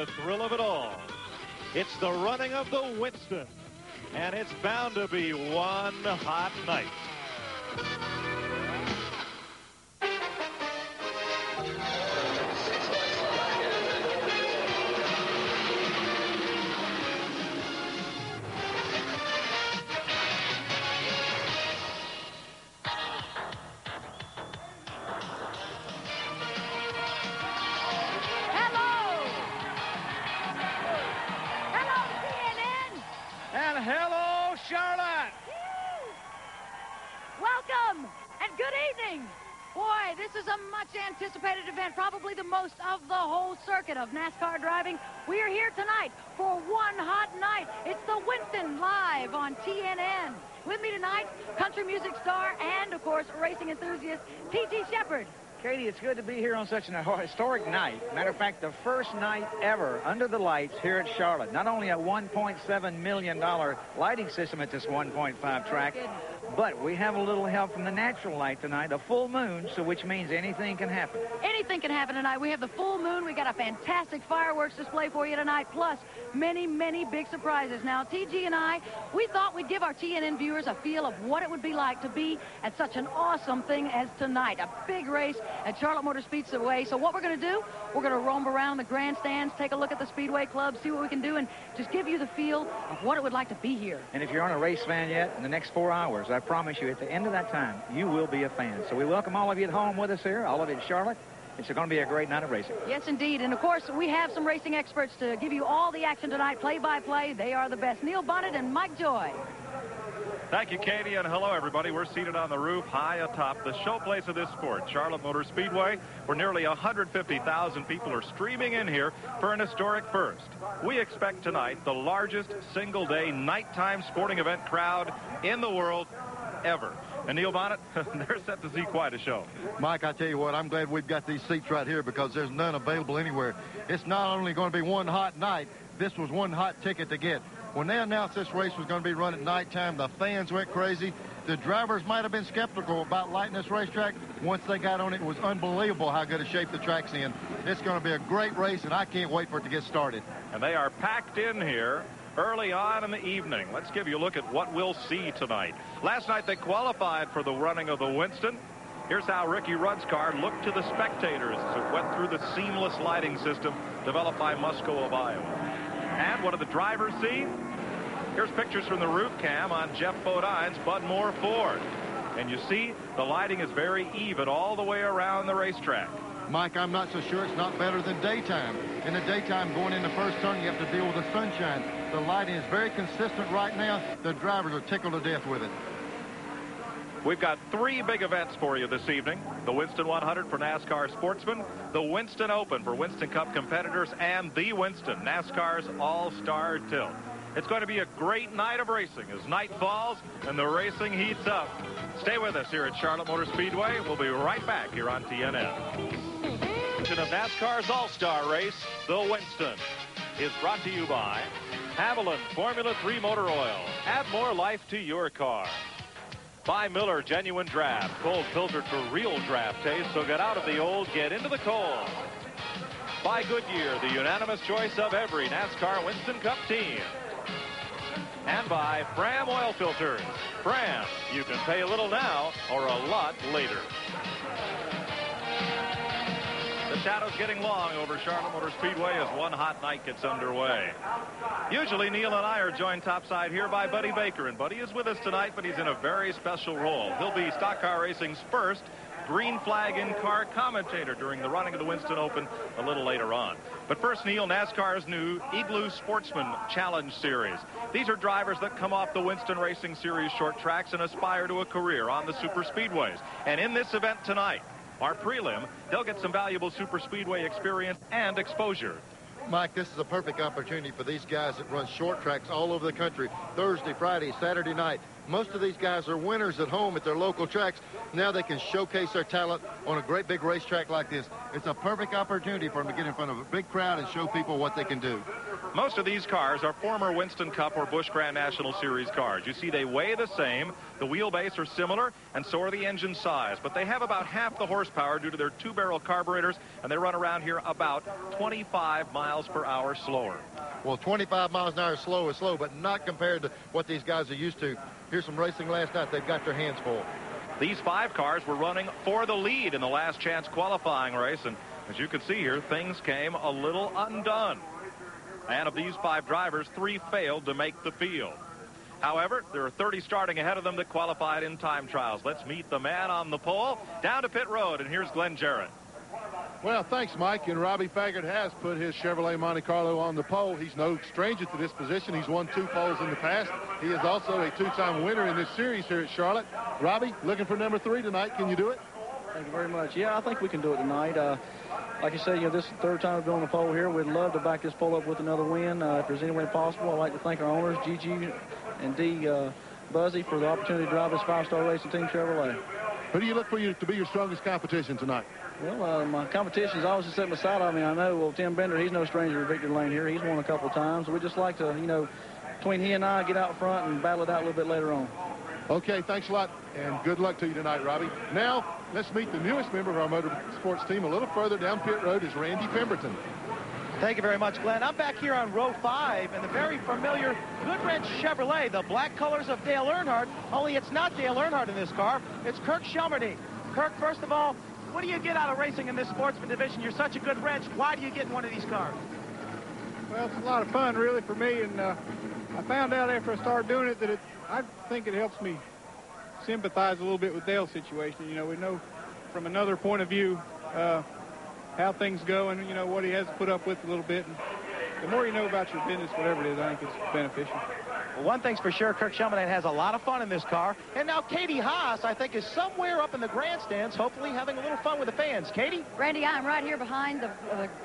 The thrill of it all. It's the running of the Winston, and it's bound to be one hot night. Hello, Charlotte! Welcome and good evening. Boy, this is a much-anticipated event, probably the most of the whole circuit of NASCAR driving. We are here tonight for one hot night. It's the Winston live on TNN. With me tonight, country music star and, of course, racing enthusiast, T.T. Shepard. Katie, it's good to be here on such an historic night. Matter of fact, the first night ever under the lights here at Charlotte. Not only a $1.7 million lighting system at this 1.5 track, but we have a little help from the natural light tonight, a full moon, so which means anything can happen. Anything can happen tonight. We have the full moon. We got a fantastic fireworks display for you tonight, plus many, many big surprises. Now, TG and I, we thought we'd give our TNN viewers a feel of what it would be like to be at such an awesome thing as tonight, a big race at Charlotte Motor Speedway. So what we're going to do, we're going to roam around the grandstands, take a look at the Speedway Club, see what we can do, and just give you the feel of what it would like to be here. And if you aren't a race fan yet, in the next 4 hours, I promise you, at the end of that time, you will be a fan. So we welcome all of you at home with us here, all of you at Charlotte. It's going to be a great night of racing. Yes, indeed. And, of course, we have some racing experts to give you all the action tonight, play-by-play. They are the best. Neil Bonnet and Mike Joy. Thank you, Katie, and hello, everybody. We're seated on the roof high atop the showplace of this sport, Charlotte Motor Speedway, where nearly 150,000 people are streaming in here for an historic first. We expect tonight the largest single-day nighttime sporting event crowd in the world ever. And Neil Bonnet, they're set to see quite a show. Mike, I tell you what, I'm glad we've got these seats right here because there's none available anywhere. It's not only going to be one hot night, this was one hot ticket to get. When they announced this race was going to be run at nighttime, the fans went crazy. The drivers might have been skeptical about lighting this racetrack. Once they got on it, it was unbelievable how good a shape the track's in. It's going to be a great race, and I can't wait for it to get started. And they are packed in here early on in the evening. Let's give you a look at what we'll see tonight. Last night they qualified for the running of the Winston. Here's how Ricky Rudd's car looked to the spectators as it went through the seamless lighting system developed by Musco of Iowa. And what did the drivers see? Here's pictures from the roof cam on Jeff Bodine's Bud Moore Ford. And you see the lighting is very even all the way around the racetrack. Mike, I'm not so sure it's not better than daytime. In the daytime, going in the first turn, you have to deal with the sunshine. The lighting is very consistent right now. The drivers are tickled to death with it. We've got 3 big events for you this evening. The Winston 100 for NASCAR Sportsman, the Winston Open for Winston Cup competitors, and the Winston, NASCAR's All-Star Tilt. It's going to be a great night of racing as night falls and the racing heats up. Stay with us here at Charlotte Motor Speedway. We'll be right back here on TNN. Of NASCAR's All-Star Race, the Winston, is brought to you by Haviland Formula 3 Motor Oil. Add more life to your car. By Miller Genuine Draft, cold filtered for real draft taste, so get out of the old, get into the cold. By Goodyear, the unanimous choice of every NASCAR Winston Cup team. And by Fram Oil Filters. Fram, you can pay a little now or a lot later. The shadow's getting long over Charlotte Motor Speedway as one hot night gets underway. Usually Neil and I are joined topside here by Buddy Baker, and Buddy is with us tonight, but he's in a very special role. He'll be Stock Car Racing's first green flag in-car commentator during the running of the Winston Open a little later on. But first, Neil, NASCAR's new Igloo Sportsman Challenge Series. These are drivers that come off the Winston Racing Series short tracks and aspire to a career on the super speedways. And in this event tonight, our prelim, they'll get some valuable super speedway experience and exposure. Mike, this is a perfect opportunity for these guys that run short tracks all over the country, Thursday, Friday, Saturday night. Most of these guys are winners at home at their local tracks. Now they can showcase their talent on a great big racetrack like this. It's a perfect opportunity for them to get in front of a big crowd and show people what they can do. Most of these cars are former Winston Cup or Busch Grand National Series cars. You see, they weigh the same, the wheelbase are similar, and so are the engine size. But they have about half the horsepower due to their 2-barrel carburetors, and they run around here about 25 miles per hour slower. Well, 25 miles an hour slow is slow, but not compared to what these guys are used to. Here's some racing last night. They've got their hands full. These 5 cars were running for the lead in the last chance qualifying race, and as you can see here, things came a little undone. And of these 5 drivers, 3 failed to make the field. However, there are 30 starting ahead of them that qualified in time trials. Let's meet the man on the pole down to pit road, and here's Glenn Jarrett. Well, thanks, Mike. And Robbie Faggart has put his Chevrolet Monte Carlo on the pole. He's no stranger to this position. He's won 2 poles in the past. He is also a 2-time winner in this series here at Charlotte. Robbie, looking for number 3 tonight. Can you do it? Thank you very much. Yeah, I think we can do it tonight. Like I said, this is the 3rd time we've been on the pole here. We'd love to back this pole up with another win. If there's any way possible, I'd like to thank our owners, Gigi and D. Buzzy, for the opportunity to drive this 5-star racing team Chevrolet. Who do you look for you to be your strongest competition tonight? Well, my competition is always sitting beside of me. I know, well, Tim Bender, he's no stranger to victory lane here. He's won a couple of times. We just like to, between he and I, get out front and battle it out a little bit later on. Okay, thanks a lot, and good luck to you tonight, Robbie. Now, let's meet the newest member of our motorsports team. A little further down pit road is Randy Pemberton. Thank you very much, Glenn. I'm back here on row 5 in the very familiar Goodwrench Chevrolet, the black colors of Dale Earnhardt, only it's not Dale Earnhardt in this car. It's Kirk Shelmerdine. Kirk, first of all, what do you get out of racing in this Sportsman division? You're such a good wrench. Why do you get in one of these cars? Well, it's a lot of fun, really, for me, and I found out after I started doing it that I think it helps me sympathize a little bit with Dale's situation. We know from another point of view how things go and, what he has to put up with a little bit. And the more you know about your business, whatever it is, I think it's beneficial. Well, one thing's for sure, Kirk Shelmerdine has a lot of fun in this car. And now Katie Haas, I think, is somewhere up in the grandstands, hopefully having a little fun with the fans. Katie? Randy, I'm right here behind the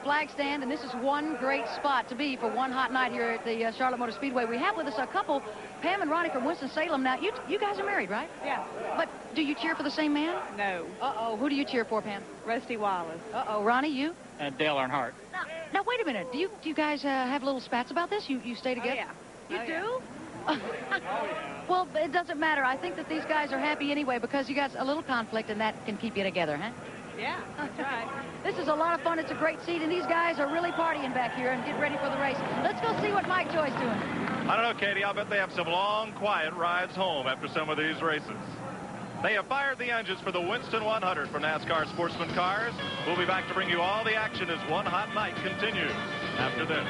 flag stand, and this is one great spot to be for one hot night here at the Charlotte Motor Speedway. We have with us a couple, Pam and Ronnie from Winston-Salem. Now, you guys are married, right? Yeah. But do you cheer for the same man? No. Uh-oh. Who do you cheer for, Pam? Rusty Wallace. Uh-oh. Ronnie, you? Dale Earnhardt. Now, wait a minute. Do you guys have little spats about this? You stay together? Oh, yeah. You do? Well, it doesn't matter. I think that these guys are happy anyway because you got a little conflict, and that can keep you together, huh? Yeah, that's right. This is a lot of fun. It's a great seat, and these guys are really partying back here and getting ready for the race. Let's go see what Mike Joy's doing. I don't know, Katie. I'll bet they have some long, quiet rides home after some of these races. They have fired the engines for the Winston 100 for NASCAR Sportsman cars. We'll be back to bring you all the action as One Hot Night continues after this.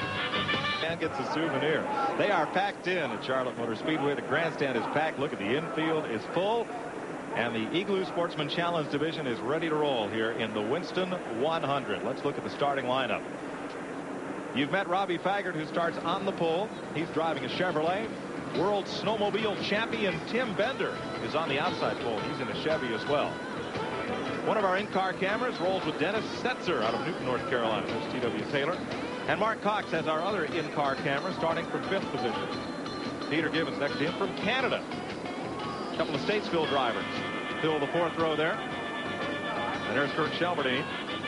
And gets a souvenir. They are packed in at Charlotte Motor Speedway. The grandstand is packed. Look at the infield is full. And the Igloo Sportsman Challenge division is ready to roll here in the Winston 100. Let's look at the starting lineup. You've met Robbie Faggart, who starts on the pole. He's driving a Chevrolet. World Snowmobile champion Tim Bender is on the outside pole. He's in a Chevy as well. One of our in-car cameras rolls with Dennis Setzer out of Newton, North Carolina. There's T.W. Taylor. And Mark Cox has our other in-car camera starting from 5th position. Peter Gibbons next to him from Canada. A couple of Statesville drivers fill the 4th row there. And there's Kirk Shelmerdine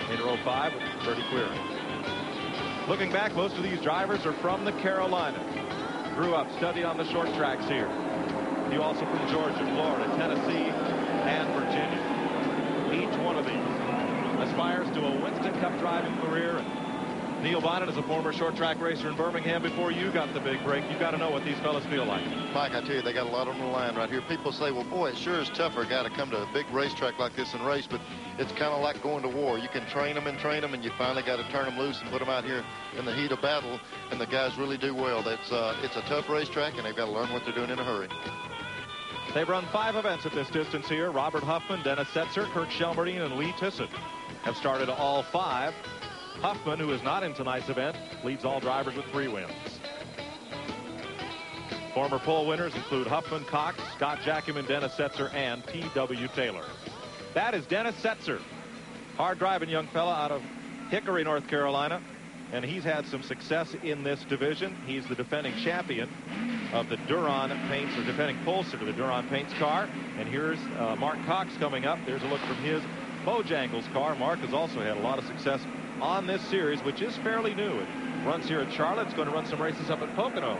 in row 5 with Bertie Query. Looking back, most of these drivers are from the Carolinas. Grew up, studied on the short tracks here. You also from Georgia, Florida, Tennessee, and Virginia. Each one of these aspires to a Winston Cup driving career. And Neil Bonnet is a former short track racer in Birmingham. Before you got the big break, you got to know what these fellas feel like. Mike, I tell you, they got a lot on the line right here. People say, well, boy, it sure is tough for a guy to come to a big racetrack like this and race, but it's kind of like going to war. You can train them, and you finally got to turn them loose and put them out here in the heat of battle, and the guys really do well. It's a tough racetrack, and they've got to learn what they're doing in a hurry. They've run 5 events at this distance here. Robert Huffman, Dennis Setzer, Kirk Shelmerdine, and Lee Tissot have started all 5. Huffman, who is not in tonight's event, leads all drivers with 3 wins. Former pole winners include Huffman, Cox, Scott Jackiman, Dennis Setzer, and T.W. Taylor. That is Dennis Setzer. Hard-driving young fella out of Hickory, North Carolina. And he's had some success in this division. He's the defending champion of the Duron Paints, or defending pollster to the Duron Paints car. And here's Mark Cox coming up. There's a look from his Bojangles car. Mark has also had a lot of success on this series, which is fairly new. It runs here at Charlotte. It's going to run some races up at Pocono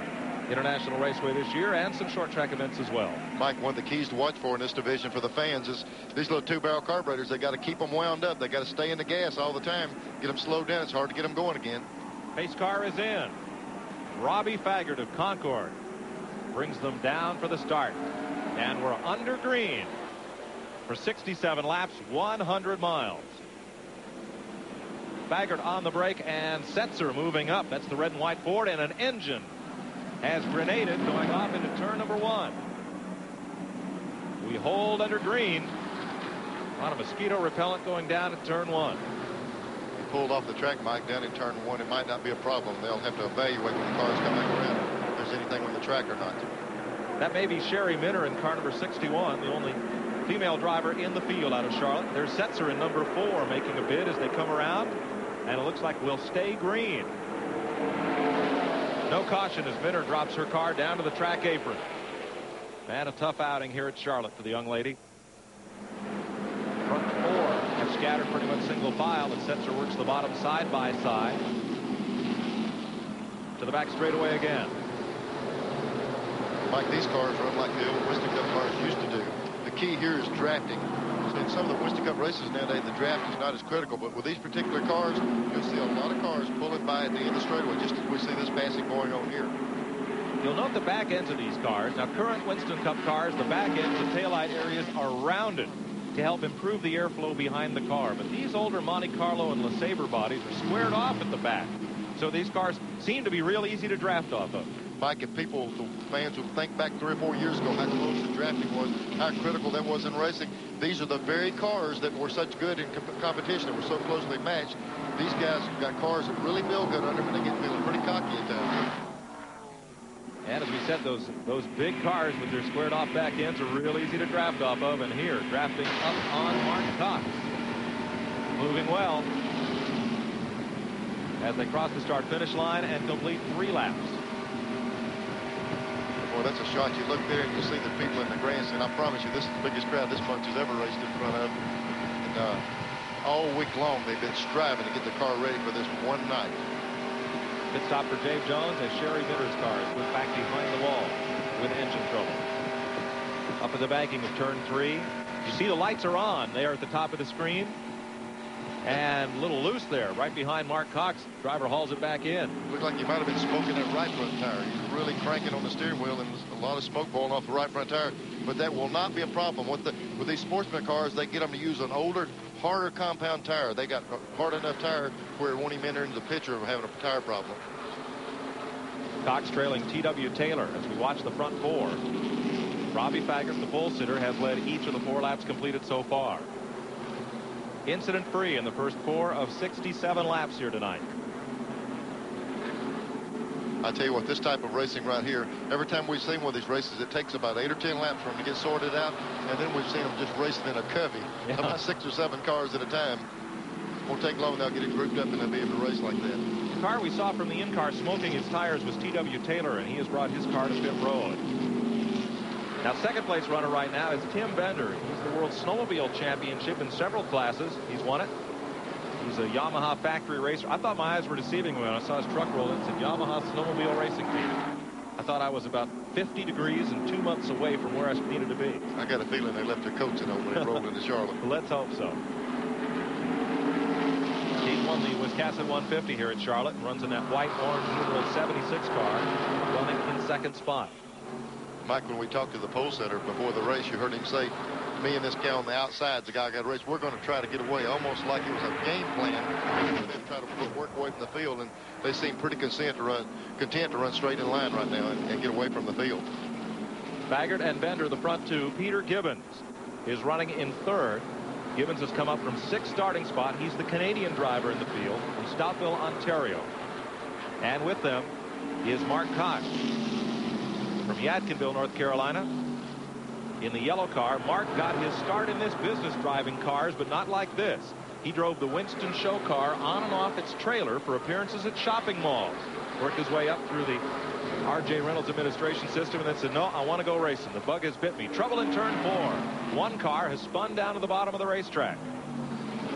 International Raceway this year, and some short track events as well. Mike, one of the keys to watch for in this division for the fans is these little 2-barrel carburetors. They got to keep them wound up. They got to stay in the gas all the time. Get them slowed down. It's hard to get them going again. Pace car is in. Robbie Faggart of Concord brings them down for the start. And we're under green for 67 laps, 100 miles. Faggart on the brake, and Setzer moving up. That's the red and white Ford, and an engine has grenaded going off into turn number 1. We hold under green. A lot of mosquito repellent going down at turn 1. He pulled off the track, Mike, down in turn 1. It might not be a problem. They'll have to evaluate when the cars come back around if there's anything on the track or not. That may be Sherry Minner in car number 61, the only female driver in the field out of Charlotte. There's Setzer in number 4 making a bid as they come around, and it looks like we'll stay green. No caution as Minner drops her car down to the track apron. And a tough outing here at Charlotte for the young lady. Front 4 have scattered pretty much single file, and Setzer works the bottom side by side. To the back straightaway again. Mike, these cars run like the old Winston Cup cars used to do. The key here is drafting. In some of the Winston Cup races nowadays, the draft is not as critical, but with these particular cars, you'll see a lot of cars pulling by at the end of the straightaway, just as we see this passing going on here. You'll note the back ends of these cars. Now, current Winston Cup cars, the back ends and taillight areas are rounded to help improve the airflow behind the car. But these older Monte Carlo and LeSabre bodies are squared off at the back. So these cars seem to be real easy to draft off of. Mike, if people, the fans would think back 3 or 4 years ago how close the drafting was, how critical that was in racing, these are the very cars that were such good in competition, that were so closely matched. These guys have got cars that really feel good under them, and they get feeling pretty cocky at times. And as we said, those big cars with their squared off back ends are real easy to draft off of. And here, drafting up on Mark Cox. Moving well as they cross the start-finish line and complete 3 laps. Boy, that's a shot. You look there and you see the people in the grandstand. I promise you, this is the biggest crowd this bunch has ever raced in front of. And all week long, they've been striving to get the car ready for this one night. Pit stop for Dave Jones as Sherry Minner's car is put back behind the wall with engine trouble. Up at the banking of turn 3. You see the lights are on. They are at the top of the screen. And a little loose there, right behind Mark Cox. Driver hauls it back in. Looked like he might have been smoking that right front tire. He's really cranking on the steering wheel, and there's a lot of smoke blowing off the right front tire. But that will not be a problem. With these Sportsman cars, they get them to use an older, harder compound tire. They got a hard enough tire where it won't even enter into the picture of having a tire problem. Cox trailing T.W. Taylor as we watch the front 4. Robbie Faggart, the pole sitter, has led each of the 4 laps completed so far. Incident-free in the first 4 of 67 laps here tonight. I tell you what, this type of racing right here, every time we've seen one of these races, it takes about 8 or 10 laps for them to get sorted out, and then we've seen them just racing in a covey, about 6 or 7 cars at a time. Won't take long, they'll get it grouped up and they'll be able to race like that. The car we saw from the in-car smoking his tires was T.W. Taylor, and he has brought his car to pit road. Now, second place runner right now is Tim Bender. He's the World Snowmobile Championship in several classes. He's won it. He's a Yamaha factory racer. I thought my eyes were deceiving me when I saw his truck roll in. It said Yamaha Snowmobile Racing Team. I thought I was about 50 degrees and 2 months away from where I needed to be. I got a feeling they left their coats in when they rolled into Charlotte. Let's hope so. He won the Wisconsin 150 here at Charlotte and runs in that white-orange numeral 76 car, running in second spot. Mike, when we talked to the pole setter before the race, you heard him say, me and this guy on the outside, the guy got a race, we're going to try to get away, almost like it was a game plan for them to try to work away from the field, and they seem pretty content to run straight in line right now and get away from the field. Faggart and Bender, the front 2. Peter Gibbons is running in 3rd. Gibbons has come up from 6th starting spot. He's the Canadian driver in the field from Stouffville, Ontario. And with them is Mark Cox from Yadkinville, North Carolina. In the yellow car, Mark got his start in this business driving cars, but not like this. He drove the Winston show car on and off its trailer for appearances at shopping malls. Worked his way up through the R.J. Reynolds administration system and then said, no, I want to go racing. The bug has bit me. Trouble in turn 4. One car has spun down to the bottom of the racetrack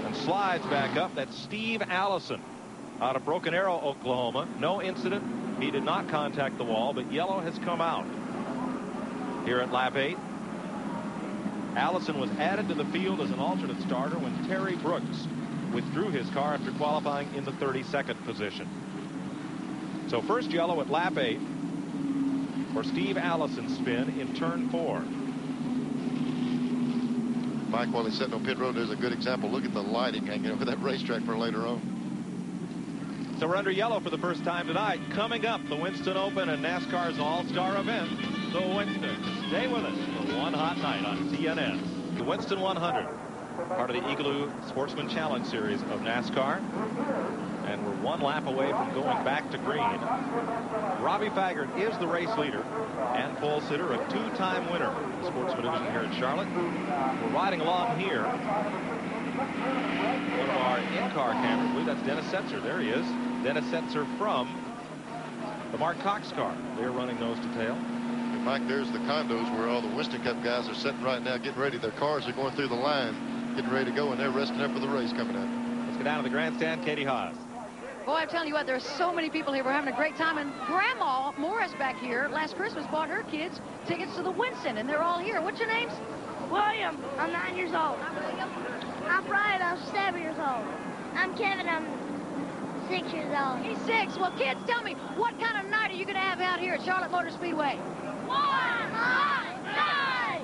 and slides back up. That's Steve Allison out of Broken Arrow, Oklahoma. No incident. He did not contact the wall, but yellow has come out here at lap 8. Allison was added to the field as an alternate starter when Terry Brooks withdrew his car after qualifying in the 32nd position. So first yellow at lap 8 for Steve Allison's spin in turn 4. Mike, while he's sitting on pit road, there's a good example. Look at the lighting hanging over that racetrack for later on. So we're under yellow for the first time tonight. Coming up, the Winston Open and NASCAR's all-star event, the Winston. Stay with us for one hot night on CNN. The Winston 100, part of the Igloo Sportsman Challenge Series of NASCAR. And we're one lap away from going back to green. Robbie Faggart is the race leader and pole sitter, a two-time winner of the Sportsman division here in Charlotte. We're riding along here. One of our in-car cameras, I believe that's Dennis Setzer. There he is. Dennis Setzer from the Mark Cox car. They're running nose to tail. And Mike, there's the condos where all the Winston Cup guys are sitting right now, getting ready. Their cars are going through the line, getting ready to go, and they're resting up for the race coming up. Let's go down to the grandstand. Katie Haas. Boy, I'm telling you what, there's so many people here. We're having a great time. And Grandma Morris back here last Christmas bought her kids tickets to the Winston, and they're all here. What's your names? William. I'm 9 years old. I'm William. I'm Brian. I'm 7 years old. I'm Kevin. I'm 6 years old. He's 6. Well, kids, tell me, what kind of night are you going to have out here at Charlotte Motor Speedway? One hot night!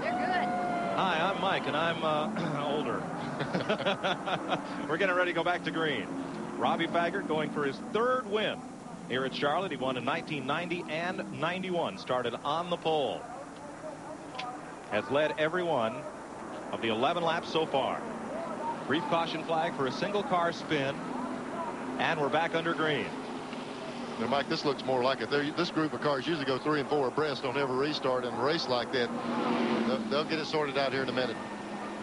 They're good. Hi, I'm Mike, and I'm older. We're getting ready to go back to green. Robbie Faggart going for his 3rd win here at Charlotte. He won in 1990 and 91. Started on the pole. Has led every one of the 11 laps so far. Brief caution flag for a single car spin. And we're back under green. Now, Mike, this looks more like it. This group of cars usually go 3 and 4 abreast on every restart. In a race like that, they'll get it sorted out here in a minute.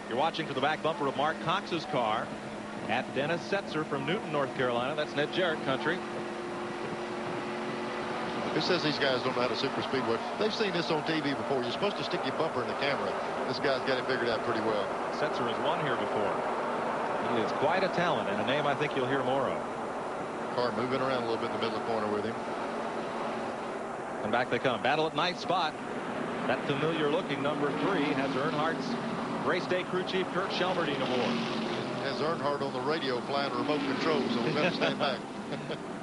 You're watching for the back bumper of Mark Cox's car at Dennis Setzer from Newton, North Carolina. That's Ned Jarrett country. Who says these guys don't know how to super speedway? They've seen this on TV before. You're supposed to stick your bumper in the camera. This guy's got it figured out pretty well. Setzer has won here before. He is quite a talent and a name I think you'll hear more of. Car moving around a little bit in the middle of the corner with him. And back they come. Battle at ninth spot. That familiar looking number 3 has Earnhardt's race day crew chief Kurt Shelmerdine aboard. Has Earnhardt on the radio flying remote control, so we're going to stand back.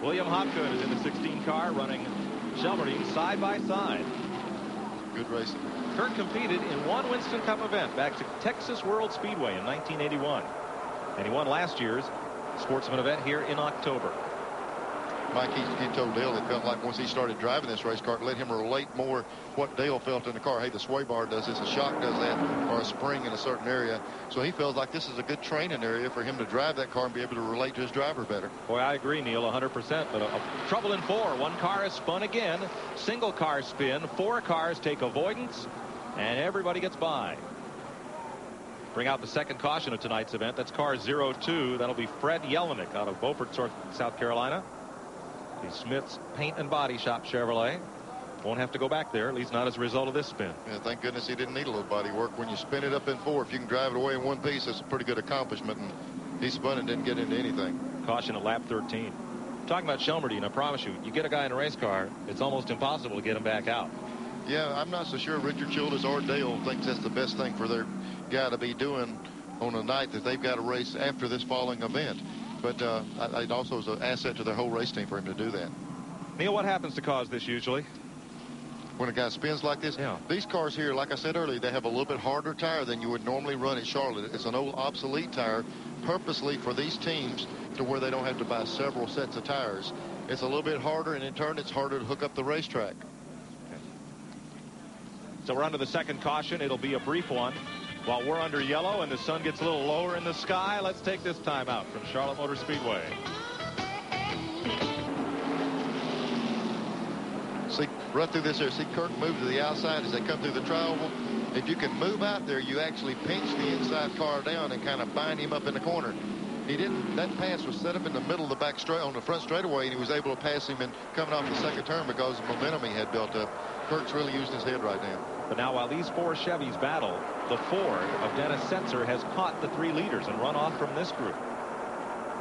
William Hopgood is in the 16 car running Shelmerdine side by side. Good racing. Kurt competed in one Winston Cup event back to Texas World Speedway in 1981. And he won last year's Sportsman event here in October. Mike, he told Dale it felt like once he started driving this race car, it let him relate more what Dale felt in the car. Hey, the sway bar does this, a shock does that, or a spring in a certain area. So he feels like this is a good training area for him to drive that car and be able to relate to his driver better. Boy, I agree, Neil, 100%. But trouble in 4. One car is spun again. Single car spin. 4 cars take avoidance, and everybody gets by. Bring out the second caution of tonight's event. That's car 02. That'll be Fred Yelenick out of Beaufort, South Carolina. The Smith's Paint and Body Shop Chevrolet. Won't have to go back there, at least not as a result of this spin. Yeah, thank goodness he didn't need a little body work. When you spin it up in 4, if you can drive it away in one piece, that's a pretty good accomplishment. And he spun and didn't get into anything. Caution at lap 13. Talking about Shelmerdine, I promise you, you get a guy in a race car, it's almost impossible to get him back out. Yeah, I'm not so sure Richard Childers or Dale thinks that's the best thing for their guy to be doing on a night that they've got to race after this following event. But it also is an asset to their whole race team for him to do that. Neil, what happens to cause this usually? When a guy spins like this? Yeah. These cars here, like I said earlier, they have a little bit harder tire than you would normally run at Charlotte. It's an old obsolete tire purposely for these teams to where they don't have to buy several sets of tires. It's a little bit harder, and in turn, it's harder to hook up the racetrack. Okay. So we're under the second caution. It'll be a brief one. While we're under yellow and the sun gets a little lower in the sky, let's take this time out from Charlotte Motor Speedway. See, right through this there. See, Kirk move to the outside as they come through the tri-oval. If you can move out there, you actually pinch the inside car down and kind of bind him up in the corner. He didn't. That pass was set up in the middle of the back straight on the front straightaway, and he was able to pass him and coming off the second turn because of the momentum he had built up. Kirk's really using his head right now. But now while these 4 Chevys battle, the Ford of Dennis Setzer has caught the 3 leaders and run off from this group.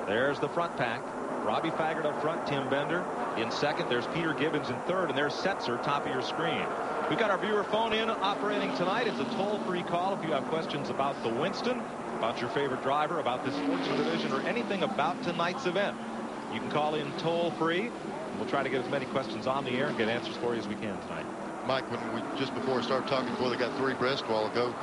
There's the front pack. Robbie Faggart up front, Tim Bender in second. There's Peter Gibbons in third, and there's Setzer, top of your screen. We've got our viewer phone in operating tonight. It's a toll-free call if you have questions about the Winston, about your favorite driver, about the Sportsman division, or anything about tonight's event. You can call in toll-free. We'll try to get as many questions on the air and get answers for you as we can tonight. Mike, when we just before we started talking, before they got 3 breasts a while ago,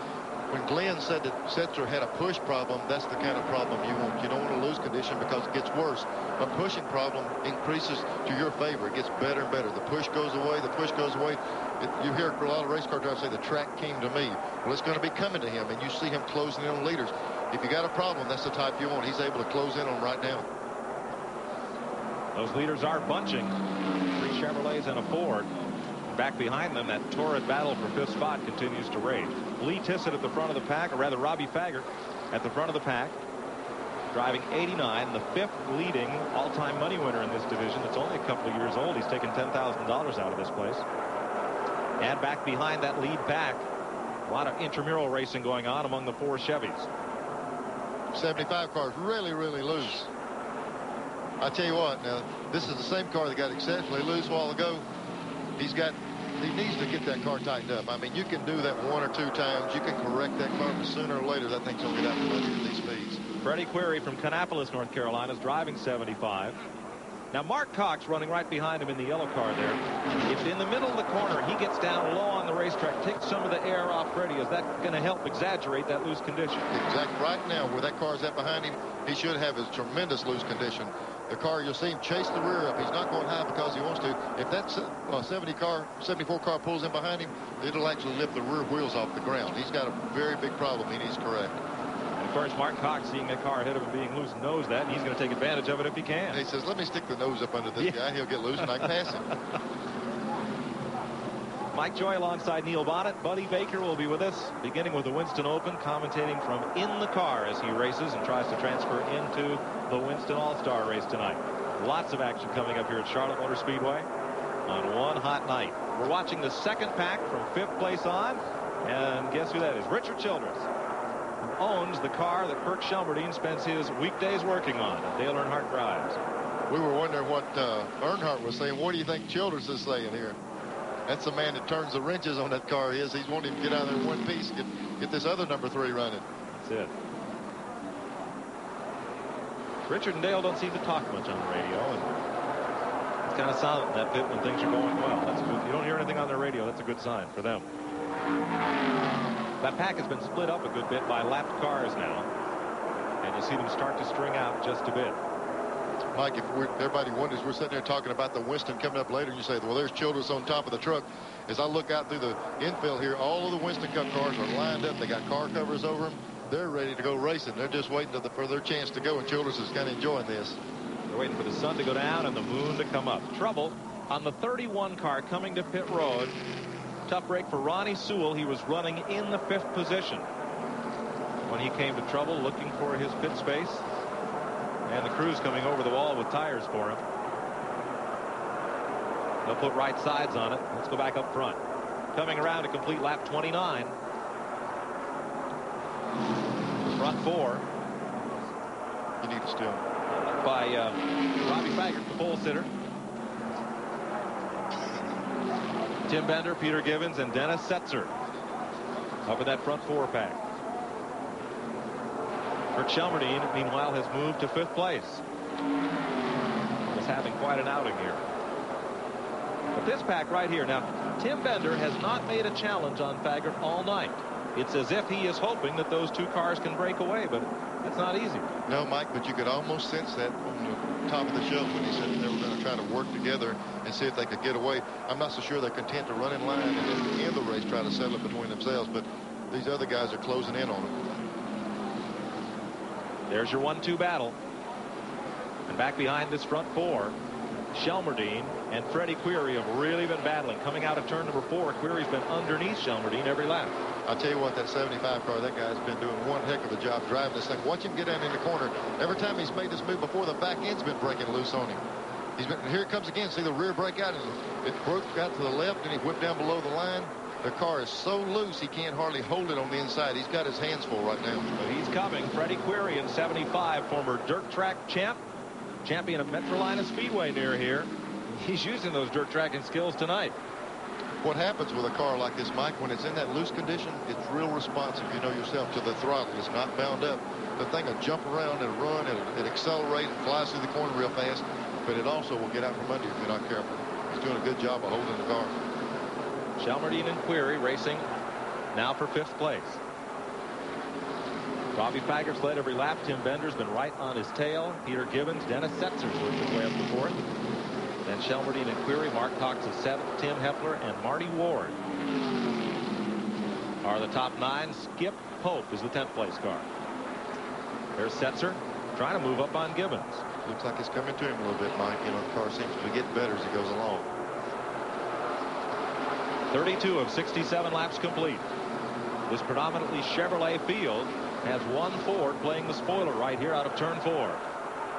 when Glenn said that Setzer had a push problem, that's the kind of problem you want. You don't want to lose condition because it gets worse. A pushing problem increases to your favor. It gets better and better. The push goes away. The push goes away. You hear a lot of race car drivers say the track came to me. Well, it's going to be coming to him, and you see him closing in on leaders. If you got a problem, that's the type you want. He's able to close in on right now. Those leaders are bunching. 3 Chevrolets and a Ford. Back behind them, that torrid battle for 5th spot continues to rage. Lee Tissett at the front of the pack, or rather Robbie Faggart at the front of the pack, driving 89, the 5th leading all-time money winner in this division. It's only a couple of years old. He's taken $10,000 out of this place. And back behind that lead pack, a lot of intramural racing going on among the 4 Chevys. 75 cars really, really loose. I tell you what, now this is the same car that got exceptionally loose a while ago. He needs to get that car tightened up. I mean, you can do that 1 or 2 times. You can correct that car, but sooner or later that thing's going to get out from under at these speeds. Freddie Query from Kannapolis, North Carolina, is driving 75. Now Mark Cox running right behind him in the yellow car there. If in the middle of the corner he gets down low on the racetrack, takes some of the air off Freddie, is that going to help exaggerate that loose condition? Exactly. Right now where that car's at behind him, he should have his tremendous loose condition. The car, you'll see him chase the rear up. He's not going high because he wants to. If that 74 car pulls in behind him, it'll actually lift the rear wheels off the ground. He's got a very big problem he needs to correct. And of course, Mark Cox, seeing that car ahead of him being loose, knows that, and he's going to take advantage of it if he can. And he says, let me stick the nose up under this guy. He'll get loose and I can pass him. Mike Joy alongside Neil Bonnet. Buddy Baker will be with us, beginning with the Winston Open, commentating from in the car as he races and tries to transfer into the Winston All-Star race tonight. Lots of action coming up here at Charlotte Motor Speedway on one hot night. We're watching the second pack from 5th place on, and guess who that is? Richard Childress, who owns the car that Kirk Shelmerdine spends his weekdays working on. Dale Earnhardt drives. We were wondering what Earnhardt was saying. What do you think Childress is saying here? That's the man that turns the wrenches on that car. He's wanting him to get out of there in one piece, get this other number 3 running. That's it. Richard and Dale don't seem to talk much on the radio. And it's kind of silent in that pit when things are going well. That's good. If you don't hear anything on their radio, that's a good sign for them. That pack has been split up a good bit by lapped cars now. And you see them start to string out just a bit. Mike, if everybody wonders, we're sitting there talking about the Winston coming up later, and you say, well, there's Childress on top of the truck. As I look out through the infield here, all of the Winston Cup cars are lined up. They got car covers over them. They're ready to go racing. They're just waiting for their chance to go, and Childress is kind of enjoying this. They're waiting for the sun to go down and the moon to come up. Trouble on the 31 car coming to pit road. Tough break for Ronnie Sewell. He was running in the 5th position when he came to trouble, looking for his pit space. And the crew's coming over the wall with tires for him. They'll put right sides on it. Let's go back up front. Coming around to complete lap 29. Front 4. You need to still. By Robbie Faggart, the pole sitter. Tim Bender, Peter Gibbons, and Dennis Setzer up in that front 4 pack. Kirk Shelmerdine, meanwhile, has moved to 5th place. He's having quite an outing here. But this pack right here, now, Tim Bender has not made a challenge on Faggart all night. It's as if he is hoping that those 2 cars can break away, but it's not easy. No, Mike, but you could almost sense that on the top of the show when he said that they were going to try to work together and see if they could get away. I'm not so sure they're content to run in line and at the end of the race try to settle it between themselves, but these other guys are closing in on them. There's your 1-2 battle. And back behind this front 4, Shelmerdine and Freddie Query have really been battling. Coming out of turn number 4, Query's been underneath Shelmerdine every lap. I'll tell you what, that 75 car, that guy's been doing one heck of a job driving this thing. Watch him get down in the corner. Every time he's made this move before, the back end's been breaking loose on him. Here it comes again. See the rear break out, and it broke out to the left, and he whipped down below the line. The car is so loose he can't hardly hold it on the inside. He's got his hands full right now. But he's coming. Freddie Query in 75, former dirt track champ. champion of Metrolina Speedway near here. He's using those dirt tracking skills tonight. What happens with a car like this, Mike, when it's in that loose condition, it's real responsive, you know yourself, to the throttle. It's not bound up. The thing will jump around and run, it'll accelerate, it flies through the corner real fast, but it also will get out from under you if you're not careful. He's doing a good job of holding the car. Shelmerdine and Query racing now for 5th place. Robbie Faggert's led every lap. Tim Bender's been right on his tail. Peter Gibbons, Dennis Setzer's worked his way up to 4th. Then Shelmerdine and Query, Mark Cox is 7th, Tim Hepler and Marty Ward are the top 9. Skip Pope is the 10th place car. There's Setzer trying to move up on Gibbons. Looks like it's coming to him a little bit, Mike. You know, the car seems to be getting better as he goes along. 32 of 67 laps complete. This predominantly Chevrolet field has one Ford playing the spoiler right here out of turn 4.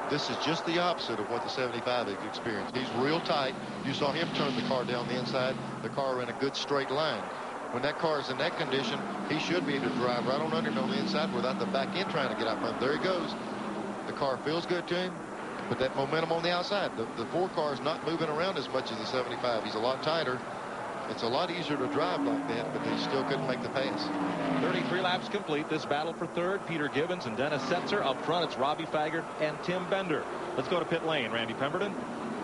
This is just the opposite of what the 75 has experienced. He's real tight. You saw him turn the car down the inside. The car in a good straight line. When that car is in that condition, he should be able to drive right on under him on the inside without the back end trying to get out from him. There he goes. The car feels good to him, but that momentum on the outside. The 4 car is not moving around as much as the 75. He's a lot tighter. It's a lot easier to drive like that, but he still couldn't make the pass. 33 laps complete. This battle for 3rd. Peter Gibbons and Dennis Setzer. Up front, it's Robbie Faggart and Tim Bender. Let's go to pit lane. Randy Pemberton.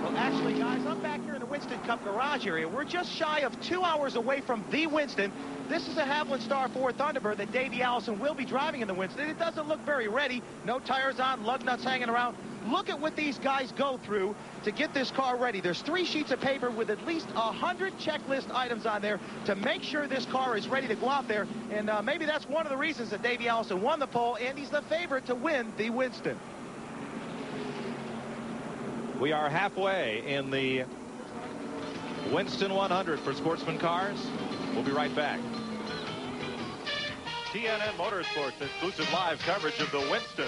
Well, actually, guys, I'm back here in the Winston Cup garage area. We're just shy of 2 hours away from the Winston. This is a Haviland Star 4 Thunderbird that Davey Allison will be driving in the Winston. It doesn't look very ready. No tires on, lug nuts hanging around. Look at what these guys go through to get this car ready. There's 3 sheets of paper with at least 100 checklist items on there to make sure this car is ready to go out there. And maybe that's one of the reasons that Davey Allison won the pole, and he's the favorite to win the Winston. We are halfway in the Winston 100 for Sportsman cars. We'll be right back. TNN Motorsports exclusive live coverage of the Winston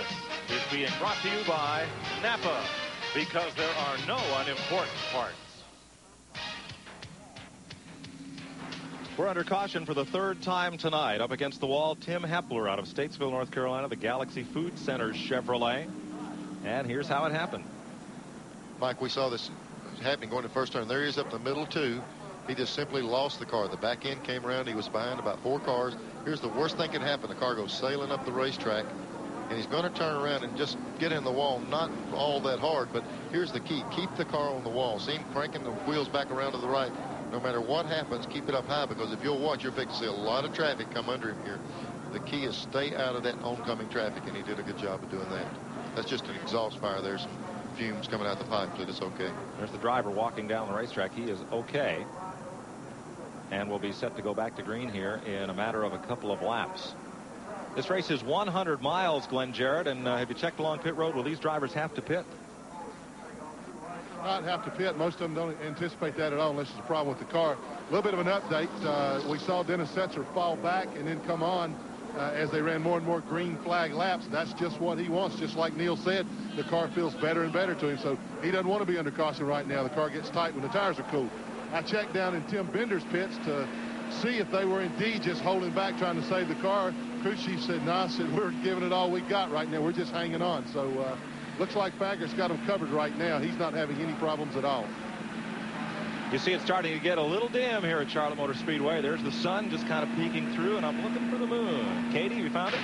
is being brought to you by Napa, because there are no unimportant parts. We're under caution for the 3rd time tonight. Up against the wall, Tim Hepler out of Statesville, North Carolina, the Galaxy Food Centers Chevrolet. And here's how it happened. Mike, we saw this happening going to first turn. There he is up the middle 2. He just simply lost the car. The back end came around. He was behind about 4 cars. Here's the worst thing that can happen. The car goes sailing up the racetrack, and he's going to turn around and just get in the wall. Not all that hard, but here's the key. Keep the car on the wall. See him cranking the wheels back around to the right. No matter what happens, keep it up high, because if you'll watch, you're fixing to see a lot of traffic come under him here. The key is stay out of that oncoming traffic, and he did a good job of doing that. That's just an exhaust fire. There's some fumes coming out the pipe, but it's okay. There's the driver walking down the racetrack. He is okay. And will be set to go back to green here in a matter of a couple of laps. This race is 100 miles, Glenn Jarrett, and have you checked along pit road? Will these drivers have to pit? Not have to pit. Most of them don't anticipate that at all unless there's a problem with the car. A little bit of an update. We saw Dennis Setzer fall back and then come on as they ran more and more green flag laps. That's just what he wants. Just like Neil said, the car feels better and better to him, so he doesn't want to be under caution right now. The car gets tight when the tires are cool. I checked down in Tim Bender's pits to see if they were indeed just holding back, trying to save the car. Crew chief said, no, said we're giving it all we got right now. We're just hanging on. So looks like Faggert's got him covered right now. He's not having any problems at all. You see it starting to get a little dim here at Charlotte Motor Speedway. There's the sun just kind of peeking through, and I'm looking for the moon. Katie, you found it?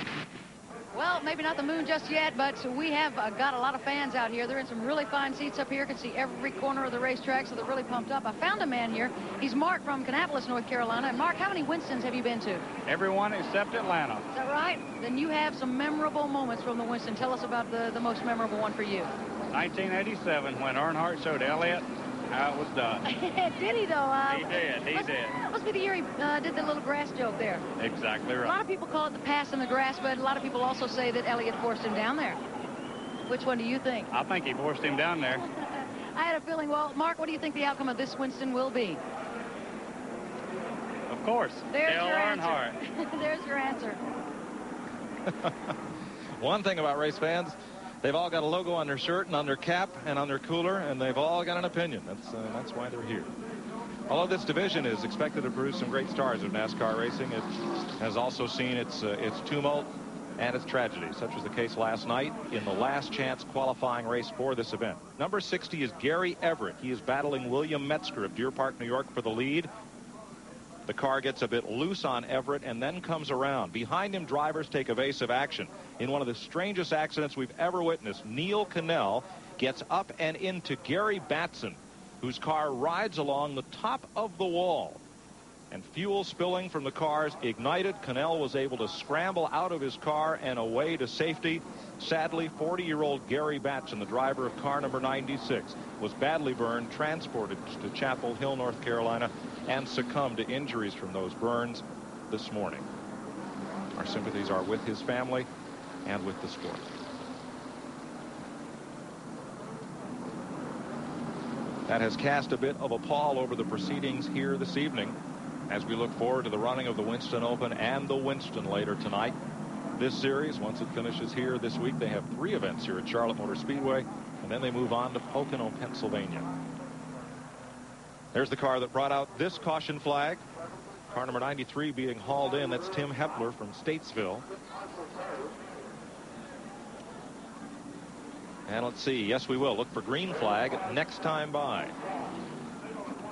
Well, maybe not the moon just yet, but we have got a lot of fans out here. They're in some really fine seats up here. You can see every corner of the racetrack, so they're really pumped up. I found a man here. He's Mark from Kannapolis, North Carolina. And Mark, how many Winstons have you been to? Everyone except Atlanta. Is that right? Then you have some memorable moments from the Winston. Tell us about the most memorable one for you. 1987, when Earnhardt showed Elliott how it was done. Did he, though? He did. Must be the year he did the little grass joke there. Exactly right. A lot of people call it the pass in the grass, but a lot of people also say that Elliott forced him down there. Which one do you think? I think he forced him down there. I had a feeling. Well, Mark, what do you think the outcome of this Winston will be? Of course. There's Dale your Earnhardt. answer. There's your answer. One thing about race fans, they've all got a logo on their shirt and on their cap and on their cooler, and they've all got an opinion. That's why they're here. Although this division is expected to produce some great stars of NASCAR racing, it has also seen its tumult and it's tragedy. Such was the case last night in the last chance qualifying race for this event. Number 60 is Gary Everett. He is battling William Metzger of Deer Park, New York for the lead. The car gets a bit loose on Everett and then comes around. Behind him, drivers take evasive action. In one of the strangest accidents we've ever witnessed, Neil Cannell gets up and into Gary Batson, whose car rides along the top of the wall. And fuel spilling from the cars ignited. Cannell was able to scramble out of his car and away to safety. Sadly, 40-year-old Gary Batson, the driver of car number 96, was badly burned, transported to Chapel Hill, North Carolina, and succumbed to injuries from those burns this morning. Our sympathies are with his family and with the sport. That has cast a bit of a pall over the proceedings here this evening as we look forward to the running of the Winston Open and the Winston later tonight. This series, once it finishes here this week, they have 3 events here at Charlotte Motor Speedway, and then they move on to Pocono, Pennsylvania. There's the car that brought out this caution flag. Car number 93 being hauled in. That's Tim Hepler from Statesville. And let's see. Yes, we will. Look for green flag next time by.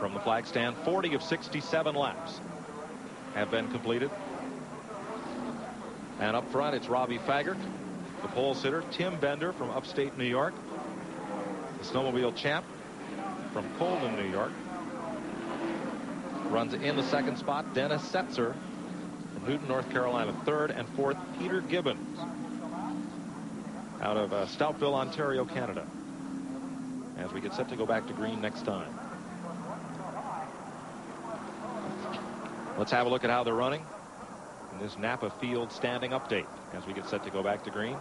From the flag stand, 40 of 67 laps have been completed. And up front, it's Robbie Faggart, the pole sitter. Tim Bender from upstate New York. The snowmobile champ from Colden, New York. Runs in the second spot, Dennis Setzer from Newton, North Carolina. Third and fourth, Peter Gibbons out of Stoutville, Ontario, Canada, as we get set to go back to green next time. Let's have a look at how they're running in this Napa Field standing update as we get set to go back to green.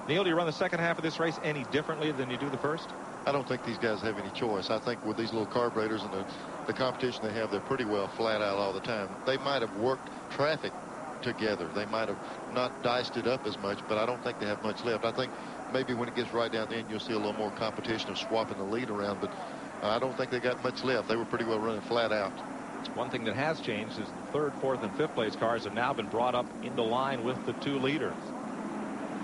Neil, do you run the second half of this race any differently than you do the first? I don't think these guys have any choice. I think with these little carburetors and the competition they have, they're pretty well flat out all the time. They might have worked traffic together. They might have not diced it up as much, but I don't think they have much left. I think maybe when it gets right down the end, you'll see a little more competition of swapping the lead around, but I don't think they got much left. They were pretty well running flat out. One thing that has changed is the third, fourth, and fifth place cars have now been brought up into line with the 2 leaders.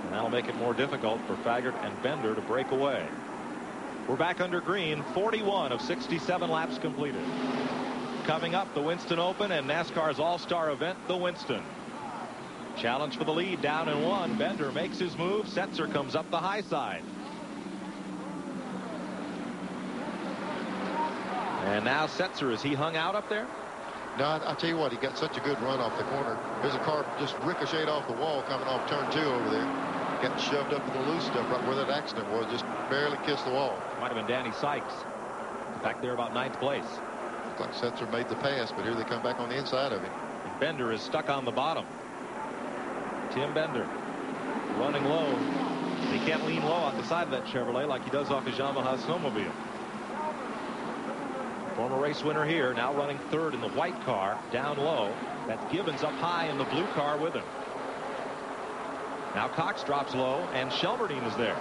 And that'll make it more difficult for Faggart and Bender to break away. We're back under green, 41 of 67 laps completed. Coming up, the Winston Open and NASCAR's all-star event, the Winston. Challenge for the lead, down in 1. Bender makes his move. Setzer comes up the high side. And now Setzer, is he hung out up there? No, I tell you what, he got such a good run off the corner. There's a car just ricocheted off the wall coming off turn 2 over there. Got shoved up in the loose stuff right where that accident was. Just barely kissed the wall. Might have been Danny Sykes. Back there about 9th place. Looks like Setzer made the pass, but here they come back on the inside of him. And Bender is stuck on the bottom. Tim Bender running low. He can't lean low on the side of that Chevrolet like he does off his Yamaha snowmobile. Former race winner here, now running third in the white car, down low. That's Gibbons up high in the blue car with him. Now Cox drops low, and Shelmerdine is there.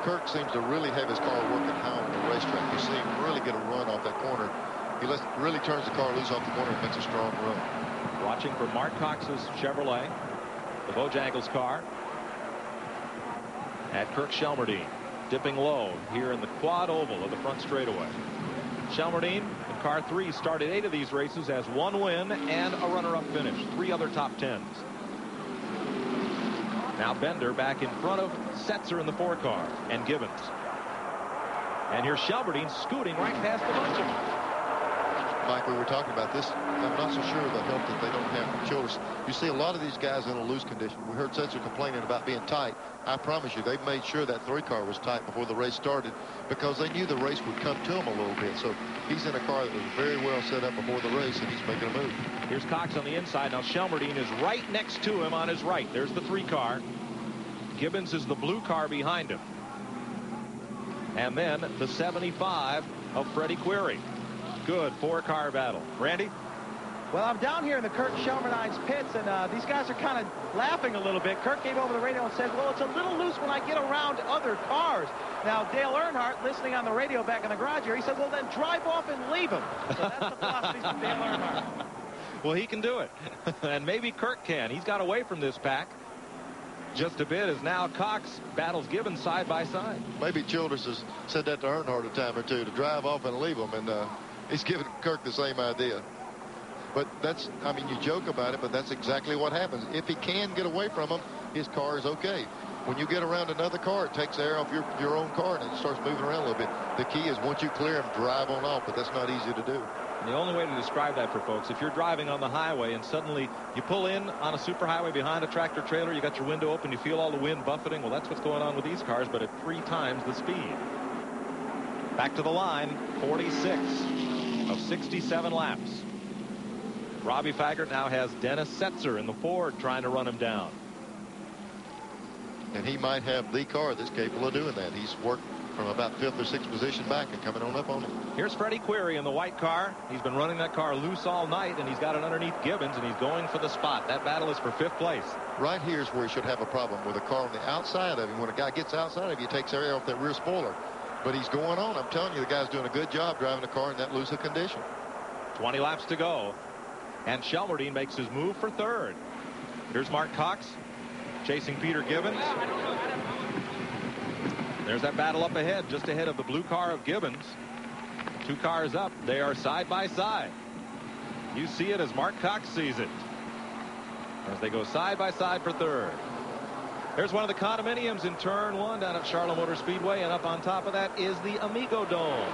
Kirk seems to really have his car working high on the racetrack. You see him really get a run off that corner. He really turns the car loose off the corner and makes a strong run. Watching for Mark Cox's Chevrolet, the Bojangles car, at Kirk Shelmerdine, dipping low here in the quad oval of the front straightaway. Shelmerdine in car 3 started 8 of these races, has 1 win and a runner-up finish, 3 other top 10s. Now Bender back in front of Setzer in the 4 car and Gibbons. And here's Shelmerdine scooting right past the bunch of them. Mike, we were talking about this. I'm not so sure of the help that they don't have from Childress. You see a lot of these guys in a loose condition. We heard Setzer complaining about being tight. I promise you, they made sure that 3 car was tight before the race started because they knew the race would come to him a little bit. So he's in a car that was very well set up before the race, and he's making a move. Here's Cox on the inside. Now Shelmerdine is right next to him on his right. There's the 3 car. Gibbons is the blue car behind him. And then the 75 of Freddie Query. Good 4-car battle. Randy? Well, I'm down here in the Kirk Shelmerdine's pits, and these guys are kind of laughing a little bit. Kirk came over the radio and said, well, it's a little loose when I get around other cars. Now, Dale Earnhardt, listening on the radio back in the garage here, he said, well, then drive off and leave him. So that's the philosophy from Dale Earnhardt. Well, he can do it. And maybe Kirk can. He's got away from this pack just a bit as now Cox battles Gibbons side by side. Maybe Childress has said that to Earnhardt a time or two, to drive off and leave him, and he's giving Kirk the same idea. But that's, I mean, you joke about it, but that's exactly what happens. If he can get away from him, his car is okay. When you get around another car, it takes air off your own car and it starts moving around a little bit. The key is once you clear him, drive on off, but that's not easy to do. And the only way to describe that for folks, if you're driving on the highway and suddenly you pull in on a superhighway behind a tractor trailer, you got your window open, you feel all the wind buffeting. Well, that's what's going on with these cars, but at 3 times the speed. Back to the line, 46 of 67 laps. Robbie Faggart now has Dennis Setzer in the Ford trying to run him down. And he might have the car that's capable of doing that. He's worked from about 5th or 6th position back and coming on up on him. Here's Freddie Query in the white car. He's been running that car loose all night, and he's got it underneath Gibbons, and he's going for the spot. That battle is for 5th place. Right here is where he should have a problem with a car on the outside of him. When a guy gets outside of you, he takes air off that rear spoiler. But he's going on. I'm telling you, the guy's doing a good job driving the car in that loose of condition. 20 laps to go. And Shelmerdine makes his move for 3rd. Here's Mark Cox chasing Peter Gibbons. There's that battle up ahead, just ahead of the blue car of Gibbons. 2 cars up. They are side by side. You see it as Mark Cox sees it, as they go side by side for 3rd. There's one of the condominiums in turn 1 down at Charlotte Motor Speedway, and up on top of that is the Amigo Dome,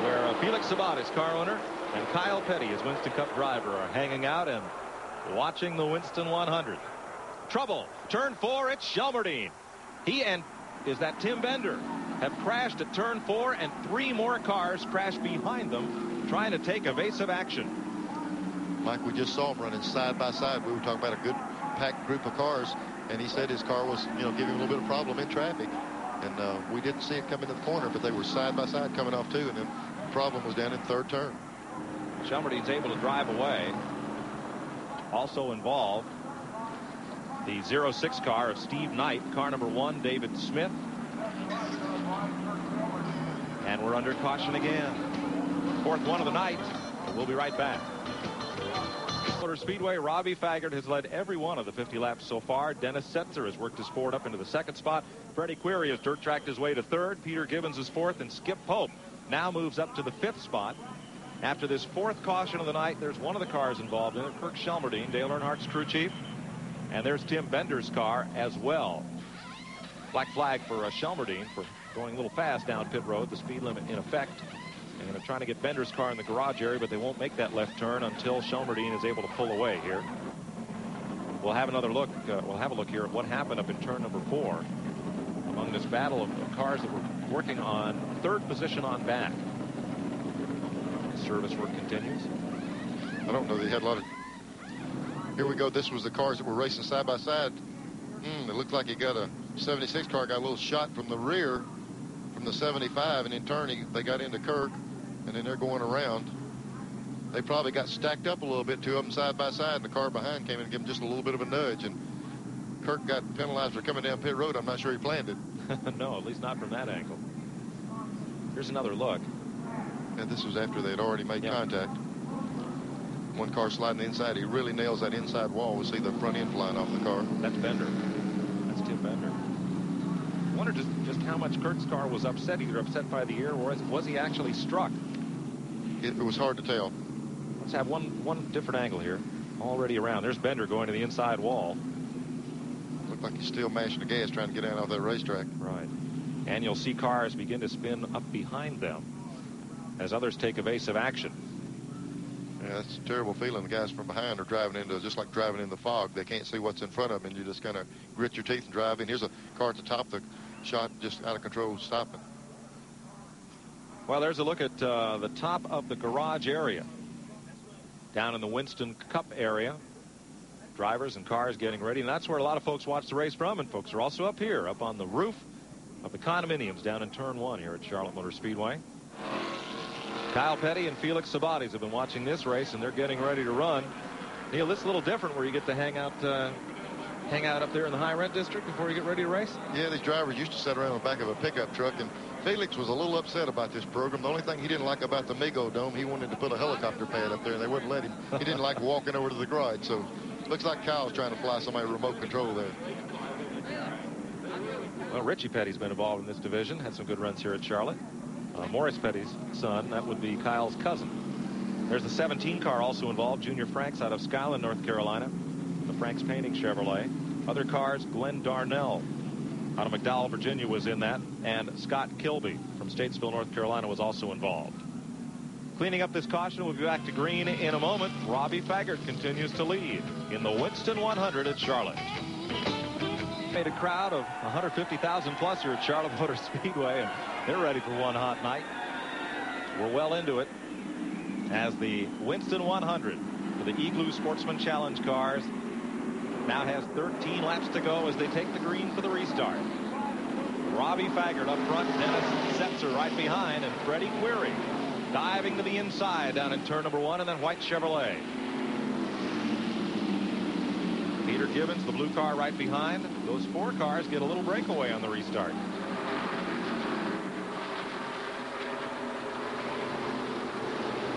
where Felix Sabat, car owner, and Kyle Petty, his Winston Cup driver, are hanging out and watching the Winston 100. Trouble. Turn 4, it's Shelmerdine. He and Tim Bender have crashed at turn 4, and 3 more cars crashed behind them trying to take evasive action. Mike, we just saw him running side by side. We were talking about a good packed group of cars, and he said his car was, giving him a little bit of problem in traffic. And we didn't see it come into the corner, but they were side by side coming off too, and the problem was down in 3rd turn. Shelmerdine's able to drive away. Also involved the 06 car of Steve Knight, car number 1, David Smith. And we're under caution again. 4th one of the night. We'll be right back. Motor Speedway, Robbie Faggart has led every one of the 50 laps so far. Dennis Setzer has worked his Ford up into the 2nd spot. Freddie Query has dirt tracked his way to 3rd. Peter Gibbons is 4th, and Skip Pope now moves up to the 5th spot. After this 4th caution of the night, there's one of the cars involved in it, Kirk Shelmerdine, Dale Earnhardt's crew chief. And there's Tim Bender's car as well. Black flag for Shelmerdine for going a little fast down pit road, the speed limit in effect. And they're trying to get Bender's car in the garage area, but they won't make that left turn until Shelmerdine is able to pull away here. We'll have another look. We'll have a look here at what happened up in turn number 4 among this battle of cars that were working on 3rd position on back. Service work continues. I don't know. They had a lot of... Here we go. This was the cars that were racing side by side. It looked like he got a 76 car, got a little shot from the rear from the 75, and in turn they got into Kirk, and then they're going around. They probably got stacked up a little bit, 2 of them side by side, and the car behind came in and gave him just a little bit of a nudge, and Kirk got penalized for coming down pit road. I'm not sure he planned it. No, at least not from that angle. Here's another look. And this was after they had already made contact. One car sliding the inside. He really nails that inside wall. We'll see the front end flying off the car. That's Bender. That's Tim Bender. I wonder just how much Kirk's car was upset, either upset by the air or was he actually struck? It was hard to tell. Let's have one different angle here. Already around. There's Bender going to the inside wall. Looked like he's still mashing the gas trying to get out of that racetrack. Right. And you'll see cars begin to spin up behind them as others take evasive action. Yeah, that's a terrible feeling. The guys from behind are driving into, just like driving in the fog. They can't see what's in front of them, and you just kind of grit your teeth and drive in. Here's a car at the top of the shot, just out of control, stopping. Well, there's a look at the top of the garage area. Down in the Winston Cup area. Drivers and cars getting ready, and that's where a lot of folks watch the race from, and folks are also up here, up on the roof of the condominiums down in turn 1 here at Charlotte Motor Speedway. Kyle Petty and Felix Sabates have been watching this race, and they're getting ready to run. Neil, this is a little different where you get to hang out hang out up there in the high rent district before you get ready to race? Yeah, these drivers used to sit around the back of a pickup truck, and Felix was a little upset about this program. The only thing he didn't like about the Migo Dome, he wanted to put a helicopter pad up there, and they wouldn't let him. He didn't like walking over to the garage, so looks like Kyle's trying to fly somebody remote control there. Well, Richie Petty's been involved in this division, had some good runs here at Charlotte. Morris Petty's son, that would be Kyle's cousin. There's the 17 car also involved, Junior Franks out of Skyland, North Carolina. The Franks Painting Chevrolet. Other cars, Glenn Darnell out of McDowell, Virginia was in that, and Scott Kilby from Statesville, North Carolina was also involved. Cleaning up this caution, we'll be back to green in a moment. Robbie Faggart continues to lead in the Winston 100 at Charlotte. Made a crowd of 150,000 plus here at Charlotte Motor Speedway, and they're ready for one hot night. We're well into it as the Winston 100 for the Igloo Sportsman Challenge cars now has 13 laps to go as they take the green for the restart. Robbie Faggart up front, Dennis Setzer right behind, and Freddie Query diving to the inside down in turn number 1, and then White Chevrolet. Peter Gibbons, the blue car right behind. Those 4 cars get a little breakaway on the restart.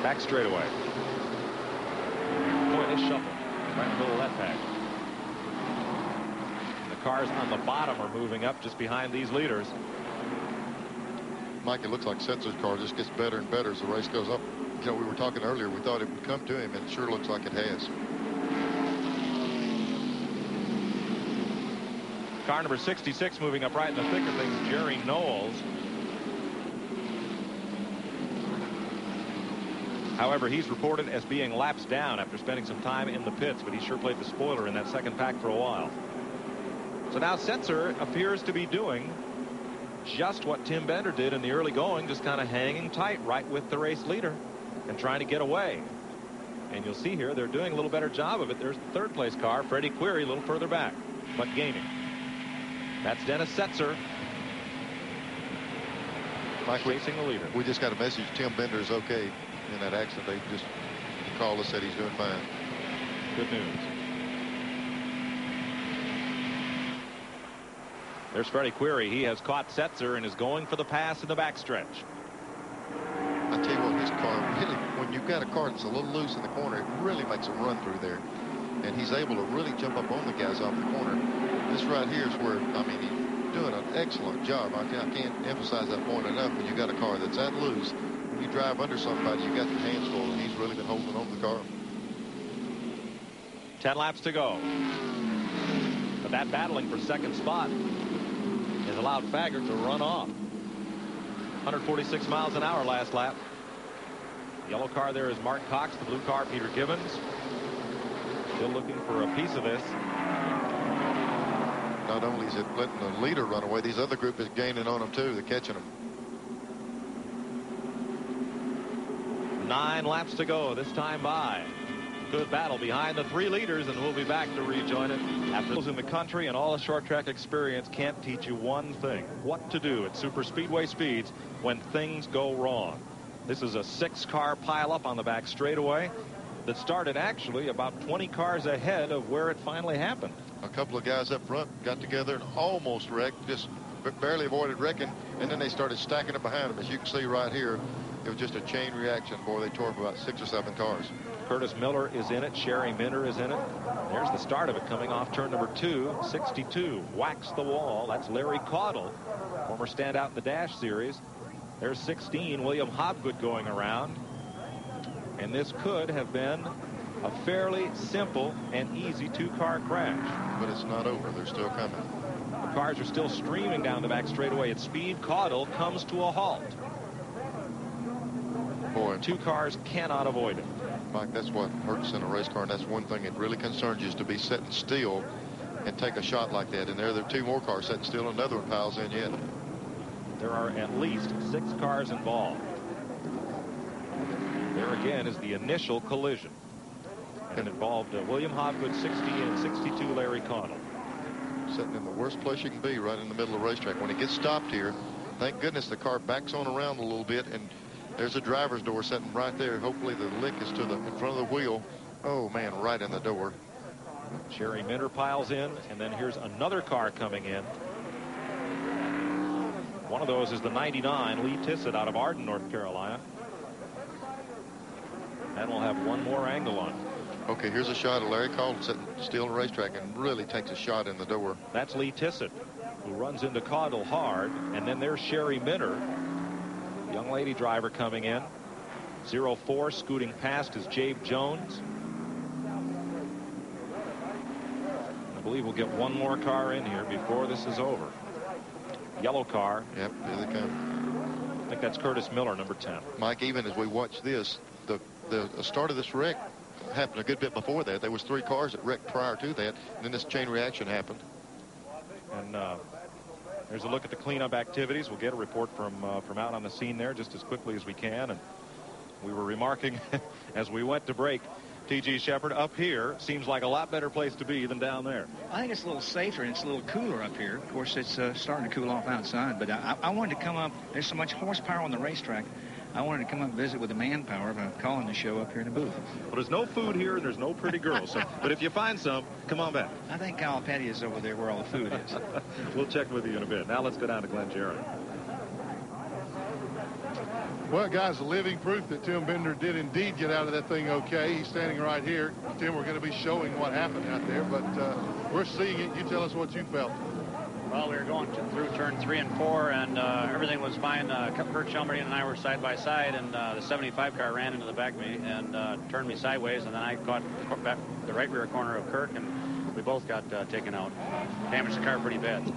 Back straightaway. Boy, they shuffle right in the middle of that pack. The cars on the bottom are moving up just behind these leaders. Mike, it looks like Setzer's car just gets better and better as the race goes up. You know, we were talking earlier, we thought it would come to him, and it sure looks like it has. Car number 66 moving up right in the thick of things, Jerry Knowles. However, he's reported as being laps down after spending some time in the pits, but he sure played the spoiler in that second pack for a while. So now Setzer appears to be doing just what Tim Bender did in the early going, just kind of hanging tight right with the race leader and trying to get away. And you'll see here they're doing a little better job of it. There's the third place car, Freddie Query, a little further back, but gaining. That's Dennis Setzer. Mike, racing the leader. We just got a message. Tim Bender is okay in that accident. They just called us, said he's doing fine. Good news. There's Freddie Query. He has caught Setzer and is going for the pass in the backstretch. I tell you what, his car really, when you've got a car that's a little loose in the corner, it really makes a run through there. And he's able to really jump up on the guys off the corner. This right here is where, I mean, he's doing an excellent job. I can't emphasize that point enough. When you got a car that's that loose, when you drive under somebody, you got your hands full, and he's really been holding on to the car. 10 laps to go. But that battling for second spot has allowed Faggart to run off. 146 miles an hour last lap. The yellow car there is Mark Cox. The blue car, Peter Gibbons. Still looking for a piece of this. Not only is it letting the leader run away, these other group is gaining on them too. They're catching them. 9 laps to go this time by. Good battle behind the 3 leaders, and we'll be back to rejoin it after those in the country, and all the short track experience can't teach you one thing: what to do at super speedway speeds when things go wrong. This is a 6-car pileup on the back straightaway that started actually about 20 cars ahead of where it finally happened. A couple of guys up front got together and almost wrecked, just barely avoided wrecking, and then they started stacking it behind them. As you can see right here, it was just a chain reaction. Boy, they tore up about 6 or 7 cars. Curtis Miller is in it. Sherry Minter is in it. There's the start of it coming off turn number 2. 62 whacks the wall. That's Larry Caudle, former standout in the Dash Series. There's 16, William Hobgood, going around. And this could have been a fairly simple and easy 2-car crash. But it's not over. They're still coming. The cars are still streaming down the back straightaway at speed. Caudle comes to a halt. Boy, 2 cars cannot avoid it. Mike, that's what hurts in a race car, and that's one thing that really concerns you, is to be sitting still and take a shot like that. And there are 2 more cars sitting still, and another one piles in yet. There are at least 6 cars involved. There again is the initial collision. And involved William Hobgood, 60, and 62, Larry Caudle. Sitting in the worst place you can be, right in the middle of the racetrack. When it gets stopped here, thank goodness the car backs on around a little bit, and there's a driver's door sitting right there. Hopefully the lick is to the in front of the wheel. Oh man, right in the door. Sherry Minter piles in, and then here's another car coming in. One of those is the 99, Lee Tissett out of Arden, North Carolina. And we'll have one more angle on. Okay, here's a shot of Larry Caudle sitting still on the racetrack and really takes a shot in the door. That's Lee Tissett, who runs into Caudle hard. And then there's Sherry Minter, young lady driver coming in. 0-4 scooting past is Jabe Jones. I believe we'll get one more car in here before this is over. Yellow car. Yep, here they come. I think that's Curtis Miller, number 10. Mike, even as we watch this, the start of this wreck happened a good bit before that. There was 3 cars that wrecked prior to that, and then this chain reaction happened. And there's a look at the cleanup activities. We'll get a report from out on the scene there just as quickly as we can. And we were remarking as we went to break, T.G. Shepard, up here seems like a lot better place to be than down there. I think it's a little safer and it's a little cooler up here. Of course, it's starting to cool off outside, but I wanted to come up. There's so much horsepower on the racetrack. I wanted to come up and visit with the manpower of calling the show up here in the booth. Well, there's no food here and there's no pretty girls. So, but if you find some, come on back. I think Kyle Petty is over there where all the food is. We'll check with you in a bit. Now let's go down to Glen Jarrett. Well, guys, living proof that Tim Bender did indeed get out of that thing okay. He's standing right here. Tim, we're going to be showing what happened out there, but we're seeing it. You tell us what you felt. Well, we were going through turn 3 and 4, and everything was fine. Kurt Shelmerdine and I were side by side, and the 75 car ran into the back of me and turned me sideways, and then I caught the right rear corner of Kirk, and we both got taken out. Damaged the car pretty bad.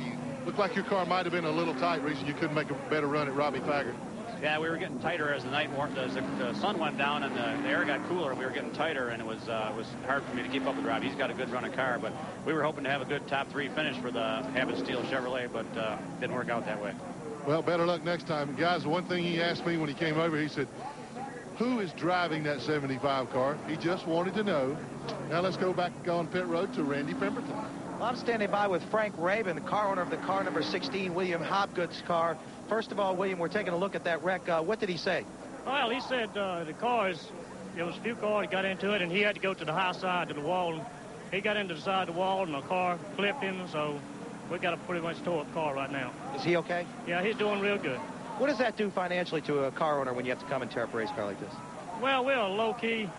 Looked like your car might have been a little tight, reason you couldn't make a better run at Robbie Faggart. Yeah, we were getting tighter as the night warmed. As the sun went down and the air got cooler, we were getting tighter, and it was hard for me to keep up with Rob. He's got a good running car, but we were hoping to have a good top 3 finish for the Habit Steel Chevrolet, but didn't work out that way. Well, better luck next time. Guys, one thing he asked me when he came over, he said, who is driving that 75 car? He just wanted to know. Now let's go back on pit road to Randy Pemberton. Well, I'm standing by with Frank Rabin, the car owner of the car number 16, William Hopgood's car. First of all, William, we're taking a look at that wreck. What did he say? Well, he said there was a few cars got into it, and he had to go to the high side of the wall. He got into the side of the wall, and the car flipped him, so we got a pretty much tore up car right now. Is he okay? Yeah, he's doing real good. What does that do financially to a car owner when you have to come and tear up a race car like this? Well, we're a low-key,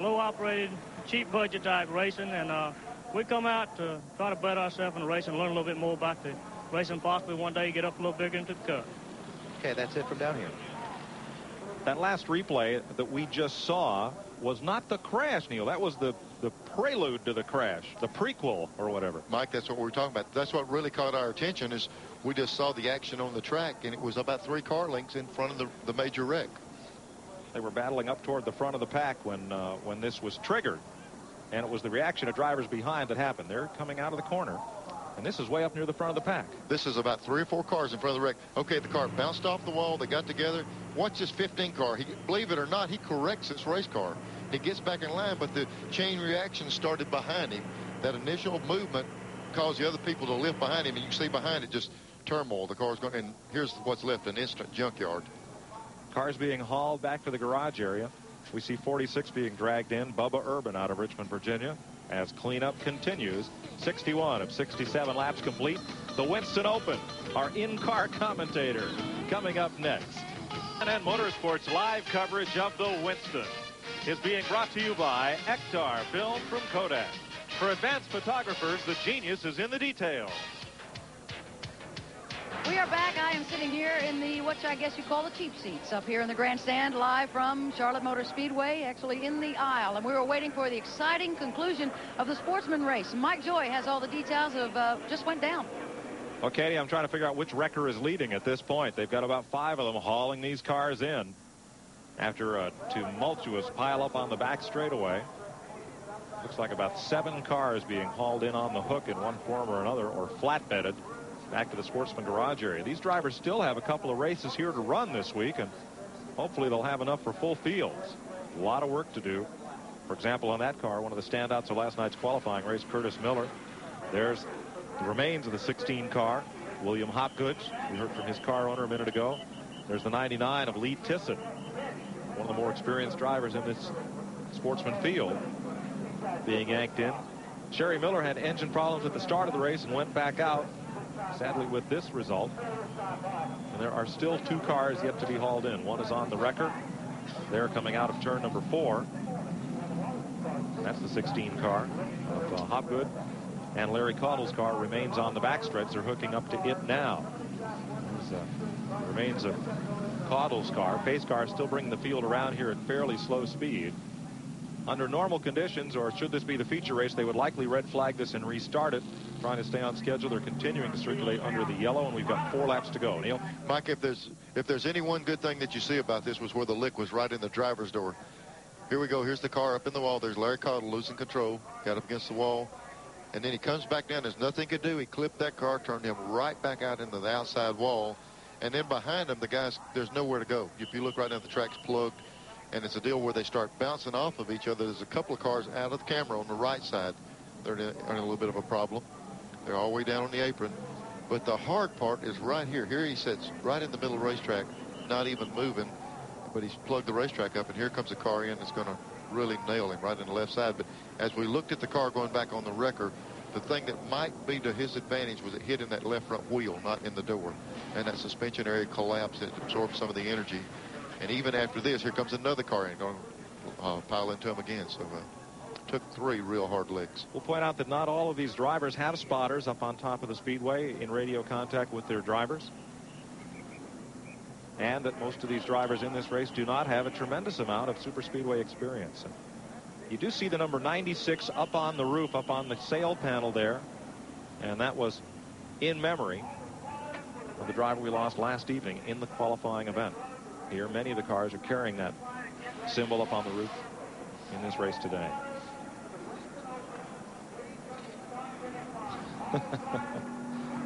low-operated, cheap budget type racing, and we come out to try to better ourselves in the racing, learn a little bit more about the racing, possibly one day get up a little bigger into the cup. Okay, that's it from down here. That last replay that we just saw was not the crash, Neil. That was the prelude to the crash, the prequel or whatever. Mike, that's what we're talking about. That's what really caught our attention is we just saw the action on the track, and it was about 3 car lengths in front of the major wreck. They were battling up toward the front of the pack when this was triggered, and it was the reaction of drivers behind that happened. They're coming out of the corner. And this is way up near the front of the pack. This is about 3 or 4 cars in front of the wreck. Okay, the car bounced off the wall. They got together. Watch this 15 car. Believe it or not, he corrects this race car. He gets back in line, but the chain reaction started behind him. That initial movement caused the other people to lift behind him, and you can see behind it just turmoil. The car's going, and here's what's left, an instant junkyard. Cars being hauled back to the garage area. We see 46 being dragged in. Bubba Urban out of Richmond, Virginia, as cleanup continues. 61 of 67 laps complete. The Winston Open, our in-car commentator, coming up next. And Motorsports live coverage of the Winston is being brought to you by Ektar Film from Kodak. For advanced photographers, the genius is in the details. We are back. I am sitting here in the, what I guess you call the cheap seats, up here in the grandstand, live from Charlotte Motor Speedway, actually in the aisle. And we were waiting for the exciting conclusion of the Sportsman race. Mike Joy has all the details of just went down. Well, Katie, I'm trying to figure out which wrecker is leading at this point. They've got about 5 of them hauling these cars in after a tumultuous pileup on the back straightaway. Looks like about 7 cars being hauled in on the hook in one form or another, or flatbedded back to the Sportsman garage area. These drivers still have a couple of races here to run this week, and hopefully they'll have enough for full fields. A lot of work to do. For example, on that car, one of the standouts of last night's qualifying race, Curtis Miller. There's the remains of the 16 car, William Hopgood. We heard from his car owner a minute ago. There's the 99 of Lee Tissett, one of the more experienced drivers in this Sportsman field, being yanked in. Sherry Miller had engine problems at the start of the race and went back out, sadly, with this result. And there are still 2 cars yet to be hauled in. One is on the wrecker. They're coming out of turn number 4. That's the 16 car of Hopgood. And Larry Caudle's car remains on the backstretch. They're hooking up to it now. There's remains of Caudle's car. Pace car still bringing the field around here at fairly slow speed. Under normal conditions, or should this be the feature race, they would likely red flag this and restart it, trying to stay on schedule. They're continuing to circulate under the yellow, and we've got 4 laps to go. Neil? Mike, if there's any one good thing that you see about this was where the lick was right in the driver's door. Here we go. Here's the car up in the wall. There's Larry Caudle losing control. Got up against the wall. And then he comes back down. There's nothing he could do. He clipped that car, turned him right back out into the outside wall. And then behind him, the guys, there's nowhere to go. If you look right now, the track's plugged. And it's a deal where they start bouncing off of each other. There's a couple of cars out of the camera on the right side. They're in a little bit of a problem. They're all the way down on the apron. But the hard part is right here. Here he sits right in the middle of the racetrack, not even moving. But he's plugged the racetrack up, and here comes a car in that's going to really nail him right in the left side. But as we looked at the car going back on the wrecker, the thing that might be to his advantage was it hit in that left front wheel, not in the door. And that suspension area collapsed. It absorbed some of the energy. And even after this, here comes another car in, going to pile into him again. So took 3 real hard licks. We'll point out that not all of these drivers have spotters up on top of the speedway in radio contact with their drivers. And that most of these drivers in this race do not have a tremendous amount of super speedway experience. And you do see the number 96 up on the roof, up on the sail panel there. And that was in memory of the driver we lost last evening in the qualifying event. Here, many of the cars are carrying that symbol up on the roof in this race today.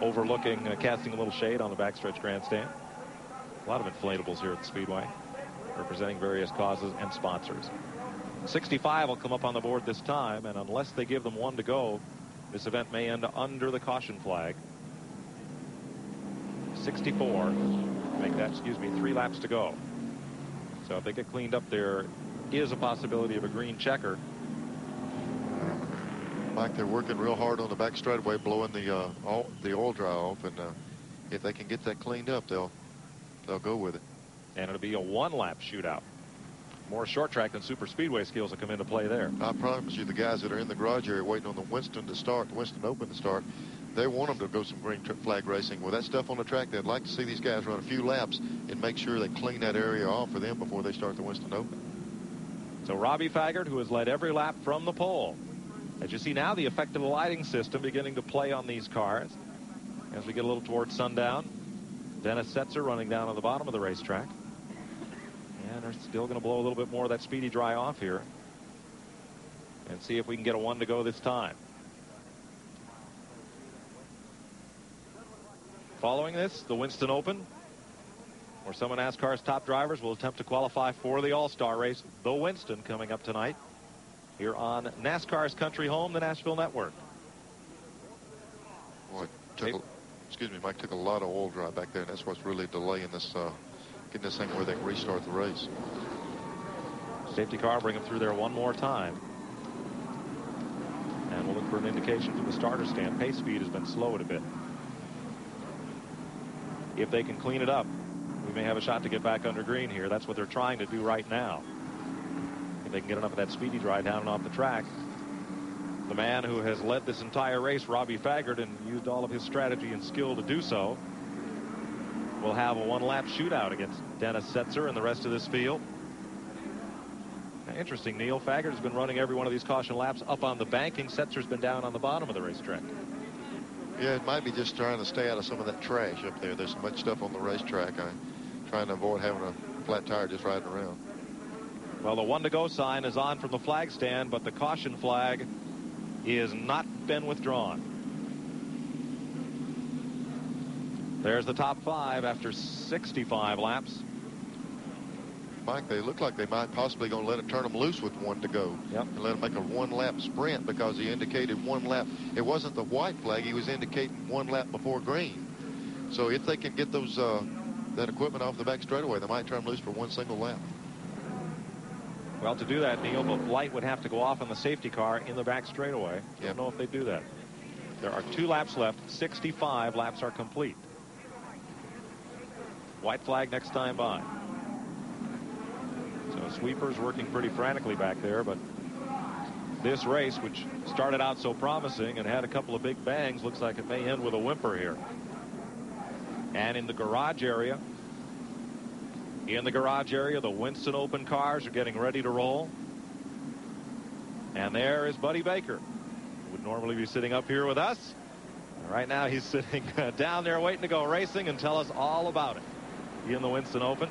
Overlooking, casting a little shade on the backstretch grandstand. A lot of inflatables here at the Speedway, representing various causes and sponsors. 65 will come up on the board this time, and unless they give them 1 to go, this event may end under the caution flag. 64. Make that, 3 laps to go. So if they get cleaned up, there is a possibility of a green checker. Mike, they're working real hard on the back straightaway, blowing the oil dry off, and if they can get that cleaned up, they'll go with it. And it'll be a 1-lap shootout. More short track than super speedway skills will come into play there. I promise you, the guys that are in the garage area waiting on the Winston to start, the Winston Open to start, they want them to go some green flag racing. With that stuff on the track, they'd like to see these guys run a few laps and make sure they clean that area off for them before they start the Winston Open. So Robbie Faggart, who has led every lap from the pole. As you see now, the effect of the lighting system beginning to play on these cars. As we get a little towards sundown, Dennis Setzer running down on the bottom of the racetrack. And they're still going to blow a little bit more of that speedy dry off here. And see if we can get a 1 to go this time. Following this, the Winston Open, where some of NASCAR's top drivers will attempt to qualify for the All-Star race. The Winston coming up tonight here on NASCAR's country home, the Nashville Network. Boy, excuse me, Mike, took a lot of oil dry back there, and that's what's really delaying this, getting this thing where they can restart the race. Safety car, bring them through there one more time. And we'll look for an indication from the starter stand. Pace speed has been slowed a bit. If they can clean it up, we may have a shot to get back under green here. That's what they're trying to do right now. If they can get enough of that speedy dry down and off the track. The man who has led this entire race, Robbie Faggart, and used all of his strategy and skill to do so, will have a 1-lap shootout against Dennis Setzer and the rest of this field. Now, interesting, Neil. Faggart has been running every one of these caution laps up on the banking. Setzer's been down on the bottom of the racetrack. Yeah, it might be just trying to stay out of some of that trash up there. There's so much stuff on the racetrack. I'm trying to avoid having a flat tire just riding around. Well, the 1 to go sign is on from the flag stand, but the caution flag is not been withdrawn. There's the top 5 after 65 laps. Mike, they look like they might possibly going to let it turn them loose with 1 to go. Yep. And let them make a 1-lap sprint because he indicated 1 lap. It wasn't the white flag. He was indicating 1 lap before green. So if they can get those that equipment off the back straightaway, they might turn them loose for 1 single lap. Well, to do that, Neil, the light would have to go off on the safety car in the back straightaway. I don't know if they do that. There are 2 laps left. 65 laps are complete. White flag next time by. So sweepers working pretty frantically back there, but this race, which started out so promising and had a couple of big bangs, looks like it may end with a whimper here. And in the garage area, the Winston Open cars are getting ready to roll. And there is Buddy Baker, who would normally be sitting up here with us. Right now he's sitting down there waiting to go racing and tell us all about it. In the Winston Open,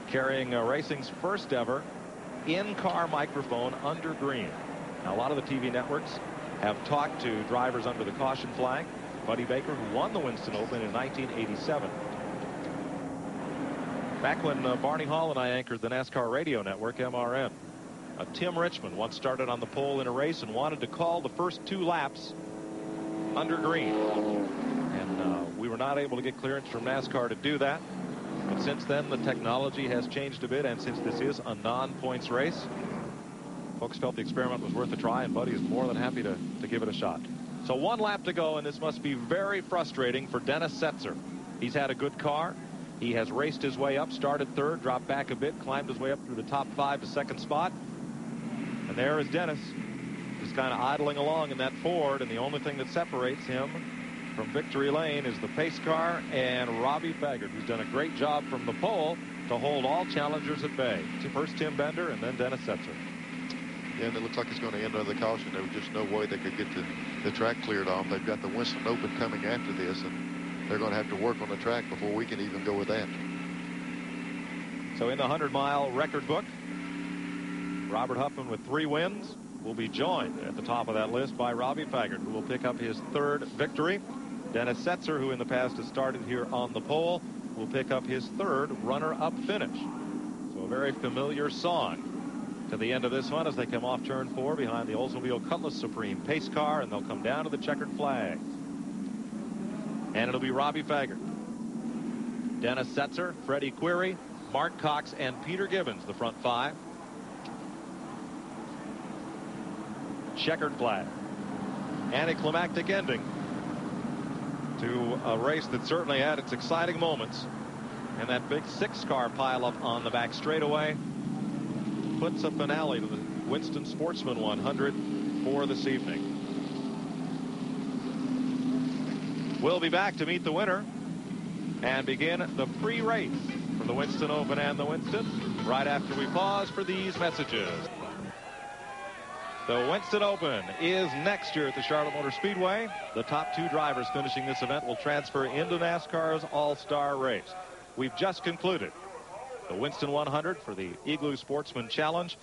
carrying racing's first ever in-car microphone under green. Now, a lot of the TV networks have talked to drivers under the caution flag. Buddy Baker, who won the Winston Open in 1987. Back when Barney Hall and I anchored the NASCAR radio network, MRN. Tim Richmond once started on the pole in a race and wanted to call the first 2 laps under green. And we were not able to get clearance from NASCAR to do that. But since then, the technology has changed a bit, and since this is a non-points race, folks felt the experiment was worth a try, and Buddy is more than happy to give it a shot. So 1 lap to go, and this must be very frustrating for Dennis Setzer. He's had a good car. He has raced his way up, started 3rd, dropped back a bit, climbed his way up through the top 5 to 2nd spot. And there is Dennis, just kind of idling along in that Ford, and the only thing that separates him from victory lane is the pace car and Robbie Faggart, who's done a great job from the pole to hold all challengers at bay. First Tim Bender and then Dennis Setzer. Yeah, and it looks like it's going to end under the caution. There was just no way they could get the track cleared off. They've got the Winston Open coming after this, and they're going to have to work on the track before we can even go with that. So in the 100-mile record book, Robert Huffman with 3 wins will be joined at the top of that list by Robbie Faggart, who will pick up his 3rd victory. Dennis Setzer, who in the past has started here on the pole, will pick up his 3rd runner-up finish. So a very familiar song to the end of this one as they come off turn 4 behind the Oldsmobile Cutlass Supreme pace car, and they'll come down to the checkered flag. And it'll be Robbie Faggart, Dennis Setzer, Freddie Query, Mark Cox, and Peter Gibbons, the front 5. Checkered flag. Anticlimactic ending to a race that certainly had its exciting moments. And that big 6-car pileup on the back straightaway puts a finale to the Winston Sportsman 100 for this evening. We'll be back to meet the winner and begin the pre-race for the Winston Open and the Winston right after we pause for these messages. The Winston Open is next year at the Charlotte Motor Speedway. The top 2 drivers finishing this event will transfer into NASCAR's All-Star race. We've just concluded the Winston 100 for the Igloo Sportsman Challenge.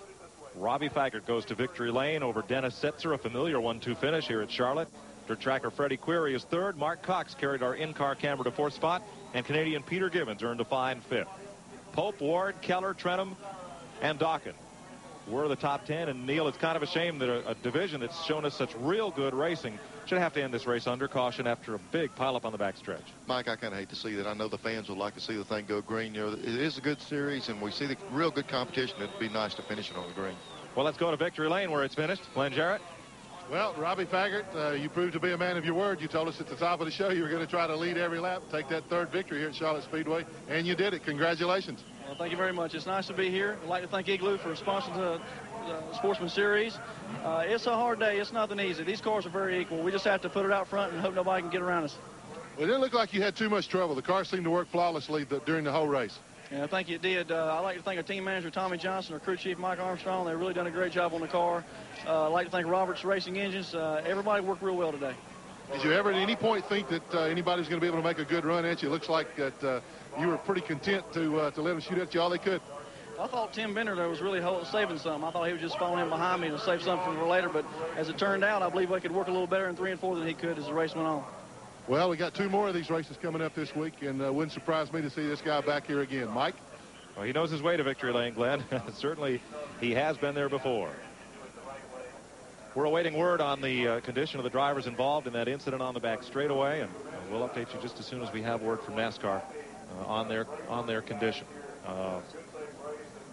Robbie Faggart goes to victory lane over Dennis Setzer, a familiar 1-2 finish here at Charlotte. Dirt tracker Freddie Query is 3rd. Mark Cox carried our in-car camera to 4th spot, and Canadian Peter Gibbons earned a fine 5th. Pope, Ward, Keller, Trenum, and Dawkins were the top 10. And Neil, it's kind of a shame that a division that's shown us such real good racing should have to end this race under caution after a big pileup on the backstretch. Mike, I kind of hate to see that. I know the fans would like to see the thing go green. You know, it is a good series, and we see the real good competition. It'd be nice to finish it on the green. Well, let's go to victory lane where it's finished. Glenn Jarrett. Well, Robbie Faggart, you proved to be a man of your word. You told us at the top of the show you were going to try to lead every lap, take that 3rd victory here at Charlotte Speedway, and you did it. Congratulations. Well, thank you very much. It's nice to be here. I'd like to thank Igloo for sponsoring the Sportsman Series. It's a hard day. It's nothing easy. These cars are very equal. We just have to put it out front and hope nobody can get around us. Well, it didn't look like you had too much trouble. The car seemed to work flawlessly during the whole race. Yeah, I think it did. I'd like to thank our team manager, Tommy Johnson, our crew chief, Mike Armstrong. They've really done a great job on the car. I'd like to thank Roberts Racing Engines. Everybody worked real well today. Did you ever at any point think that anybody's going to be able to make a good run at you? It looks like that you were pretty content to let them shoot at you all they could. I thought Tim Bender there was really saving something. I thought he was just falling in behind me to save something for later. But as it turned out, I believe I could work a little better in 3 and 4 than he could as the race went on. Well, we got 2 more of these races coming up this week, and wouldn't surprise me to see this guy back here again. Mike? Well, he knows his way to victory lane, Glenn. Certainly he has been there before. We're awaiting word on the condition of the drivers involved in that incident on the back straightaway, and we'll update you just as soon as we have word from NASCAR on their condition.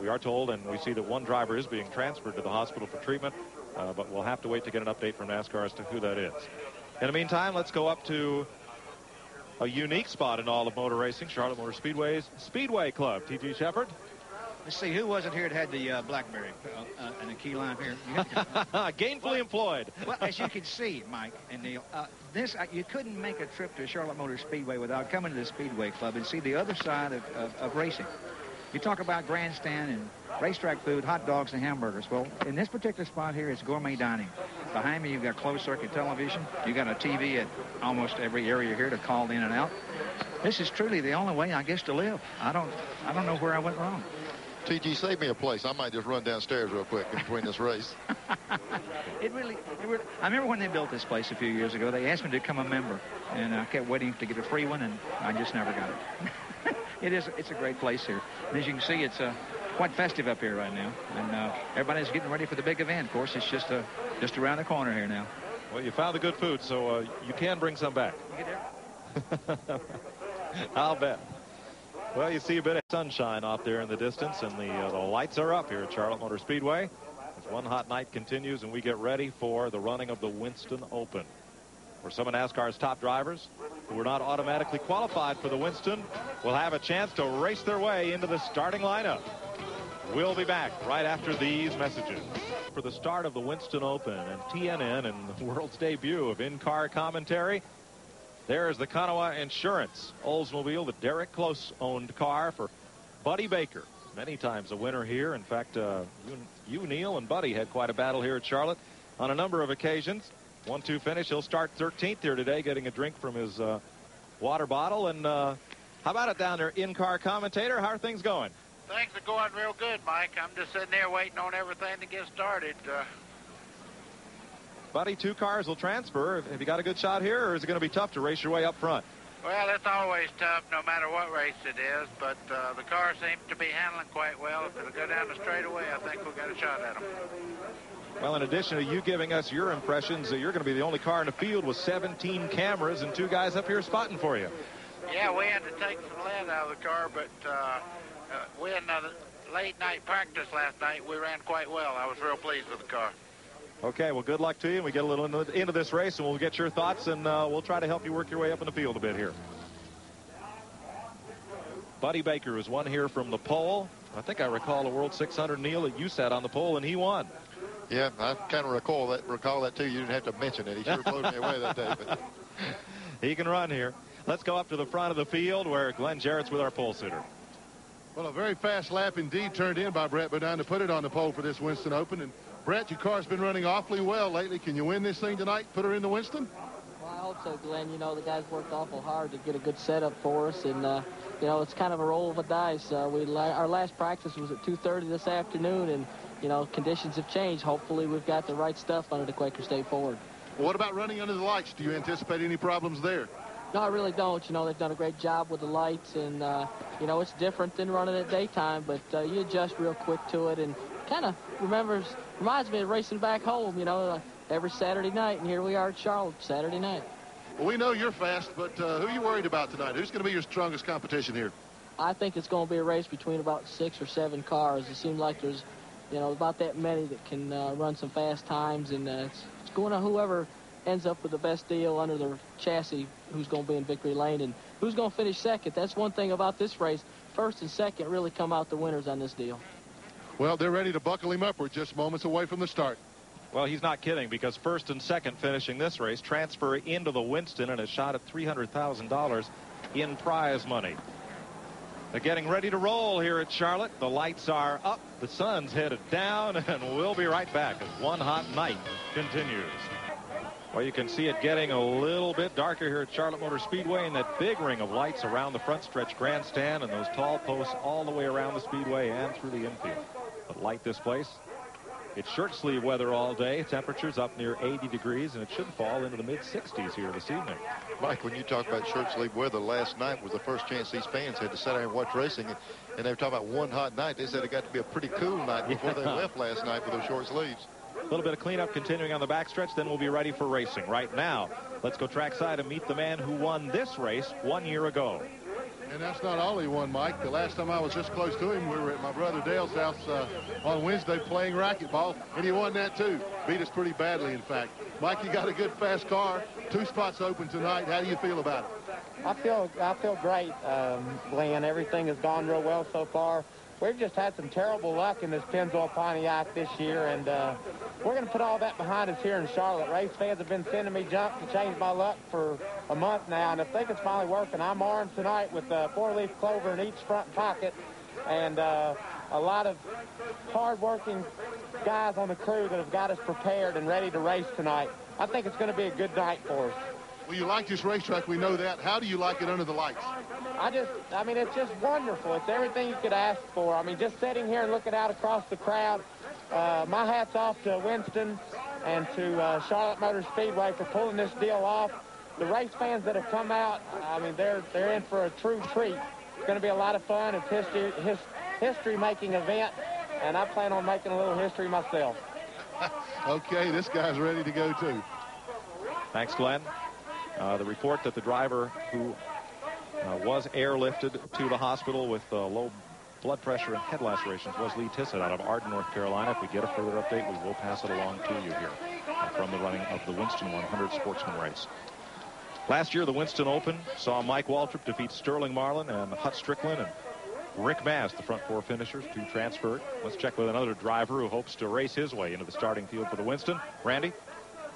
We are told, and we see that one driver is being transferred to the hospital for treatment, but we'll have to wait to get an update from NASCAR as to who that is. In the meantime, let's go up to a unique spot in all of motor racing, Charlotte Motor Speedway's Speedway Club. T.G. Shepard. Let's see, who was it here that had the BlackBerry and the key lime here? Gainfully employed. Well, as you can see, Mike and Neil, you couldn't make a trip to Charlotte Motor Speedway without coming to the Speedway Club and see the other side of racing. You talk about grandstand and racetrack food, hot dogs and hamburgers. Well, in this particular spot here, it's gourmet dining. Behind me, you've got closed circuit television. You've got a TV at almost every area here to call in and out. This is truly the only way, I guess, to live. I don't know where I went wrong. TG, save me a place. I might just run downstairs real quick in between this race. It really, I remember when they built this place a few years ago, they asked me to become a member, and I kept waiting to get a free one, and I just never got it. It's a great place here. And as you can see, it's quite festive up here right now, and everybody's getting ready for the big event. Of course, it's just around the corner here now. Well, you found the good food, so you can bring some back. You get there? I'll bet. Well, you see a bit of sunshine out there in the distance, and the lights are up here at Charlotte Motor Speedway as one hot night continues, and we get ready for the running of the Winston Open. For some of NASCAR's top drivers who were not automatically qualified for the Winston will have a chance to race their way into the starting lineup. We'll be back right after these messages. For the start of the Winston Open and TNN and the world's debut of in-car commentary, there is the Kanawha Insurance Oldsmobile, the Derek Close-owned car for Buddy Baker. Many times a winner here. In fact, you, Neil, and Buddy had quite a battle here at Charlotte on a number of occasions. 1-2 finish. He'll start 13th here today, getting a drink from his water bottle. And how about it down there, in-car commentator? How are things going? Things are going real good, Mike. I'm just sitting there waiting on everything to get started. Buddy, 2 cars will transfer. Have you got a good shot here, or is it going to be tough to race your way up front? Well, it's always tough no matter what race it is, but the car seems to be handling quite well. If it'll go down the straightaway, I think we'll get a shot at them. Well, in addition to you giving us your impressions, you're going to be the only car in the field with 17 cameras and 2 guys up here spotting for you. Yeah, we had to take some lead out of the car, but we had another late night practice last night. We ran quite well. I was real pleased with the car. Okay, well, good luck to you. And we get a little into this race, and we'll get your thoughts, and we'll try to help you work your way up in the field a bit here. Buddy Baker was one here from the pole. I think I recall a World 600, Neil, that you sat on the pole, and he won. Yeah, I kind of recall that too. You didn't have to mention it. He sure blew me away that day. But he can run here. Let's go up to the front of the field where Glenn Jarrett's with our pole sitter. Well, a very fast lap indeed turned in by Brett Bodine to put it on the pole for this Winston Open. And Brett, your car's been running awfully well lately. Can you win this thing tonight, put her in the Winston? Well, I hope so, Glenn. You know, the guys worked awful hard to get a good setup for us. And, you know, it's kind of a roll of the dice. Our last practice was at 2:30 this afternoon. And, you know, conditions have changed. Hopefully we've got the right stuff under the Quaker State Ford. Well, what about running under the lights? Do you anticipate any problems there? No, I really don't. You know, they've done a great job with the lights. And, you know, it's different than running at daytime. But you adjust real quick to it. And kind of reminds me of racing back home, you know, every Saturday night. And here we are at Charlotte Saturday night. Well, we know you're fast, but who are you worried about tonight? Who's going to be your strongest competition here? I think it's going to be a race between about 6 or 7 cars. It seems like there's, you know, about that many that can run some fast times. And it's going to whoever ends up with the best deal under the chassis who's going to be in victory lane and who's going to finish second. That's one thing about this race. First and second really come out the winners on this deal. Well, they're ready to buckle him up. We're just moments away from the start. Well, he's not kidding, because first and second finishing this race transfer into the Winston and a shot at $300,000 in prize money. They're getting ready to roll here at Charlotte. The lights are up. The sun's headed down, and we'll be right back as one hot night continues. Well, you can see it getting a little bit darker here at Charlotte Motor Speedway, and that big ring of lights around the front stretch grandstand and those tall posts all the way around the speedway and through the infield. But light this place. It's shirt sleeve weather all day. Temperatures up near 80 degrees, and it should fall into the mid-60s here this evening. Mike, when you talk about shirt sleeve weather, last night was the first chance these fans had to sit there and watch racing, and they were talking about one hot night. They said it got to be a pretty cool night before they left last night with those short sleeves. A little bit of cleanup continuing on the backstretch, then we'll be ready for racing. Right now, let's go trackside and meet the man who won this race 1 year ago. And that's not all he won, Mike. The last time I was this close to him, we were at my brother Dale's house on Wednesday playing racquetball, and he won that too. Beat us pretty badly, in fact. Mike, you got a good, fast car. 2 spots open tonight. How do you feel about it? I feel great, Glenn. Everything has gone real well so far. We've just had some terrible luck in this Pennzoil Pontiac this year, and we're going to put all that behind us here in Charlotte. Race fans have been sending me junk to change my luck for a month now, and I think it's finally working. I'm armed tonight with 4-leaf clover in each front pocket, and a lot of hard-working guys on the crew that have got us prepared and ready to race tonight. I think it's going to be a good night for us. Well, you like this racetrack, we know that. How do you like it under the lights? I mean, it's just wonderful. It's everything you could ask for. I mean, just sitting here and looking out across the crowd, my hat's off to Winston and to Charlotte Motor Speedway for pulling this deal off. The race fans that have come out, I mean, they're in for a true treat. It's going to be a lot of fun. It's history-making event, and I plan on making a little history myself. Okay, this guy's ready to go, too. Thanks, Glenn. The report that the driver who was airlifted to the hospital with low blood pressure and head lacerations was Lee Tissett out of Arden, North Carolina. If we get a further update, we will pass it along to you here from the running of the Winston 100 Sportsman race. Last year, the Winston Open saw Mike Waltrip defeat Sterling Marlin and Hut Strickland and Rick Mast, the front 4 finishers, 2 transferred. Let's check with another driver who hopes to race his way into the starting field for the Winston. Randy?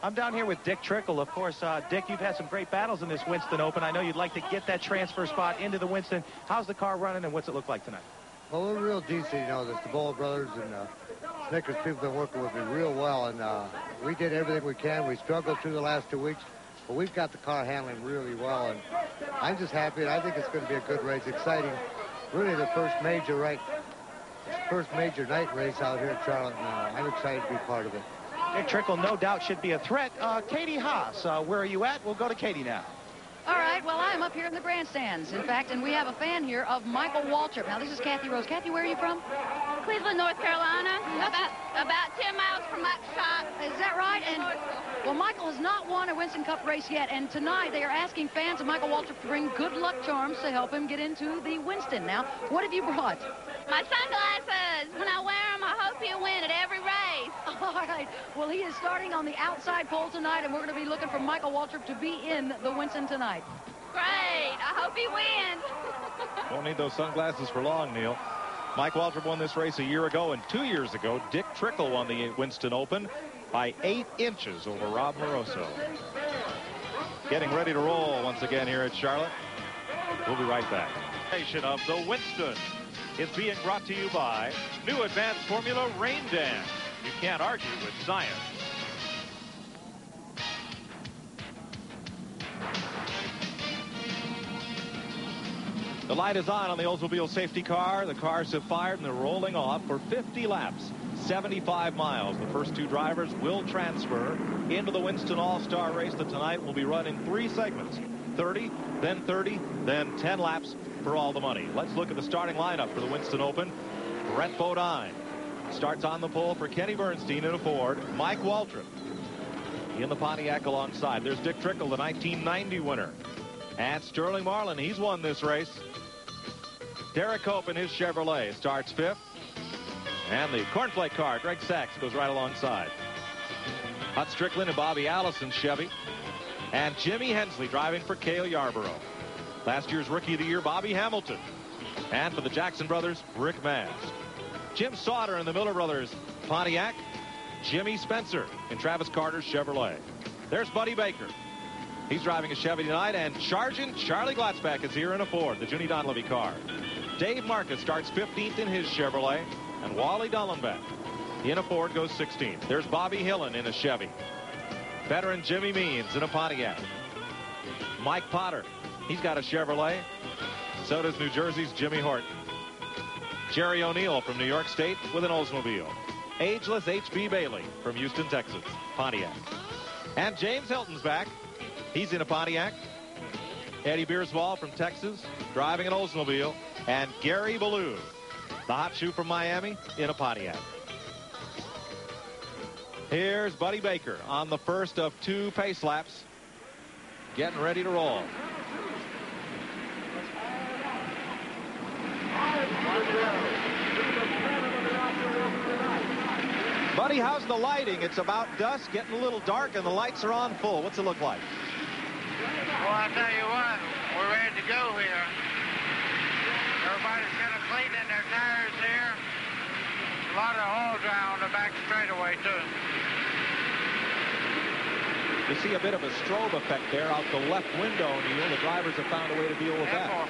I'm down here with Dick Trickle. Of course, Dick, you've had some great battles in this Winston Open. I know you'd like to get that transfer spot into the Winston. How's the car running, and what's it look like tonight? Well, we're real decent. You know, the Ball brothers and Snickers people have been working with me real well, and we did everything we can. We struggled through the last 2 weeks, but we've got the car handling really well, and I'm just happy, and I think it's going to be a good race. Exciting. Really the first major night race out here in Charlotte, and I'm excited to be part of it. Dick Trickle, no doubt, should be a threat. Katie Haas, where are you at? We'll go to Katie now. All right, well, I am up here in the grandstands, in fact, and we have a fan here of Michael Waltrip. Now, this is Kathy Rose. Kathy, where are you from? Cleveland, North Carolina, about 10 miles from Upshot. Is that right? And well, Michael has not won a Winston Cup race yet, and tonight they are asking fans of Michael Waltrip to bring good luck charms to help him get into the Winston. Now, what have you brought? My sunglasses. When I wear them, I hope you win at every race. All right. Well, he is starting on the outside pole tonight, and we're going to be looking for Michael Waltrip to be in the Winston tonight. Great. I hope he wins. Won't need those sunglasses for long, Neil. Mike Waltrip won this race a year ago, and 2 years ago, Dick Trickle won the Winston Open by 8 inches over Rob Moroso. Getting ready to roll once again here at Charlotte. We'll be right back. Of the Winston is being brought to you by new advanced formula Rain Dance. You can't argue with science. The light is on the Oldsmobile safety car. The cars have fired and they're rolling off for 50 laps, 75 miles. The first 2 drivers will transfer into the Winston All-Star race that tonight will be run in 3 segments. 30, then 10 laps for all the money. Let's look at the starting lineup for the Winston Open. Brett Bodine starts on the pole for Kenny Bernstein in a Ford. Mike Waltrip in the Pontiac alongside. There's Dick Trickle, the 1990 winner. And Sterling Marlin, he's won this race. Derek Cope in his Chevrolet starts 5th. And the cornflake car, Greg Sachs, goes right alongside. Hut Strickland and Bobby Allison's Chevy. And Jimmy Hensley driving for Cale Yarborough. Last year's Rookie of the Year, Bobby Hamilton. And for the Jackson brothers, Rick Mast. Jim Sauter in the Miller brothers Pontiac. Jimmy Spencer in Travis Carter's Chevrolet. There's Buddy Baker. He's driving a Chevy tonight. And Sergeant Charlie Glatzbach is here in a Ford, the Junie Donlevy car. Dave Marcus starts 15th in his Chevrolet. And Wally Dullenbeck in a Ford goes 16th. There's Bobby Hillen in a Chevy. Veteran Jimmy Means in a Pontiac. Mike Potter, he's got a Chevrolet. So does New Jersey's Jimmy Horton. Jerry O'Neill from New York State with an Oldsmobile. Ageless H.B. Bailey from Houston, Texas, Pontiac. And James Hilton's back. He's in a Pontiac. Eddie Beerswall from Texas driving an Oldsmobile. And Gary Ballou, the hot shoe from Miami, in a Pontiac. Here's Buddy Baker on the first of 2 pace laps. Getting ready to roll. Buddy, how's the lighting? It's about dusk, getting a little dark, and the lights are on full. What's it look like? Well, I tell you what, we're ready to go here. Everybody's kind of cleaning their tires here. A lot of oil dry on the back straightaway, too. You see a bit of a strobe effect there out the left window, Neil. The drivers have found a way to deal with that.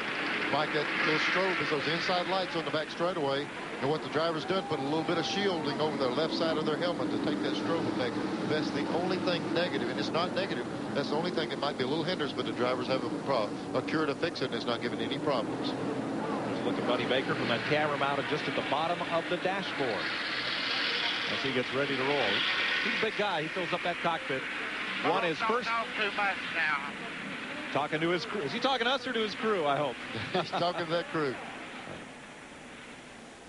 Mike, that little strobe is those inside lights on the back straightaway. And what the driver's done, put a little bit of shielding over the left side of their helmet to take that strobe effect. That's the only thing negative, and it's not negative. That's the only thing that might be a little hindrance, but the drivers have a cure to fix it, and it's not giving any problems. There's a look at Buddy Baker from that camera mounted just at the bottom of the dashboard as he gets ready to roll. He's a big guy. He fills up that cockpit. Won his first. Don't talk too much now. Talking to his crew. Is he talking to us or to his crew, I hope? He's talking to that crew.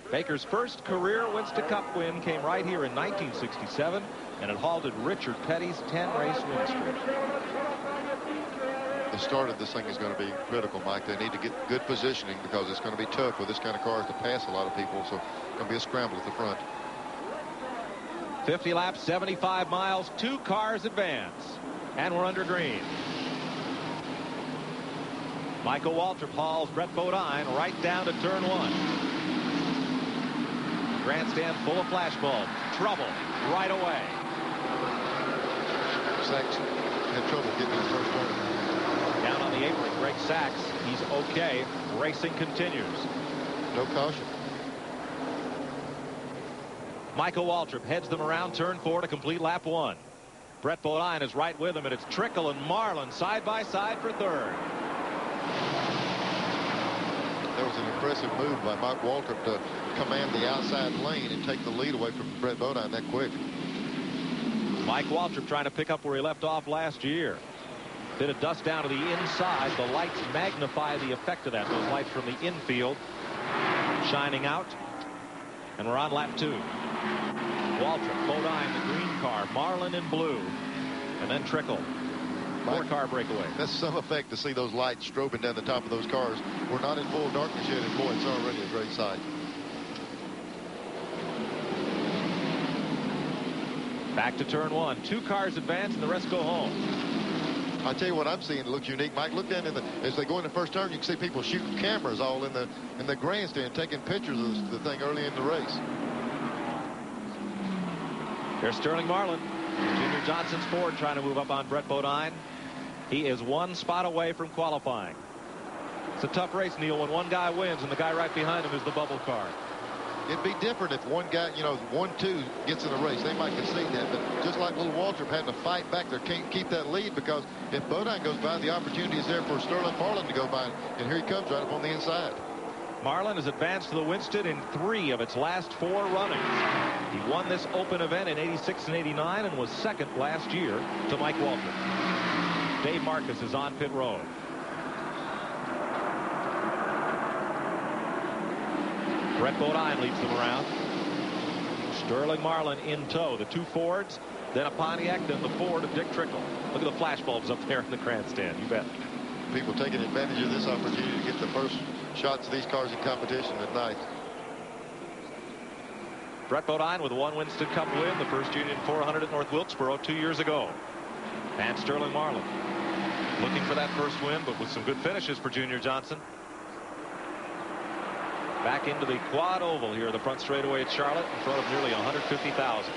Baker's first career Winston Cup win came right here in 1967, and it halted Richard Petty's 10-race win streak. The start of this thing is going to be critical, Mike. They need to get good positioning because it's going to be tough with this kind of cars to pass a lot of people, so it's going to be a scramble at the front. 50 laps, 75 miles, 2 cars advance, and we're under green. Michael Waltrip hauls Brett Bodine right down to turn 1. Grandstand full of flashbulbs. Trouble right away. Sachs had trouble getting his first turn. Down on the apron, Greg Sachs. He's okay. Racing continues. No caution. Michael Waltrip heads them around turn 4 to complete lap 1. Brett Bodine is right with him, and it's Trickle and Marlin side by side for third. That was an impressive move by Mike Waltrip to command the outside lane and take the lead away from Brett Bodine that quick. Mike Waltrip trying to pick up where he left off last year. Bit of dust down to the inside. The lights magnify the effect of that. Those lights from the infield shining out. And we're on lap 2. Waltrip, Bodine, the green car, Marlin in blue, and then Trickle. 4-car breakaway. That's some effect to see those lights strobing down the top of those cars. We're not in full darkness yet, and boy, it's already a great sight. Back to turn 1. 2 cars advance, and the rest go home. I tell you what I'm seeing. It looks unique, Mike. Look down as they go in the first turn. You can see people shooting cameras all in the grandstand, taking pictures of the thing early in the race. There's Sterling Marlin. Junior Johnson's Ford trying to move up on Brett Bodine. He is 1 spot away from qualifying. It's a tough race, Neil, when one guy wins and the guy right behind him is the bubble car. It'd be different if one guy, 1-2 gets in a race. They might concede that, but just like little Waltrip had to fight back there, can't keep that lead, because if Bodine goes by, the opportunity is there for Sterling Marlin to go by, and here he comes right up on the inside. Marlin has advanced to the Winston in 3 of its last 4 runnings. He won this open event in '86 and '89 and was second last year to Mike Waltrip. Dave Marcus is on pit road. Brett Bodine leads them around. Sterling Marlin in tow. The 2 Fords, then a Pontiac, then the Ford of Dick Trickle. Look at the flashbulbs up there in the grandstand. You bet. People taking advantage of this opportunity to get the first shots of these cars in competition tonight. Brett Bodine with a 1 Winston Cup win, the first Union 400 at North Wilkesboro 2 years ago. And Sterling Marlin looking for that first win, but with some good finishes for Junior Johnson. Back into the quad oval here, the front straightaway at Charlotte, in front of nearly 150,000.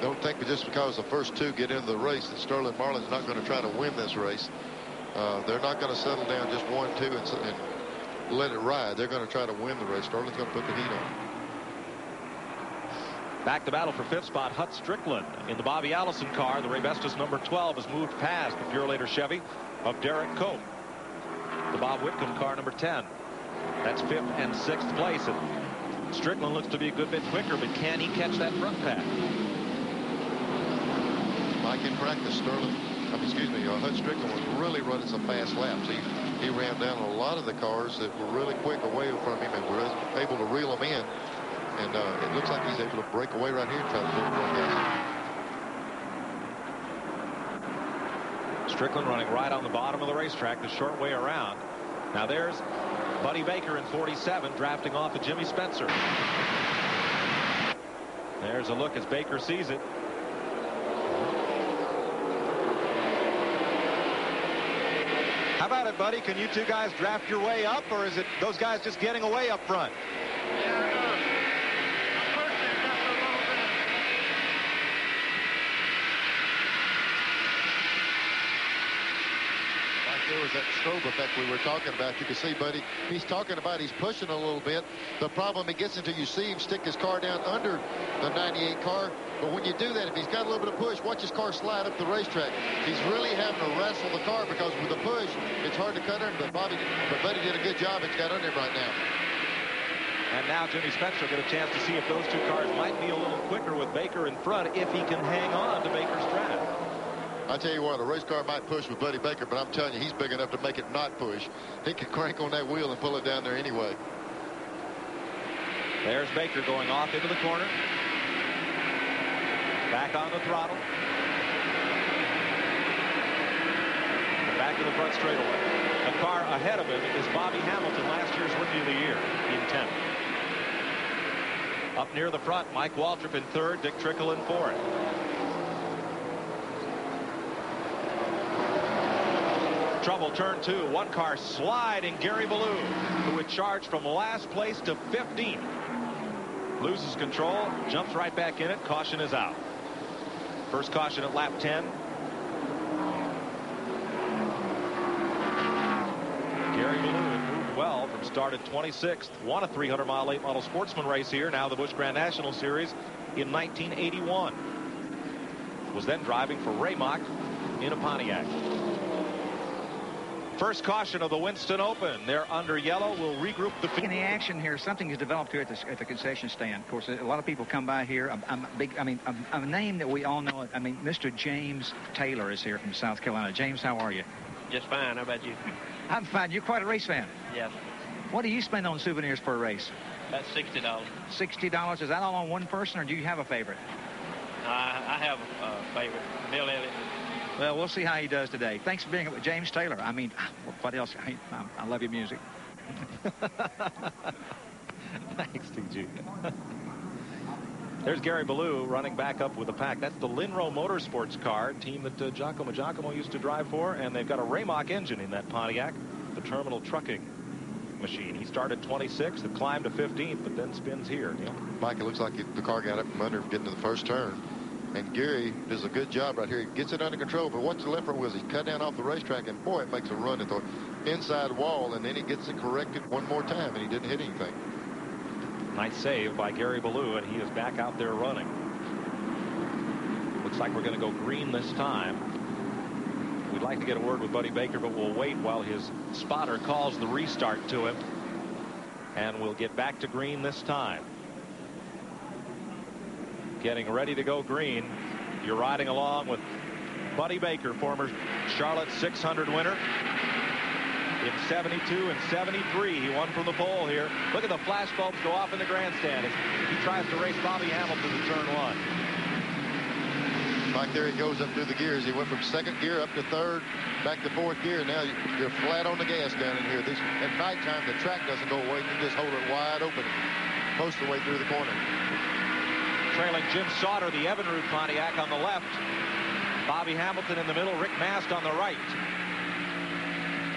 Don't think that just because the first 2 get into the race that Sterling Marlin's not going to try to win this race. They're not going to settle down just 1-2 and let it ride. They're going to try to win the race. Sterling's going to put the heat on. Back to battle for 5th spot, Hut Strickland. In the Bobby Allison car, the Ray Bestis number 12 has moved past the Purelator Chevy of Derek Cope. The Bob Whitcomb car, number 10. That's 5th and 6th place. And Strickland looks to be a good bit quicker, but can he catch that front pack? Mike, in practice, Hut Strickland was really running some fast laps. He ran down a lot of the cars that were really quick away from him and were able to reel them in. And it looks like he's able to break away right here and try to pull the front guys. Strickland running right on the bottom of the racetrack, the short way around. Now there's Buddy Baker in 47 drafting off of Jimmy Spencer. There's a look as Baker sees it. How about it, Buddy? Can you two guys draft your way up, or is it those guys just getting away up front? There was that strobe effect we were talking about. You can see, Buddy, he's talking about he's pushing a little bit. The problem he gets into, you see him stick his car down under the 98 car. But when you do that, if he's got a little bit of push, watch his car slide up the racetrack. He's really having to wrestle the car because with the push, it's hard to cut under. But Buddy did a good job. It's got under him right now. And now Jimmy Spencer will get a chance to see if those two cars might be a little quicker with Baker in front if he can hang on to Baker's draft. I tell you what, a race car might push with Buddy Baker, but I'm telling you, he's big enough to make it not push. He can crank on that wheel and pull it down there anyway. There's Baker going off into the corner. Back on the throttle. And back to the front straightaway. The car ahead of him is Bobby Hamilton, last year's Rookie of the Year, in 10th. Up near the front, Mike Waltrip in 3rd, Dick Trickle in 4th. Trouble turn 2. One car sliding. Gary Ballou, who had charged from last place to 15th. Loses control, jumps right back in it. Caution is out. First caution at lap 10. Gary Ballou had moved well from start at 26th. Won a 300-mile late model Sportsman race here, now the Busch Grand National Series, in 1981. Was then driving for Ray Mock in a Pontiac. First caution of the Winston Open. They're under yellow. We'll regroup the field. In the action here, something has developed here at the concession stand. Of course, a lot of people come by here. A name that we all know. I mean, Mr. James Taylor is here from South Carolina. James, how are you? Just fine. How about you? I'm fine. You're quite a race fan. Yes. What do you spend on souvenirs for a race? About $60. $60. Is that all on one person, or do you have a favorite? I have a favorite, Bill Elliott. Well, we'll see how he does today. Thanks for being here with James Taylor. I mean, what else? I love your music. Thanks, TG. There's Gary Ballou running back up with the pack. That's the Linro Motorsports car, team that Giacomo used to drive for, and they've got a Raymock engine in that Pontiac, the Terminal Trucking machine. He started 26th and climbed to 15th, but then spins here. Neil? Mike, it looks like the car got up from under getting to the first turn. And Gary does a good job right here. He gets it under control, but watch the left front wheels. He cut down off the racetrack, and boy, it makes a run at the inside wall, and then he gets it corrected one more time, and he didn't hit anything. Nice save by Gary Ballou, and he is back out there running. Looks like we're going to go green this time. We'd like to get a word with Buddy Baker, but we'll wait while his spotter calls the restart to him. And we'll get back to green this time. Getting ready to go green. You're riding along with Buddy Baker, former Charlotte 600 winner. In 72 and 73, he won from the pole here. Look at the flash bulbs go off in the grandstand as he tries to race Bobby Hamilton in turn 1. Mike, there he goes up through the gears. He went from 2nd gear up to 3rd, back to 4th gear. Now you're flat on the gas down in here. At nighttime, the track doesn't go away. You just hold it wide open most of the way through the corner. Trailing Jim Sauter, the Evinrude Pontiac on the left. Bobby Hamilton in the middle, Rick Mast on the right.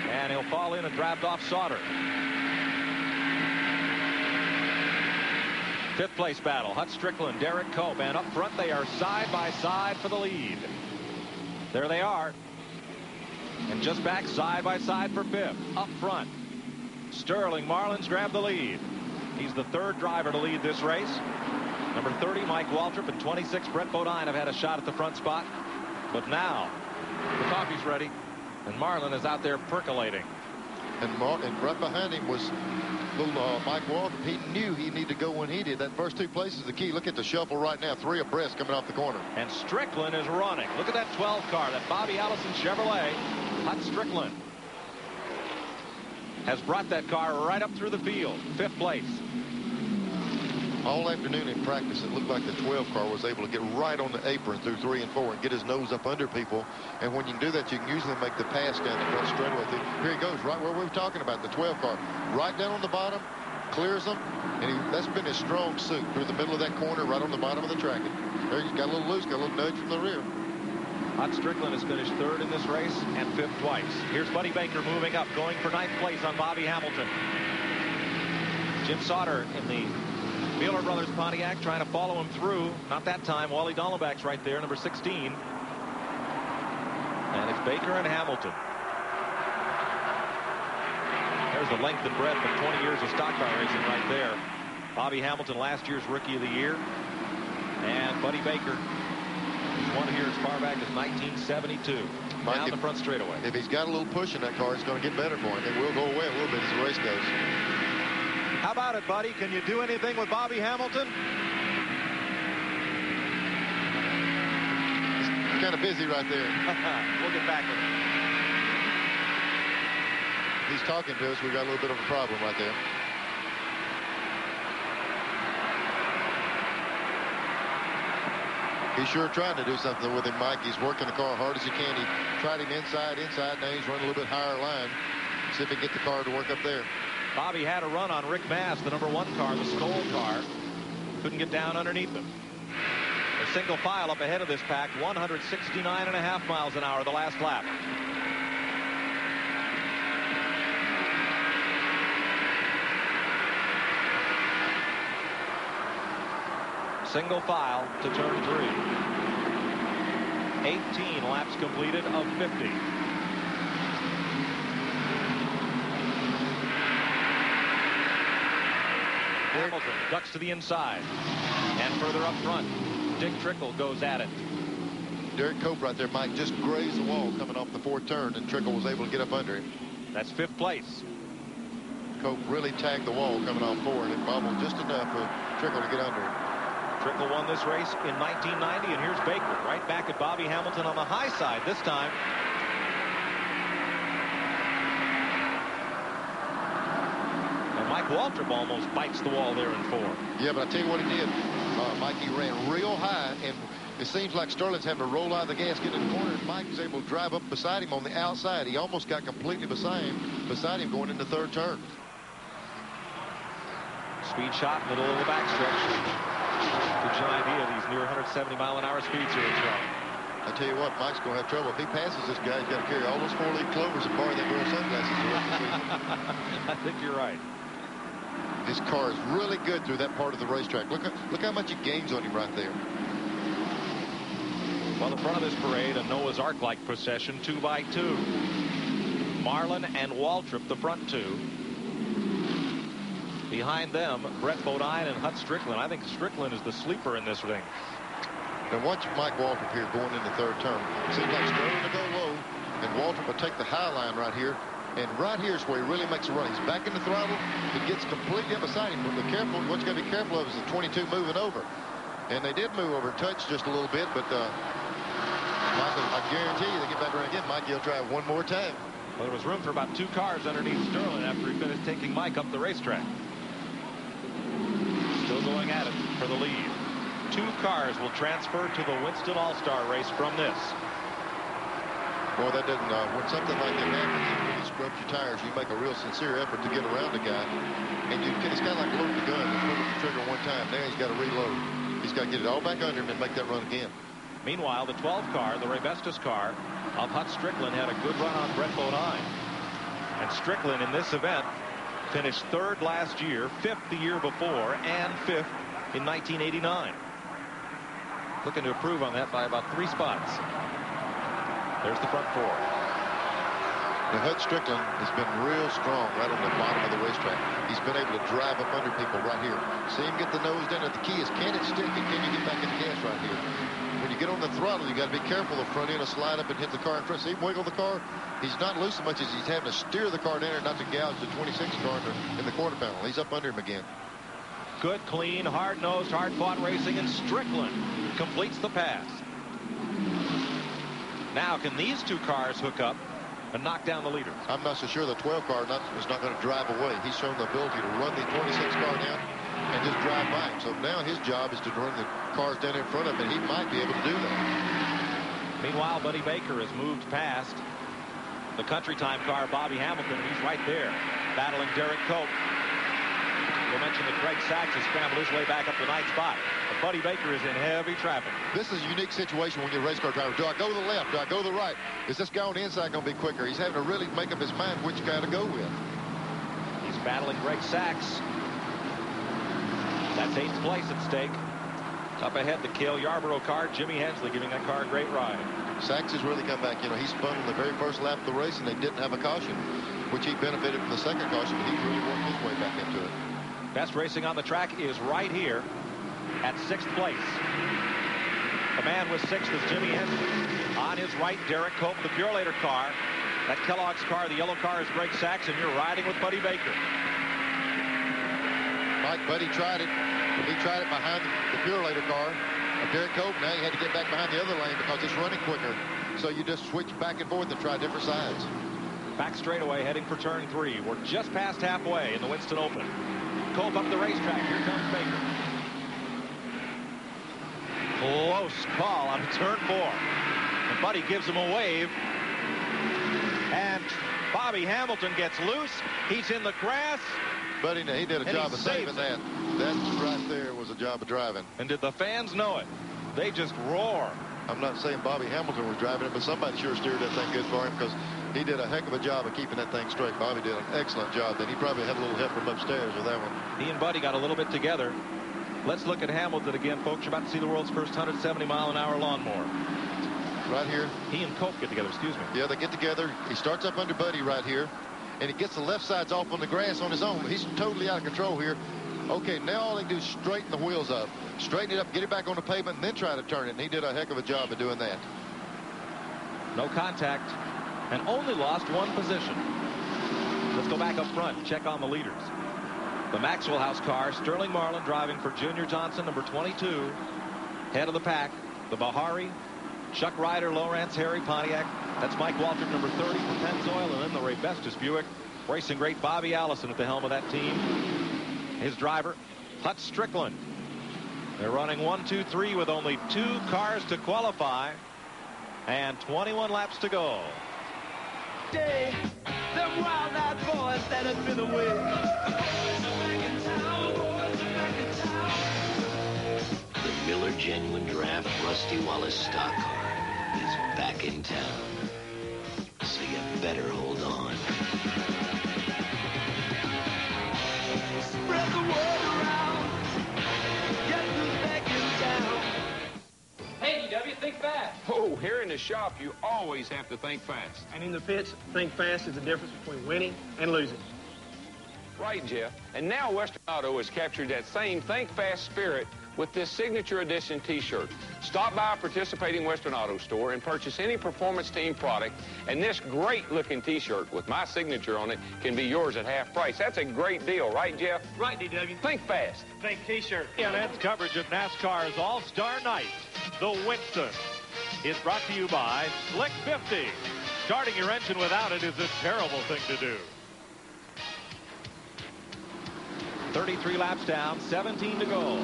And he'll fall in and draft off Sauter. 5th place battle, Hut Strickland, Derek Cope, and up front they are side by side for the lead. There they are. And just back side by side for 5th. Up front, Sterling Marlin's grabbed the lead. He's the 3rd driver to lead this race. Number 30, Mike Waltrip, and 26, Brett Bodine have had a shot at the front spot. But now, the coffee's ready, and Marlin is out there percolating. And right behind him was little Mike Waltrip. He knew he needed to go when he did. That first 2 places is the key. Look at the shuffle right now. 3 abreast coming off the corner. And Strickland is running. Look at that 12 car, that Bobby Allison Chevrolet. Hut Strickland has brought that car right up through the field. 5th place. All afternoon in practice, it looked like the 12 car was able to get right on the apron through 3 and 4 and get his nose up under people. And when you can do that, you can usually make the pass down the front straightaway. Here he goes, right where we were talking about, the 12 car. Right down on the bottom, clears them, and that's been his strong suit through the middle of that corner, right on the bottom of the track. And there he's got a little loose, got a little nudge from the rear. Hot Strickland has finished 3rd in this race and 5th twice. Here's Buddy Baker moving up, going for 9th place on Bobby Hamilton. Jim Sauter in the Wheeler Brothers Pontiac trying to follow him through. Not that time. Wally Dallenbach's right there, number 16. And it's Baker and Hamilton. There's the length and breadth of 20 years of stock car racing right there. Bobby Hamilton, last year's Rookie of the Year. And Buddy Baker, who's won here as far back as 1972. Down the front straightaway. If he's got a little push in that car, it's going to get better for him. It will go away a little bit as the race goes. How about it, Buddy? Can you do anything with Bobby Hamilton? He's kind of busy right there. We'll get back with him. He's talking to us. We've got a little bit of a problem right there. He's sure trying to do something with him, Mike. He's working the car hard as he can. He tried him inside. Now he's running a little bit higher line. See if he can get the car to work up there. Bobby had a run on Rick Mass, the number 1 car, the Skoll car. Couldn't get down underneath him. A single file up ahead of this pack, 169.5 miles an hour the last lap. Single file to turn 3. 18 laps completed of 50. Hamilton ducks to the inside. And further up front, Dick Trickle goes at it. Derek Cope right there, Mike, just grazed the wall coming off the 4th turn, and Trickle was able to get up under him. That's 5th place. Cope really tagged the wall coming off 4, and it bobbled just enough for Trickle to get under him. Trickle won this race in 1990, and here's Baker right back at Bobby Hamilton on the high side this time. Mike Waltrip almost bites the wall there in 4. Yeah, but I tell you what he did. Mike, he ran real high, and it seems like Sterling's having to roll out of the gas, get in the corner, and Mike was able to drive up beside him on the outside. He almost got completely beside him going into 3rd turn. Speed shot, middle of the backstretch. Gives you an idea of these near 170-mile-an-hour speeds here in Charlotte. I tell you what, Mike's going to have trouble. If he passes this guy, he's got to carry all those 4-leaf clovers and borrow that girl's sunglasses the rest of the season. I think you're right. His car is really good through that part of the racetrack. Look how much he gains on him right there. Well, the front of this parade, a Noah's Ark-like procession, 2 by 2. Marlin and Waltrip, the front 2. Behind them, Brett Bodine and Hut Strickland. I think Strickland is the sleeper in this ring. Now watch Mike Waltrip here going into 3rd turn. Seems like Sterling to go low, and Waltrip will take the high line right here. And right here is where he really makes a run. He's back in the throttle. He gets completely up beside him. But what you got to be careful of is the 22 moving over. And they did move over, touch just a little bit. But Michael, I guarantee you they get back around again. Mike, he'll try one more time. Well, there was room for about 2 cars underneath Sterling after he finished taking Mike up the racetrack. Still going at it for the lead. 2 cars will transfer to the Winston All-Star race from this. Boy, that doesn't, when something like that happens, it really scrubs your tires. You make a real sincere effort to get around the guy. And it's kind of like loading the gun. You pull the trigger one time. Now he's got to reload. He's got to get it all back under him and make that run again. Meanwhile, the 12 car, the Ray Bestis car of Hut Strickland, had a good run on Brett Bodine. And Strickland in this event finished 3rd last year, 5th the year before, and 5th in 1989. Looking to improve on that by about 3 spots. There's the front 4. Now, Hut Strickland has been real strong right on the bottom of the racetrack. He's been able to drive up under people right here. See him get the nose down. The key is, can it stick and can you get back in the gas right here? When you get on the throttle, you got to be careful. The front end will slide up and hit the car in front. See him wiggle the car? He's not loose so much as he's having to steer the car down there not to gouge the 26 car in the quarter panel. He's up under him again. Good, clean, hard-nosed, hard-fought racing, and Strickland completes the pass. Now, can these 2 cars hook up and knock down the leaders. I'm not so sure the 12 car is not going to drive away. He's shown the ability to run the 26 car down and just drive by him. So now his job is to run the cars down in front of him, and he might be able to do that. Meanwhile, Buddy Baker has moved past the country time car, Bobby Hamilton, and he's right there battling Derek Cope. We'll mention that Greg Sachs has scrambled his way back up the ninth spot. But Buddy Baker is in heavy traffic. This is a unique situation when you're a race car driver. Do I go to the left? Do I go to the right? Is this guy on the inside going to be quicker? He's having to really make up his mind which guy to go with. He's battling Greg Sachs. That's 8th place at stake. Up ahead, the Cale Yarborough car. Jimmy Hensley giving that car a great ride. Sachs has really come back. You know, he spun on the very first lap of the race, and they didn't have a caution, which he benefited from the second caution, but he really worked his way back into it. Best racing on the track is right here at 6th place. The man with 6th is Jimmy Hensley. On his right, Derek Cope, the Purelator car. That Kellogg's car, the yellow car, is Greg Sachs, and you're riding with Buddy Baker. Mike, Buddy tried it. He tried it behind the Purelator car. Derek Cope, now he had to get back behind the other lane because it's running quicker. So you just switch back and forth and try different sides. Back straightaway, heading for turn 3. We're just past halfway in the Winston Open. Cope up the racetrack. Here comes Baker. Close call on turn 4. And Buddy gives him a wave. And Bobby Hamilton gets loose. He's in the grass. Buddy, he did a job of saving that. That right there was a job of driving. And did the fans know it? They just roar. I'm not saying Bobby Hamilton was driving it, but somebody sure steered that thing good for him because he did a heck of a job of keeping that thing straight. Bobby did an excellent job. Then he probably had a little help from upstairs with that one. He and Buddy got a little bit together. Let's look at Hamilton again, folks. You're about to see the world's first 170-mile-an-hour lawnmower. Right here. He and Cope get together, excuse me. Yeah, they get together. He starts up under Buddy right here, and he gets the left sides off on the grass on his own. He's totally out of control here. Okay, now all he do is straighten the wheels up. Straighten it up, get it back on the pavement, and then try to turn it. And he did a heck of a job of doing that. No contact, and only lost one position. Let's go back up front and check on the leaders. The Maxwell House car, Sterling Marlin driving for Junior Johnson, number 22. Head of the pack, the Bahari, Chuck Ryder, Lawrence, Harry Pontiac. That's Mike Waltrip, number 30 for Pennzoil, and then the Ray Bestis Buick. Racing great Bobby Allison at the helm of that team. His driver, Hut Strickland. They're running 1, 2, 3 with only 2 cars to qualify and 21 laps to go. Day, them wild-eyed boys that had been away. The Miller Genuine Draft Rusty Wallace stock car is back in town. So you better hold on. Spread the word around. Get who's back in town. Hey, DW, think fast. Oh, here in the shop, you always have to think fast. And in the pits, think fast is the difference between winning and losing. Right, Jeff. And now Western Auto has captured that same think fast spirit with this signature edition t-shirt. Stop by a participating Western Auto store and purchase any Performance Team product, and this great looking t-shirt with my signature on it can be yours at half price. That's a great deal, right, Jeff? Right, DW. Think fast. Think t-shirt. CNN's coverage of NASCAR's All-Star Night, the Winston, is brought to you by Slick 50. Starting your engine without it is a terrible thing to do. 33 laps down, 17 to go.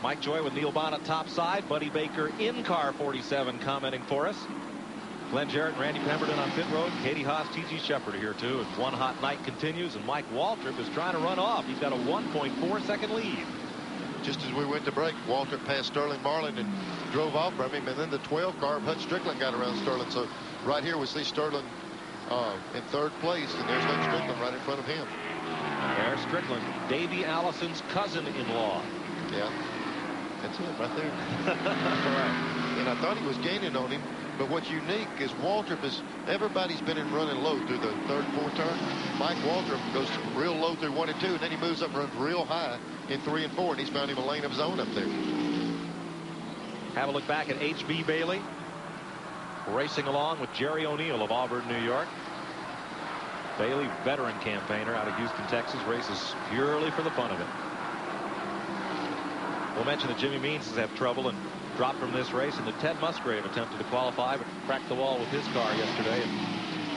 Mike Joy with Neil Bonnet topside. Buddy Baker in car 47 commenting for us. Glenn Jarrett and Randy Pemberton on pit road. Katie Haas, T.G. Shepard here too. And One Hot Night continues, and Mike Waltrip is trying to run off. He's got a 1.4 second lead. Just as we went to break, Waltrip passed Sterling Marlin and drove off from him, and then the 12 car, Hut Strickland, got around Sterling. So right here we see Sterling in 3rd place, and there's Hut Strickland right in front of him. There's Strickland, Davey Allison's cousin-in-law. Yeah. That's it right there. Right. And I thought he was gaining on him, but what's unique is Waltrip is, everybody's been in running low through the 3rd, 4th turn. Mike Waltrip goes real low through 1 and 2, and then he moves up and runs real high in 3 and 4, and he's found him a lane of his own up there. Have a look back at H.B. Bailey racing along with Jerry O'Neill of Auburn, New York. Bailey, veteran campaigner out of Houston, Texas, races purely for the fun of it. We'll mention that Jimmy Means has had trouble and dropped from this race, and that Ted Musgrave attempted to qualify but cracked the wall with his car yesterday and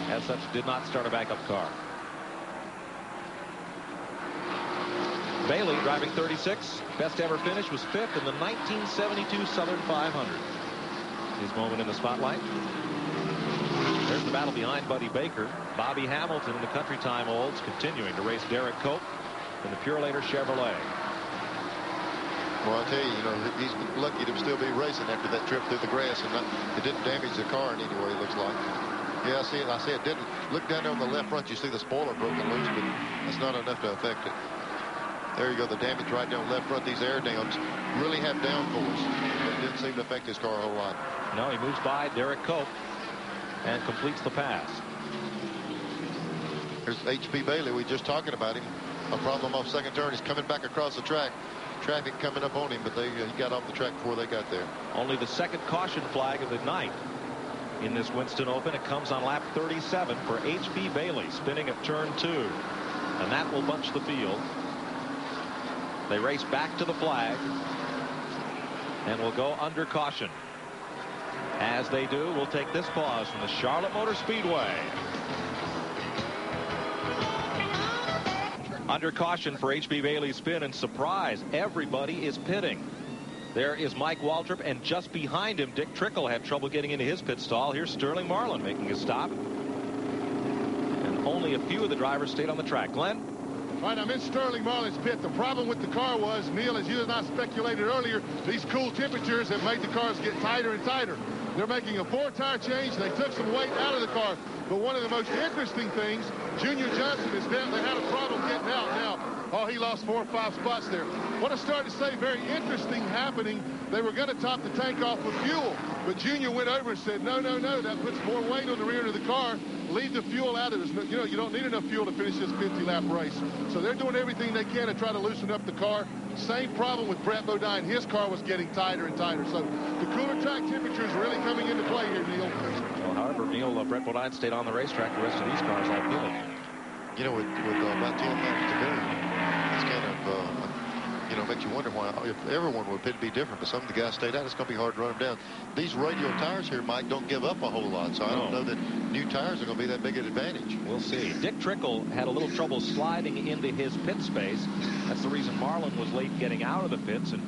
as such, did not start a backup car. Bailey driving 36. Best ever finish was 5th in the 1972 Southern 500. His moment in the spotlight. There's the battle behind Buddy Baker. Bobby Hamilton in the Country Time Olds continuing to race Derek Cope in the Purelator Chevrolet. Well, I tell you, he's lucky to still be racing after that trip through the grass, and it didn't damage the car in any way, it looks like. Yeah, I see it. I see it didn't. Look down there on the left front. You see the spoiler broken loose, but that's not enough to affect it. There you go. The damage right down left front. These air dams really have downforce, but it didn't seem to affect his car a whole lot. No, he moves by Derek Cope and completes the pass. There's H.P. Bailey. We were just talking about him. A problem off second turn. He's coming back across the track. Traffic coming up on him, but he got off the track before they got there. Only the second caution flag of the night in this Winston Open. It comes on lap 37 for H.P. Bailey, spinning at turn 2. And that will bunch the field. They race back to the flag and will go under caution. As they do, we'll take this pause from the Charlotte Motor Speedway. Under caution for H.B. Bailey's spin, and surprise, everybody is pitting. There is Mike Waltrip, and just behind him, Dick Trickle had trouble getting into his pit stall. Here's Sterling Marlin making a stop. And only a few of the drivers stayed on the track. Glenn? All right, I'm in Sterling Marlin's pit. The problem with the car was, Neil, as you and I speculated earlier, these cool temperatures have made the cars get tighter and tighter. They're making a 4-tire change. They took some weight out of the car. But one of the most interesting things, Junior Johnson is down. They had a problem getting out now. Oh, he lost 4 or 5 spots there. What I started to say, very interesting happening. They were going to top the tank off with fuel. But Junior went over and said, no, that puts more weight on the rear of the car. Leave the fuel out of it. You don't need enough fuel to finish this 50-lap race. So they're doing everything they can to try to loosen up the car. Same problem with Brett Bodine. His car was getting tighter and tighter. So the cooler track temperature is really coming into play here, Neil. Well, however, Neil, Brett Bodine stayed on the racetrack. The rest of these cars all feel it. With about 10 laps to go, it's kind of, makes you wonder why if everyone would be different, but some of the guys stayed out. It's going to be hard to run them down. These radial tires here, Mike, don't give up a whole lot, so I don't know that new tires are going to be that big an advantage. We'll see. Dick Trickle had a little trouble sliding into his pit space. That's the reason Marlin was late getting out of the pits, and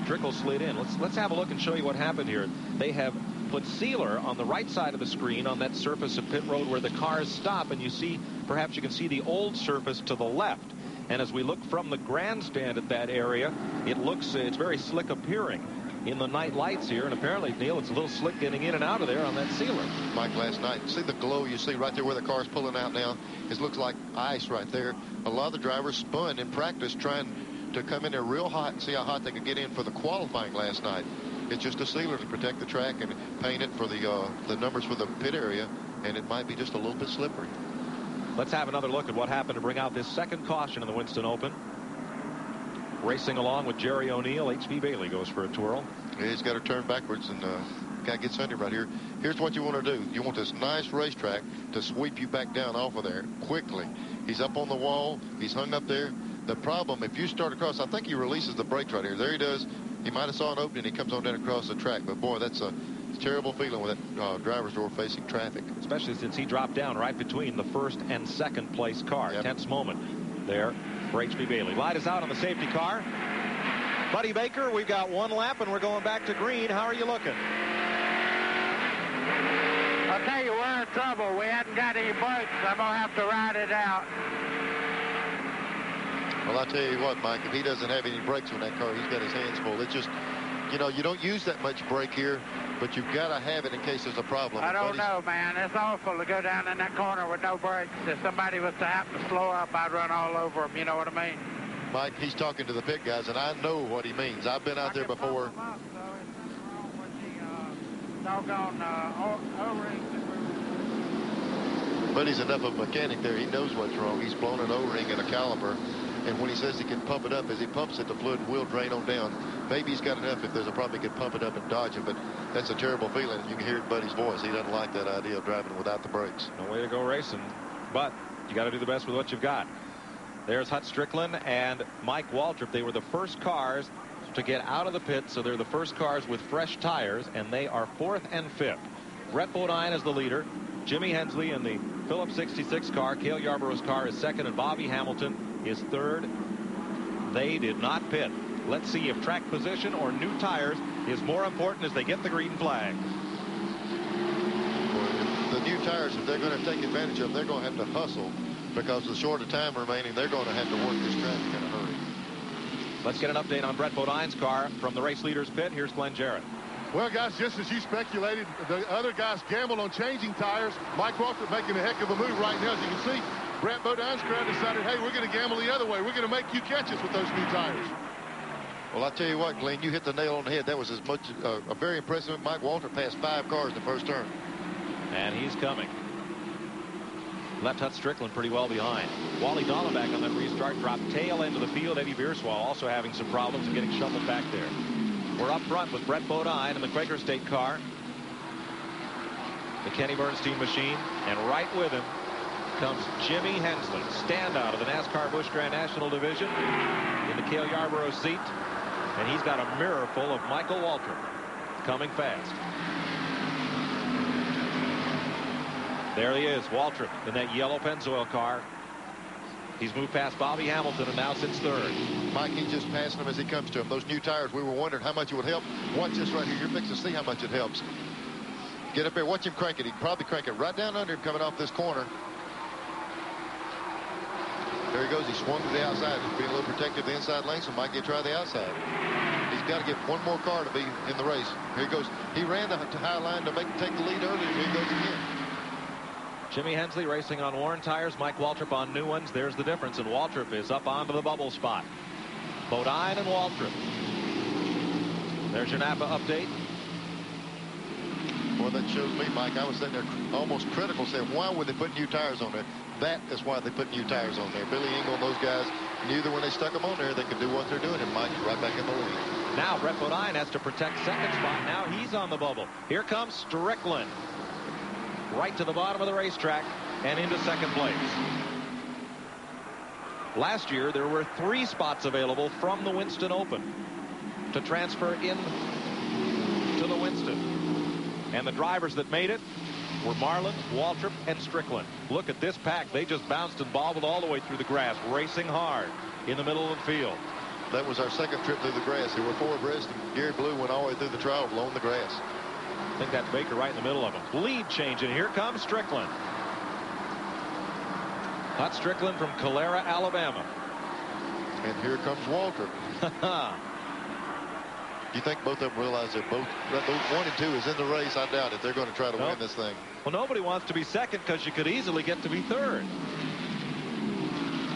Trickle slid in. Let's have a look and show you what happened here. They have put sealer on the right side of the screen on that surface of pit road where the cars stop, and you see, perhaps you can see the old surface to the left. And as we look from the grandstand at that area, it's very slick appearing in the night lights here. And apparently, Neil, it's a little slick getting in and out of there on that sealer. Mike, last night, see the glow you see right there where the car's pulling out now? It looks like ice right there. A lot of the drivers spun in practice trying to come in there real hot and see how hot they could get in for the qualifying last night. It's just a sealer to protect the track and paint it for the numbers for the pit area, and it might be just a little bit slippery. Let's have another look at what happened to bring out this second caution in the Winston Open. Racing along with Jerry O'Neill, H.B. Bailey goes for a twirl. Yeah, he's got to turn backwards, and guy gets under right here. Here's what you want to do. You want this nice racetrack to sweep you back down off of there quickly. He's up on the wall. He's hung up there. The problem, if you start across, I think he releases the brakes right here. There he does. He might have saw an opening. He comes on down across the track. But, boy, that's a terrible feeling with that driver's door facing traffic. Especially since he dropped down right between the first and second place car. Yep. Tense moment there for H.B. Bailey. Light is out on the safety car. Buddy Baker, we've got one lap and we're going back to green. How are you looking? I'll tell you, we're in trouble. We hadn't got any brakes. I'm going to have to ride it out. Well, I'll tell you what, Mike, if he doesn't have any brakes on that car, he's got his hands full. It's just, you don't use that much brake here, but you've got to have it in case there's a problem. I don't know, man. It's awful to go down in that corner with no brakes. If somebody was to happen to slow up, I'd run all over them. You know what I mean? Mike, he's talking to the pit guys, and I know what he means. I've been out there before. But he's enough of a mechanic there. He knows what's wrong. He's blown an O-ring and a caliper. And when he says he can pump it up, as he pumps it, the fluid will drain on down. Maybe he's got enough. If there's a problem, he can pump it up and dodge it. But that's a terrible feeling. You can hear it Buddy's voice. He doesn't like that idea of driving without the brakes. No way to go racing. But you got to do the best with what you've got. There's Hut Strickland and Mike Waltrip. They were the first cars to get out of the pit, so they're the first cars with fresh tires, and they are 4th and 5th. Brett Bodine is the leader. Jimmy Hensley in the Phillips 66 car, Cale Yarborough's car is second, and Bobby Hamilton is third. They did not pit. Let's see if track position or new tires is more important as they get the green flag. The new tires, if they're going to take advantage of them, they're going to have to hustle, because with the shorter time remaining, they're going to have to work this traffic in a hurry. Let's get an update on Brett Bodine's car from the race leader's pit. Here's Glenn Jarrett. Well, guys, just as you speculated, the other guys gambled on changing tires. Mike Waltrip making a heck of a move right now. As you can see, Brett Bodine's crowd decided, hey, we're going to gamble the other way. We're going to make you catch us with those new tires. Well, I tell you what, Glenn, you hit the nail on the head. That was as much a very impressive. Mike Waltrip passed 5 cars in the first turn. And he's coming. Left Hut Strickland pretty well behind. Wally Dallenbach on that restart dropped tail end of the field. Eddie Bierswall also having some problems and getting shuffled back there. We're up front with Brett Bodine in the Quaker State car. The Kenny Bernstein machine. And right with him comes Jimmy Hensley, standout of the NASCAR Busch Grand National Division, in the Cale Yarborough seat. And he's got a mirror full of Michael Waltrip coming fast. There he is, Waltrip, in that yellow Pennzoil car. He's moved past Bobby Hamilton and now sits third. Mike, he's just passing him as he comes to him. Those new tires, we were wondering how much it would help. Watch this right here. You're fixing to see how much it helps. Get up there. Watch him crank it. He can probably crank it right down under him coming off this corner. There he goes. He swung to the outside. He's being a little protective of the inside lane, so Mike can try the outside. He's got to get one more car to be in the race. Here he goes. He ran the high line to take the lead earlier. Here he goes again. Jimmy Hensley racing on worn tires, Mike Waltrip on new ones. There's the difference, and Waltrip is up onto the bubble spot. Bodine and Waltrip. There's your Napa update. Boy, that shows me, Mike, I was sitting there almost critical, saying, why would they put new tires on there? That is why they put new tires on there. Billy Engel and those guys knew that when they stuck them on there, they could do what they're doing, and Mike's right back in the lead. Now Brett Bodine has to protect second spot. Now he's on the bubble. Here comes Strickland. Right to the bottom of the racetrack and into second place. Last year, there were 3 spots available from the Winston Open to transfer in to the Winston. And the drivers that made it were Marlin, Waltrip, and Strickland. Look at this pack. They just bounced and bobbled all the way through the grass, racing hard in the middle of the field. That was our second trip through the grass. There were 4 abreast, and Gary Blue went all the way through the trial blowing the grass. I think that's Baker right in the middle of them. Lead change, and here comes Strickland. Hot Strickland from Calera, Alabama. And here comes Waltrip. Do you think both of them realize they're both, 1 and 2 is in the race? I doubt it. They're going to try to win this thing. Well, nobody wants to be second because you could easily get to be third.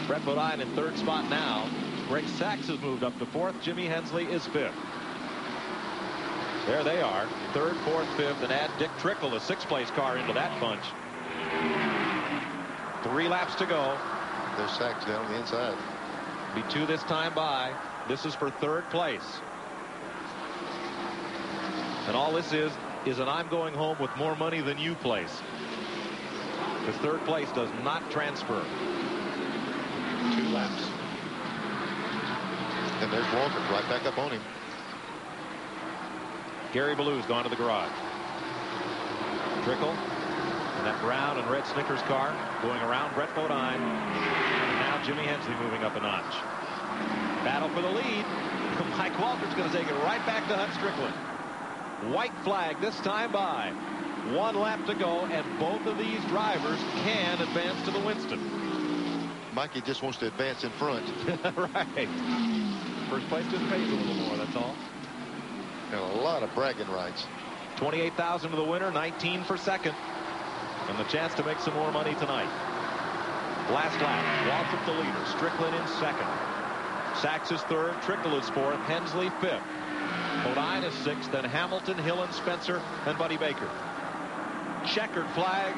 Brett Bodine in third spot now. Greg Sachs has moved up to fourth. Jimmy Hensley is fifth. There they are, third, fourth, fifth, and add Dick Trickle, the 6th place car, into that bunch. 3 laps to go. There's Sachs down on the inside. Be 2 this time by. This is for third place. And all this is an I'm going home with more money than you place. Because third place does not transfer. 2 laps. And there's Waltrip right back up on him. Gary Ballew's gone to the garage. Trickle and that brown and red Snickers car going around Brett Bodine. And now Jimmy Hensley moving up a notch. Battle for the lead. Mike Waltrip's going to take it right back to Hut Strickland. White flag this time by. 1 lap to go, and both of these drivers can advance to the Winston. Mikey just wants to advance in front. Right. First place just pays a little more, that's all. And a lot of bragging rights. 28,000 to the winner, 19 for second. And the chance to make some more money tonight. Last lap, Waltrip the leader, Strickland in second. Sachs is third, Trickle is fourth, Hensley fifth. Bodine is sixth, then Hamilton, Hill, and Spencer, and Buddy Baker. Checkered flag.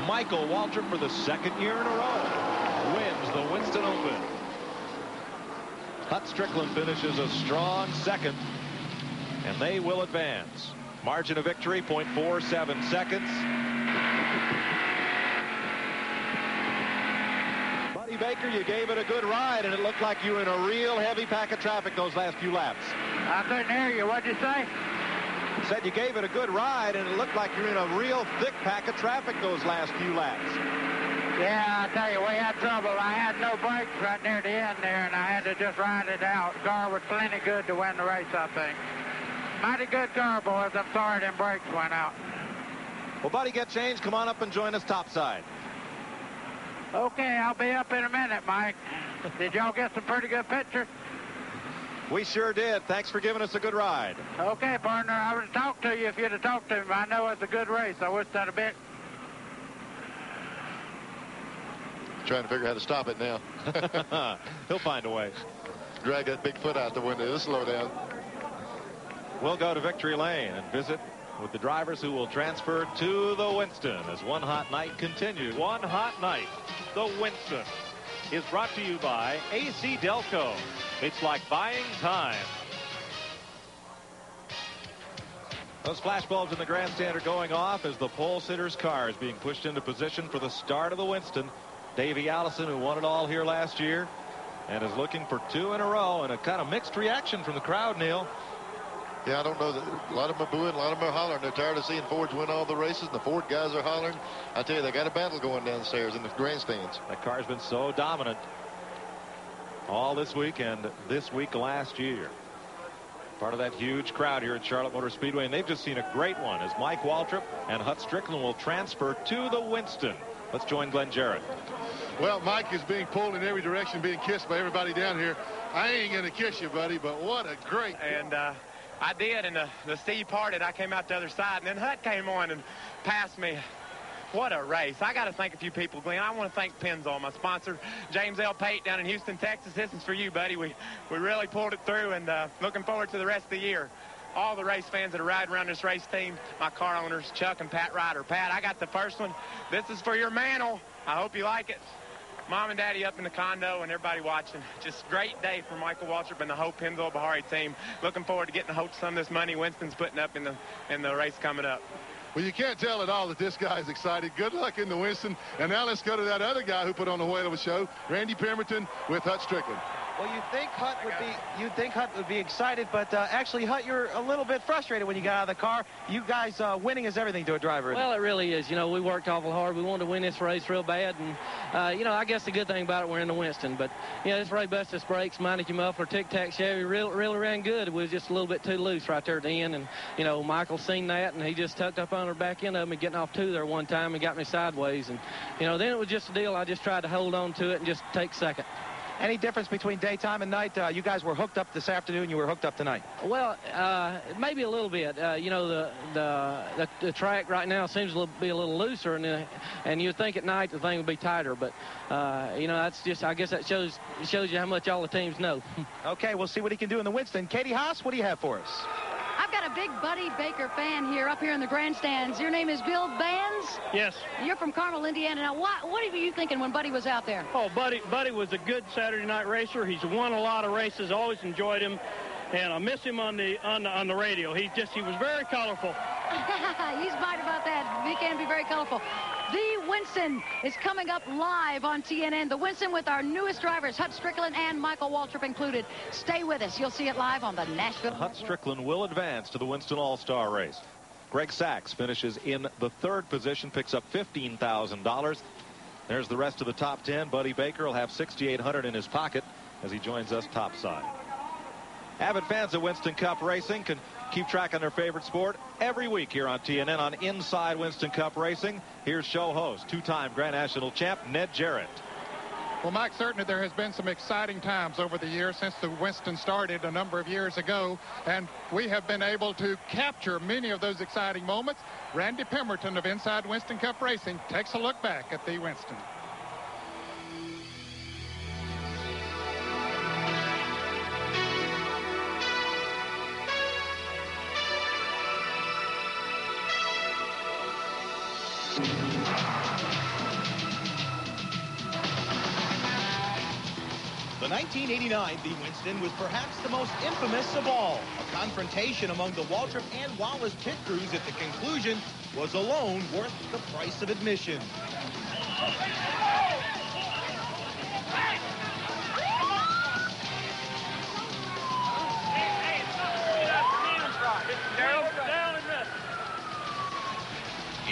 Michael Waltrip, for the 2nd year in a row, wins the Winston Open. Hut Strickland finishes a strong second, and they will advance. Margin of victory, 0.47 seconds. Buddy Baker, you gave it a good ride, and it looked like you were in a real heavy pack of traffic those last few laps. I couldn't hear you. What'd you say? said you gave it a good ride, and it looked like you're in a real thick pack of traffic those last few laps. Yeah, I tell you, we had trouble. I had no brakes right near the end there, and I had to just ride it out. Car was plenty good to win the race, I think. Mighty good car, boys. I'm sorry them brakes went out. Well, buddy, get changed. Come on up and join us topside. Okay, I'll be up in a minute, Mike. Did y'all get some pretty good pictures? We sure did. Thanks for giving us a good ride. Okay, partner. I would have talked to you if you'd have talked to me. I know it's a good race. I wish that a bit. Trying to figure out how to stop it now. He'll find a way. Drag that big foot out the window. It'll slow down. We'll go to Victory Lane and visit with the drivers who will transfer to the Winston as One Hot Night continues. One Hot Night, the Winston, is brought to you by AC Delco. It's like buying time. Those flash bulbs in the grandstand are going off as the pole sitter's car is being pushed into position for the start of the Winston. Davey Allison, who won it all here last year and is looking for 2 in a row, and a kind of mixed reaction from the crowd, Neil. Yeah, I don't know. A lot of them are booing, a lot of them are hollering. They're tired of seeing Fords win all the races, and the Ford guys are hollering. I tell you, they got a battle going downstairs in the grandstands. That car's been so dominant all this week and this week last year. Part of that huge crowd here at Charlotte Motor Speedway, and they've just seen a great one as Mike Waltrip and Hut Strickland will transfer to the Winston. Let's join Glenn Jarrett. Well, Mike is being pulled in every direction, being kissed by everybody down here. I ain't going to kiss you, buddy, but what a great... And I did, and the sea parted. I came out the other side, and then Hut came on and passed me. What a race. I got to thank a few people, Glenn. I want to thank Pennzoil, my sponsor, James L. Pate down in Houston, Texas. This is for you, buddy. We really pulled it through, and looking forward to the rest of the year. All the race fans that are riding around this race team, my car owners, Chuck and Pat Ryder. Pat, I got the first one. This is for your mantle. I hope you like it. Mom and Daddy up in the condo and everybody watching. Just great day for Michael Waltrip and the whole Pennzoil Bahari team. Looking forward to getting a hold of some of this money Winston's putting up in the race coming up. Well, you can't tell at all that this guy's excited. Good luck in the Winston. And now let's go to that other guy who put on a whale of a show, Randy Pemberton with Hut Strickland. Well, you'd think Hut would be excited, but actually, Hut, you're a little bit frustrated when you got out of the car. You guys, winning is everything to a driver. Well, it really is. You know, we worked awful hard. We wanted to win this race real bad, and you know, I guess the good thing about it, we're in the Winston. But you know, this Ray busted his brakes, minded your muffler, tic-tac Chevy, really ran good. It was just a little bit too loose right there at the end, and you know, Michael seen that, and he just tucked up on the back end of me, getting off 2 there one time, and got me sideways, and you know, then it was just a deal. I just tried to hold on to it and just take second. Any difference between daytime and night? You guys were hooked up this afternoon. You were hooked up tonight. Well, maybe a little bit. You know, the track right now seems to be a little looser, and you'd think at night the thing would be tighter. But you know, that's just, I guess that shows you how much all the teams know. Okay, we'll see what he can do in the Winston. Katie Haas, what do you have for us? I've got a big Buddy Baker fan here up here in the grandstands. Your name is Bill Bands? Yes. You're from Carmel, Indiana. Now, what were you thinking when Buddy was out there? Oh, Buddy was a good Saturday night racer. He's won a lot of races. Always enjoyed him, and I miss him on the radio. He was very colorful. He's right about that. He can be very colorful. The Winston is coming up live on TNN. The Winston with our newest drivers, Hut Strickland and Michael Waltrip included. Stay with us. You'll see it live on the Nashville. Hut Strickland will advance to the Winston All-Star race. Greg Sachs finishes in the 3rd position, picks up $15,000. There's the rest of the top 10. Buddy Baker will have $6,800 in his pocket as he joins us topside. Avid fans of Winston Cup racing can keep track on their favorite sport every week here on TNN on Inside Winston Cup Racing. Here's show host, 2-time Grand National champ, Ned Jarrett. Well, Mike, certainly there has been some exciting times over the years since the Winston started a number of years ago, and we have been able to capture many of those exciting moments. Randy Pemberton of Inside Winston Cup Racing takes a look back at the Winston. The 1989 The Winston was perhaps the most infamous of all. A confrontation among the Waltrip and Wallace pit crews at the conclusion was alone worth the price of admission.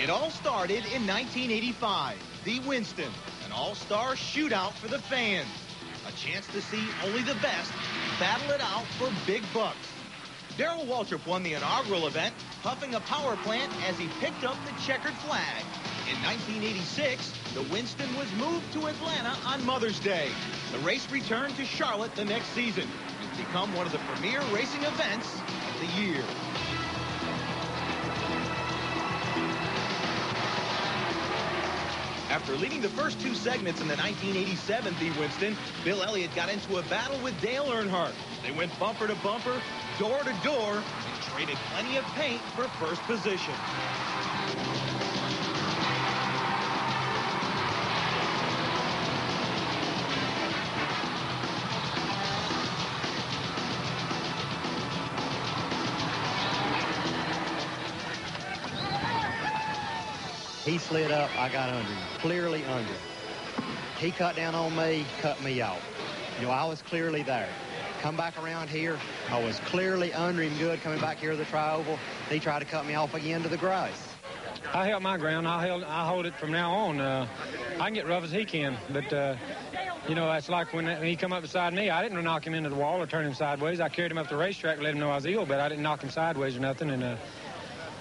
It all started in 1985. The Winston, an all-star shootout for the fans. A chance to see only the best battle it out for big bucks. Darrell Waltrip won the inaugural event, puffing a power plant as he picked up the checkered flag. In 1986, the Winston was moved to Atlanta on Mother's Day. The race returned to Charlotte the next season. It's become one of the premier racing events of the year. After leading the first two segments in the 1987 The Winston, Bill Elliott got into a battle with Dale Earnhardt. They went bumper to bumper, door to door, and traded plenty of paint for first position. He slid up, I got under him, clearly under. He cut down on me, cut me off. You know, I was clearly there. Come back around here, I was clearly under him good coming back here to the tri-oval. He tried to cut me off again to the grass. I held my ground. I hold it from now on. I can get rough as he can, but, you know, that's like when he come up beside me. I didn't knock him into the wall or turn him sideways. I carried him up the racetrack, let him know I was ill, but I didn't knock him sideways or nothing, and,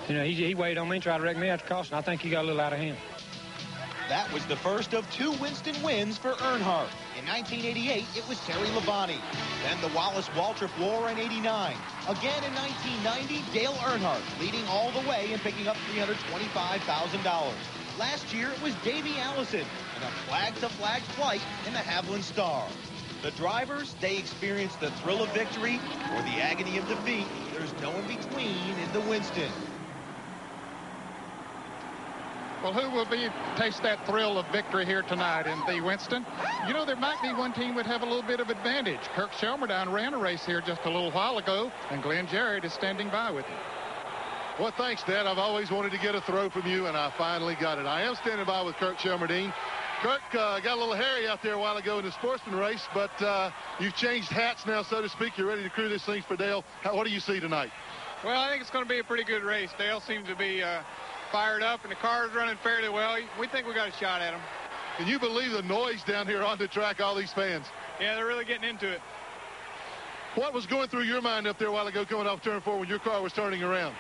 you know, he weighed on me and tried to wreck me after caution. I think he got a little out of hand. That was the first of two Winston wins for Earnhardt. In 1988, it was Terry Labonte. Then the Wallace-Waltrip War in 89. Again in 1990, Dale Earnhardt leading all the way and picking up $325,000. Last year, it was Davey Allison in a flag-to-flag flight in the Haviland Star. The drivers, they experienced the thrill of victory or the agony of defeat. There's no in-between in the Winston. Well, who will taste that thrill of victory here tonight in the Winston? You know, there might be one team would have a little bit of advantage. Kirk Shelmerdine ran a race here just a little while ago, and Glenn Jarrett is standing by with him. Well, thanks, Dad. I've always wanted to get a throw from you, and I finally got it. I am standing by with Kirk Shelmerdine. Kirk got a little hairy out there a while ago in the Sportsman race, but you've changed hats now, so to speak. You're ready to crew this thing for Dale. What do you see tonight? Well, I think it's going to be a pretty good race. Dale seems to be fired up, and the car's running fairly well. We think we got a shot at him. Can you believe the noise down here on the track, all these fans? Yeah, they're really getting into it. What was going through your mind up there a while ago coming off turn 4 when your car was turning around?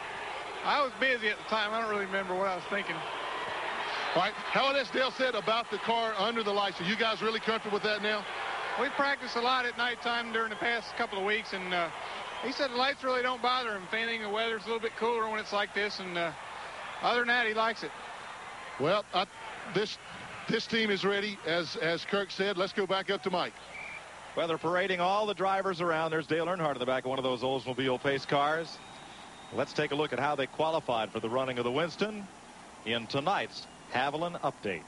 I was busy at the time. I don't really remember what I was thinking. All right, how has Dale said about the car under the lights? Are you guys really comfortable with that now? We practiced a lot at nighttime during the past couple of weeks, and he said the lights really don't bother him. If anything, the weather's a little bit cooler when it's like this, and other than that, he likes it. Well, this team is ready, as Kirk said. Let's go back up to Mike. Well, they're parading all the drivers around. There's Dale Earnhardt in the back of one of those Oldsmobile pace cars. Let's take a look at how they qualified for the running of the Winston in tonight's Haviland Update.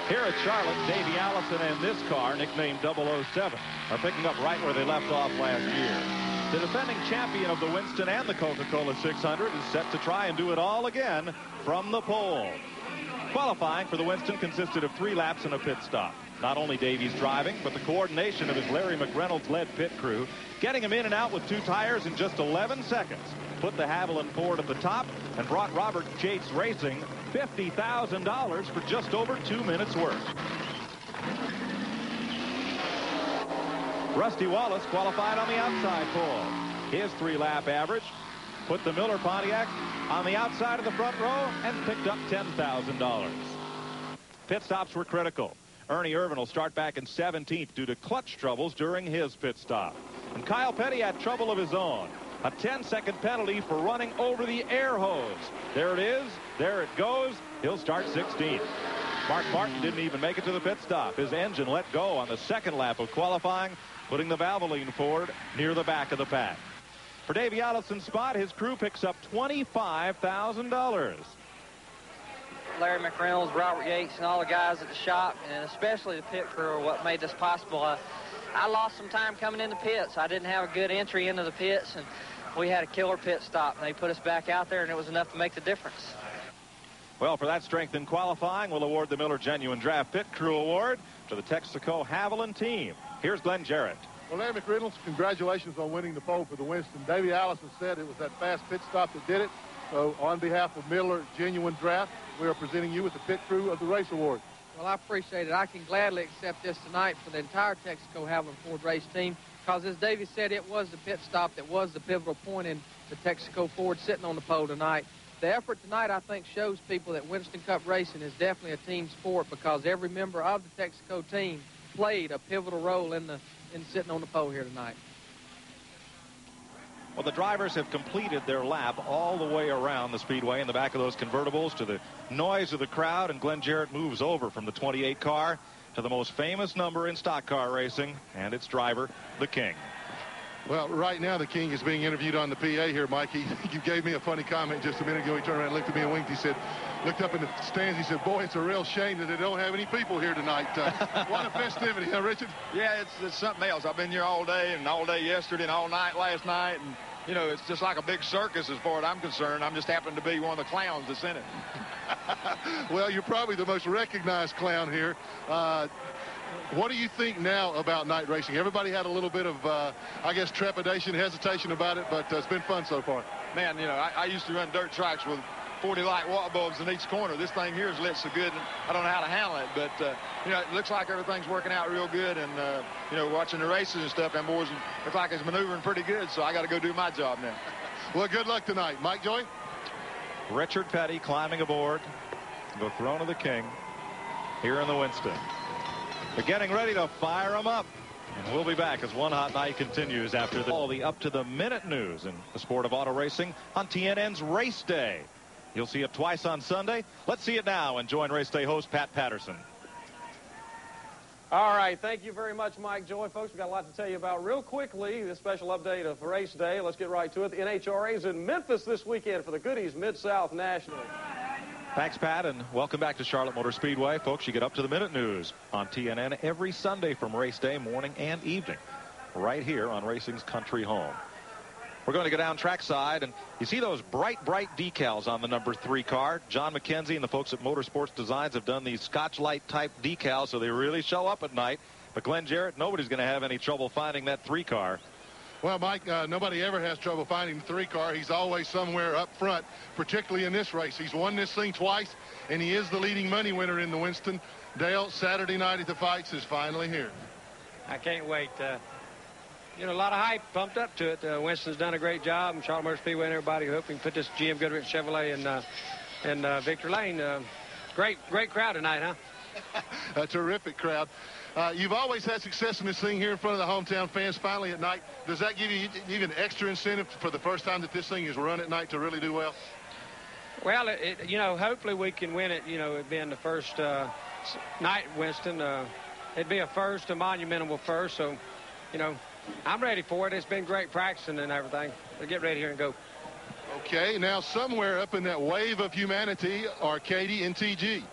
Here at Charlotte, Davey Allison and this car, nicknamed 007, are picking up right where they left off last year. The defending champion of the Winston and the Coca-Cola 600 is set to try and do it all again from the pole. Qualifying for the Winston consisted of 3 laps and a pit stop. Not only Davey's driving, but the coordination of his Larry McReynolds-led pit crew, getting him in and out with 2 tires in just 11 seconds, put the Haviland Ford at the top and brought Robert Yates Racing $50,000 for just over 2 minutes' work. Rusty Wallace qualified on the outside pole. His 3-lap average put the Miller Pontiac on the outside of the front row and picked up $10,000. Pit stops were critical. Ernie Irvin will start back in 17th due to clutch troubles during his pit stop. And Kyle Petty had trouble of his own. A 10-second penalty for running over the air hose. There it is. There it goes. He'll start 16th. Mark Martin didn't even make it to the pit stop. His engine let go on the second lap of qualifying, putting the Valvoline Ford near the back of the pack. For Davey Allison's spot, his crew picks up $25,000. Larry McReynolds, Robert Yates, and all the guys at the shop, and especially the pit crew, are what made this possible. I lost some time coming in the pits. I didn't have a good entry into the pits, and we had a killer pit stop, and they put us back out there, and it was enough to make the difference. Well, for that strength in qualifying, we'll award the Miller Genuine Draft Pit Crew Award to the Texaco Haviland team. Here's Glenn Jarrett. Well, Larry McReynolds, congratulations on winning the pole for the Winston. Davey Allison said it was that fast pit stop that did it. So on behalf of Miller Genuine Draft, we are presenting you with the Pit Crew of the Race Award. Well, I appreciate it. I can gladly accept this tonight for the entire Texaco Havoc Ford race team because, as Davey said, it was the pit stop that was the pivotal point in the Texaco Ford sitting on the pole tonight. The effort tonight, I think, shows people that Winston Cup racing is definitely a team sport because every member of the Texaco team played a pivotal role in sitting on the pole here tonight. Well, the drivers have completed their lap all the way around the speedway in the back of those convertibles to the noise of the crowd, and Glenn Jarrett moves over from the 28 car to the most famous number in stock car racing and its driver, the King. Well, right now the King is being interviewed on the PA here, Mike. He gave me a funny comment just a minute ago. He turned around and looked at me and winked. He said, looked up in the stands. He said, boy, it's a real shame that they don't have any people here tonight. What a festivity, huh, Richard? Yeah, it's something else. I've been here all day and all day yesterday and all night last night. And, you know, it's just like a big circus as far as I'm concerned. I'm just happening to be one of the clowns that's in it. Well, you're probably the most recognized clown here. What do you think now about night racing? Everybody had a little bit of, I guess, trepidation, hesitation about it, but it's been fun so far. Man, you know, I used to run dirt tracks with 40 light watt bulbs in each corner. This thing here is lit so good, and I don't know how to handle it, but, you know, it looks like everything's working out real good, and, you know, watching the races and stuff, them boys look like it's maneuvering pretty good, so I got to go do my job now. Well, good luck tonight. Mike Joy? Richard Petty climbing aboard the throne of the King here in the Winston. They're getting ready to fire them up. And we'll be back as One Hot Night continues after all the up-to-the-minute news in the sport of auto racing on TNN's Race Day. You'll see it twice on Sunday. Let's see it now and join Race Day host Pat Patterson. All right, thank you very much, Mike Joy. Folks, we've got a lot to tell you about real quickly. This special update of Race Day. Let's get right to it. The NHRA is in Memphis this weekend for the Goodies Mid-South National. Thanks, Pat, and welcome back to Charlotte Motor Speedway. Folks, you get up-to-the-minute news on TNN every Sunday from Race Day, morning and evening, right here on racing's country home. We're going to go down trackside, and you see those bright decals on the number 3 car. John McKenzie and the folks at Motorsports Designs have done these Scotch Light type decals, so they really show up at night. But Glenn Jarrett, nobody's going to have any trouble finding that 3 car. Well, Mike, nobody ever has trouble finding the 3 car. He's always somewhere up front, particularly in this race. He's won this thing twice, and he is the leading money winner in the Winston. Dale, Saturday night at the fights is finally here. I can't wait. You know, a lot of hype pumped up to it. Winston's done a great job, and Charlotte Motor Speedway and everybody hoping to put this GM Goodrich Chevrolet in Victor Lane. Great crowd tonight, huh? A terrific crowd. You've always had success in this thing here in front of the hometown fans. Finally at night, does that give you even extra incentive for the first time that this thing is run at night to really do well? Well, you know, hopefully we can win it. You know, it being the first night at Winston, it'd be a first, a monumental first. So, you know, I'm ready for it. It's been great practicing and everything. We'll get ready here and go. Okay, now somewhere up in that wave of humanity are Katie and TG.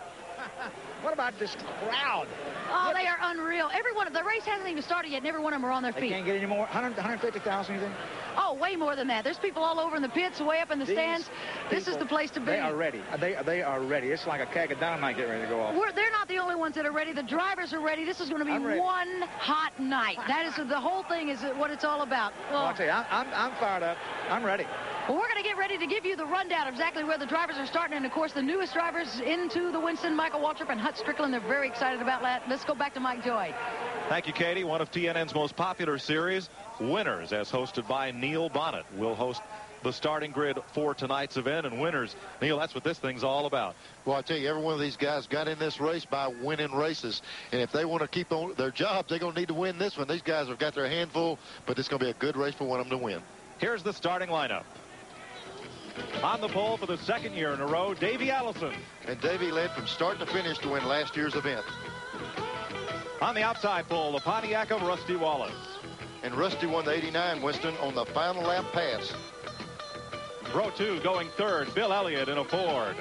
What about this crowd? Oh, they are unreal. The race hasn't even started yet, and every one of them are on their feet. They can't get any more? 150,000, you think? Oh, way more than that. There's people all over in the pits, way up in the stands. This is the place to be. They are ready. They are ready. It's like a keg of dynamite getting ready to go off. They're not the only ones that are ready. The drivers are ready. This is going to be one hot night. That is the whole thing is what it's all about. Well, I'll tell you, I'm fired up. I'm ready. Well, we're going to get ready to give you the rundown of exactly where the drivers are starting. And, of course, the newest drivers into the Winston, Michael Waltrip and Hut Strickland. They're very excited about that. Let's go back to Mike Joy. Thank you, Katie. One of TNN's most popular series, Winners, as hosted by Neil Bonnet, will host the starting grid for tonight's event. And Winners, Neil, that's what this thing's all about. Well, I tell you, every one of these guys got in this race by winning races. And if they want to keep on their jobs, they're going to need to win this one. These guys have got their handful, but it's going to be a good race for one of them to win. Here's the starting lineup. On the pole for the second year in a row, Davey Allison. And Davey led from start to finish to win last year's event. On the outside pole, the Pontiac of Rusty Wallace. And Rusty won the 89 Winston on the final lap pass. Row 2 going third, Bill Elliott in a Ford.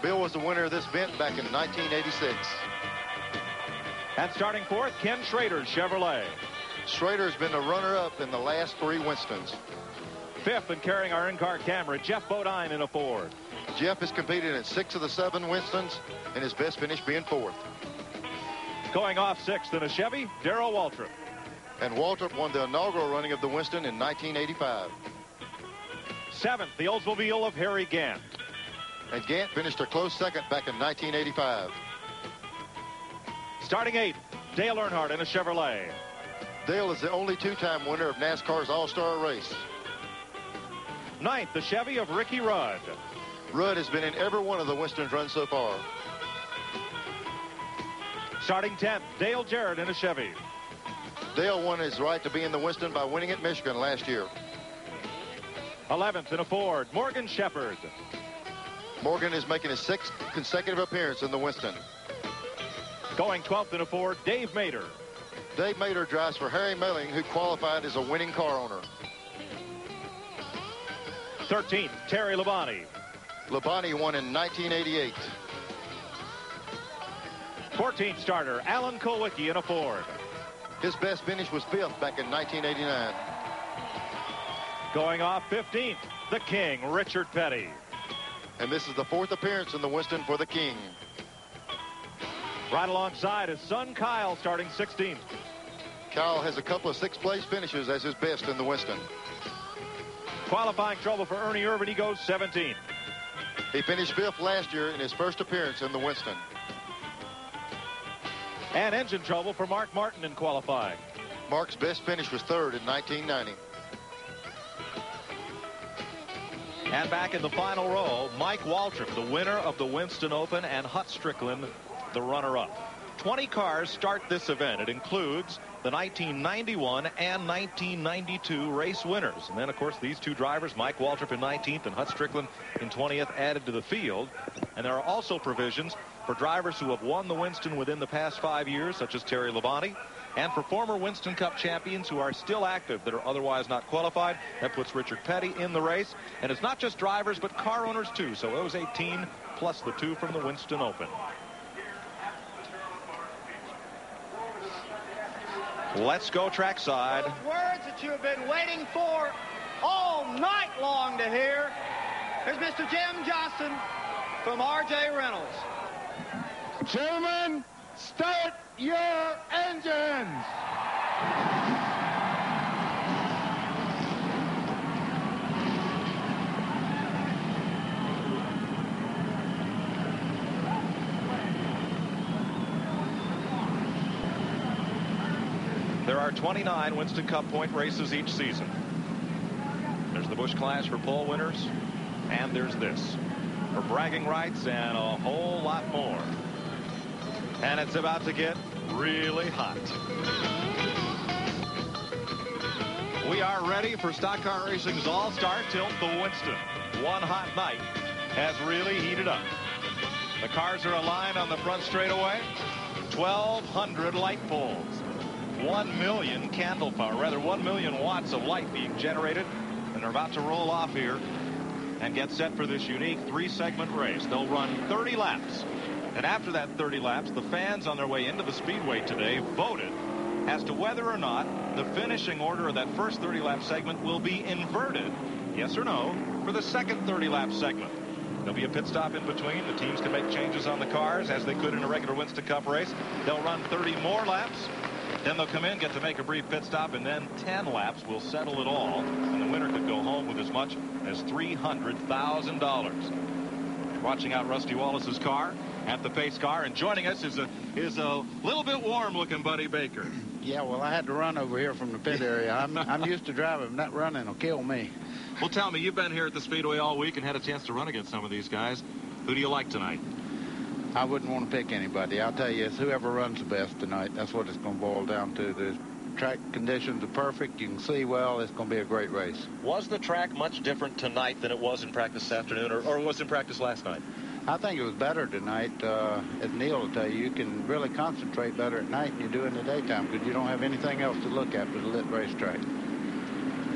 Bill was the winner of this event back in 1986. And starting fourth, Ken Schrader's Chevrolet. Schrader's been the runner-up in the last 3 Winstons. Fifth and carrying our in-car camera, Jeff Bodine in a Ford. Jeff has competed in 6 of the 7 Winstons, and his best finish being 4th. Going off 6th in a Chevy, Darrell Waltrip. And Waltrip won the inaugural running of the Winston in 1985. 7th, the Oldsmobile of Harry Gant. And Gant finished a close second back in 1985. Starting 8th, Dale Earnhardt in a Chevrolet. Dale is the only two-time winner of NASCAR's All-Star race. 9th, the Chevy of Ricky Rudd. Rudd has been in every one of the Winston's runs so far. Starting 10th, Dale Jarrett in a Chevy. Dale won his right to be in the Winston by winning at Michigan last year. 11th in a Ford, Morgan Shepherd. Morgan is making his 6th consecutive appearance in the Winston. Going 12th in a Ford, Dave Mader. Dave Mader drives for Harry Melling, who qualified as a winning car owner. 13th, Terry Labonte. Labonte won in 1988. 14th starter, Alan Kulwicki in a Ford. His best finish was 5th back in 1989. Going off 15th, the King, Richard Petty. And this is the 4th appearance in the Winston for the King. Right alongside his son Kyle, starting 16th. Kyle has a couple of 6th place finishes as his best in the Winston. Qualifying trouble for Ernie Irvin, he goes 17th. He finished 5th last year in his first appearance in the Winston. And engine trouble for Mark Martin in qualifying. Mark's best finish was 3rd in 1990. And back in the final row, Mike Waltrip, the winner of the Winston Open, and Hut Strickland, the runner-up. 20 cars start this event. It includes the 1991 and 1992 race winners. And then, of course, these two drivers, Mike Waltrip in 19th and Hut Strickland in 20th, added to the field. And there are also provisions for drivers who have won the Winston within the past 5 years, such as Terry Labonte, and for former Winston Cup champions who are still active that are otherwise not qualified. That puts Richard Petty in the race. And it's not just drivers, but car owners, too. So those 18 plus the 2 from the Winston Open. Let's go trackside. Those words that you have been waiting for all night long to hear. Here's Mr. Jim Johnson from R.J. Reynolds. Gentlemen, start your engines. There are 29 Winston Cup point races each season. There's the Busch Clash for pole winners, and there's this for bragging rights and a whole lot more. And it's about to get really hot. We are ready for Stock Car Racing's All-Star Tilt, the Winston. One hot night has really heated up. The cars are aligned on the front straightaway. 1,200 light poles. 1 million candle power, rather 1 million watts of light being generated, and they're about to roll off here and get set for this unique 3-segment race. They'll run 30 laps, and after that 30 laps, the fans on their way into the speedway today voted as to whether or not the finishing order of that first 30-lap segment will be inverted, yes or no, for the second 30-lap segment. There'll be a pit stop in between. The teams can make changes on the cars as they could in a regular Winston Cup race. They'll run 30 more laps. Then they'll come in, get to make a brief pit stop, and then 10 laps will settle it all. And the winner could go home with as much as $300,000. Watching out Rusty Wallace's car at the pace car, and joining us is a little bit warm-looking Buddy Baker. Yeah, well, I had to run over here from the pit area. I'm used to driving. That running will kill me. Well, tell me, you've been here at the Speedway all week and had a chance to run against some of these guys. Who do you like tonight? I wouldn't want to pick anybody. I'll tell you, it's whoever runs the best tonight. That's what it's going to boil down to. The track conditions are perfect. You can see well. It's going to be a great race. Was the track much different tonight than it was in practice this afternoon, or was it in practice last night? I think it was better tonight. As Neil will tell you, you can really concentrate better at night than you do in the daytime because you don't have anything else to look at but a lit racetrack.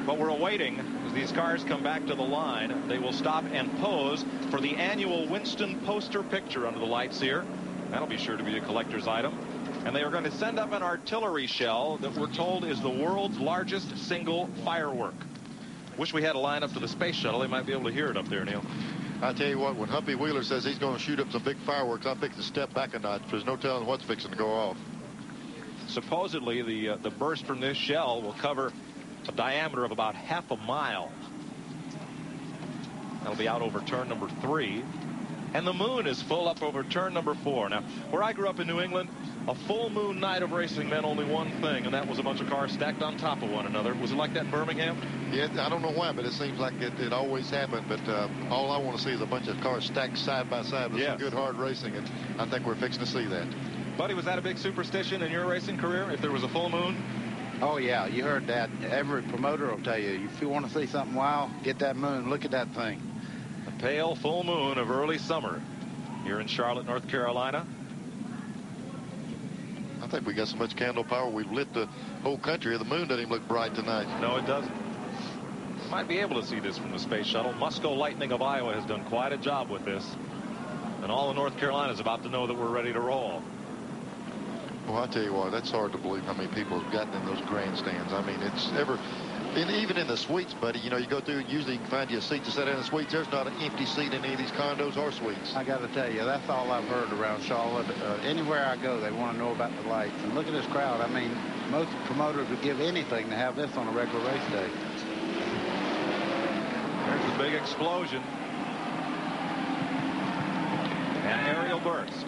But we're awaiting as these cars come back to the line. They will stop and pose for the annual Winston poster picture under the lights here. That'll be sure to be a collector's item. And they are going to send up an artillery shell that we're told is the world's largest single firework. Wish we had a line up to the space shuttle. They might be able to hear it up there, Neil. I tell you what, when Humpy Wheeler says he's going to shoot up some big fireworks, I'm fixing to step back a notch. There's no telling what's fixing to go off. supposedly the burst from this shell will cover a diameter of about half a mile. That'll be out over turn number 3. And the moon is full up over turn number 4. Now, where I grew up in New England, a full moon night of racing meant only one thing, and that was a bunch of cars stacked on top of one another. Was it like that in Birmingham? Yeah, I don't know why, but it seems like it always happened. But all I want to see is a bunch of cars stacked side by side with some good hard racing, and I think we're fixing to see that. Buddy, was that a big superstition in your racing career, if there was a full moon? Oh, yeah, you heard that. Every promoter will tell you, if you want to see something wild, get that moon, look at that thing. A pale full moon of early summer here in Charlotte, North Carolina. I think we got so much candle power, we've lit the whole country. The moon doesn't even look bright tonight. No, it doesn't. Might be able to see this from the space shuttle. Musco Lightning of Iowa has done quite a job with this. And all of North Carolina is about to know that we're ready to roll. Well, I tell you what, that's hard to believe how many people have gotten in those grandstands. I mean, it's ever... And even in the suites, buddy, you know, you go through, usually you can find you a seat to sit in the suites. There's not an empty seat in any of these condos or suites. I got to tell you, that's all I've heard around Charlotte. Anywhere I go, they want to know about the lights. And look at this crowd. I mean, most promoters would give anything to have this on a regular race day. There's the big explosion. An aerial burst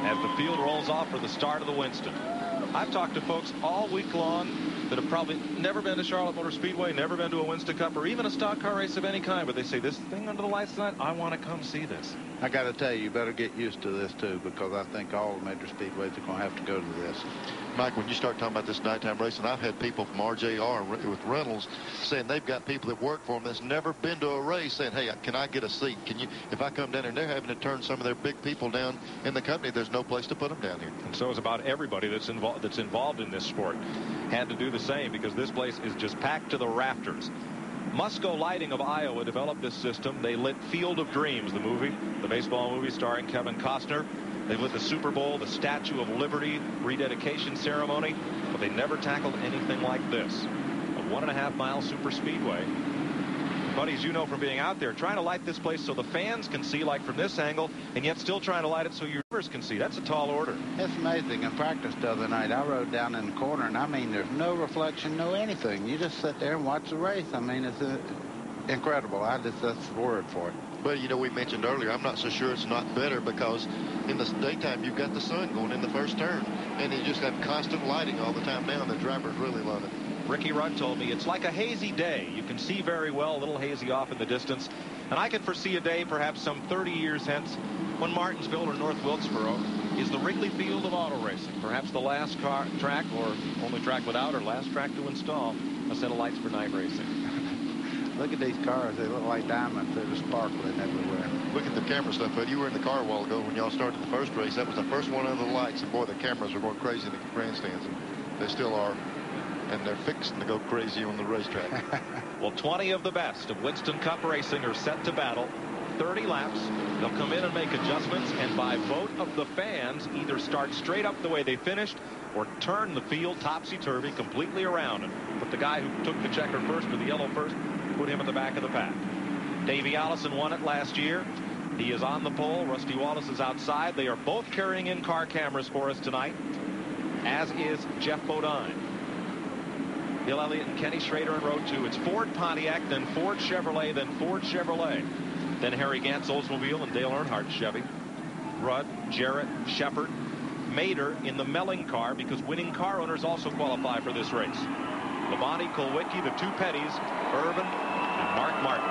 as the field rolls off for the start of the Winston. I've talked to folks all week long that have probably never been to Charlotte Motor Speedway, never been to a Winston Cup, or even a stock car race of any kind, but they say, this thing under the lights tonight, I want to come see this. I got to tell you, you better get used to this, too, because I think all the major speedways are going to have to go to this. Mike, when you start talking about this nighttime racing, I've had people from RJR with Reynolds saying they've got people that work for them that's never been to a race saying, hey, can I get a seat? Can you? If I come down there and they're having to turn some of their big people down in the company, there's no place to put them down here. And so is about everybody that's involved in this sport. Had to do the same because this place is just packed to the rafters. Musco Lighting of Iowa developed this system. They lit Field of Dreams, the movie, the baseball movie starring Kevin Costner. They lit the Super Bowl, the Statue of Liberty rededication ceremony, but they never tackled anything like this. A 1.5-mile super speedway. Buddies, you know from being out there, trying to light this place so the fans can see, like from this angle, and yet still trying to light it so your viewers can see. That's a tall order. It's amazing. In practice the other night, I rode down in the corner, and I mean, there's no reflection, no anything. You just sit there and watch the race. I mean, it's incredible. That's the word for it. But, you know, we mentioned earlier, I'm not so sure it's not better because in the daytime, you've got the sun going in the first turn, and you just have constant lighting all the time now, and the drivers really love it. Ricky Rudd told me it's like a hazy day. You can see very well, a little hazy off in the distance. And I can foresee a day, perhaps some 30 years hence, when Martinsville or North Wilkesboro is the Wrigley Field of auto racing. Perhaps the last track, or only track without, or last track to install a set of lights for night racing. Look at these cars. They look like diamonds. They're just sparkling everywhere. Look at the camera stuff, Bud. You were in the car a while ago when y'all started the first race. That was the first one under the lights. And, boy, the cameras were going crazy in the grandstands. And they still are. And they're fixing to go crazy on the racetrack. Well, 20 of the best of Winston Cup racing are set to battle. 30 laps. They'll come in and make adjustments. And by vote of the fans, either start straight up the way they finished or turn the field topsy-turvy completely around and put the guy who took the checker first or the yellow first, put him at the back of the pack. Davey Allison won it last year. He is on the pole. Rusty Wallace is outside. They are both carrying in-car cameras for us tonight, as is Jeff Bodine. Bill Elliott and Kenny Schrader in row 2. It's Ford Pontiac, then Ford Chevrolet, then Ford Chevrolet. Then Harry Gant's Oldsmobile and Dale Earnhardt Chevy. Rudd, Jarrett, Shepard, Mader in the Melling car because winning car owners also qualify for this race. Labonte, Kulwicki, the two Petties, Irvin, and Mark Martin.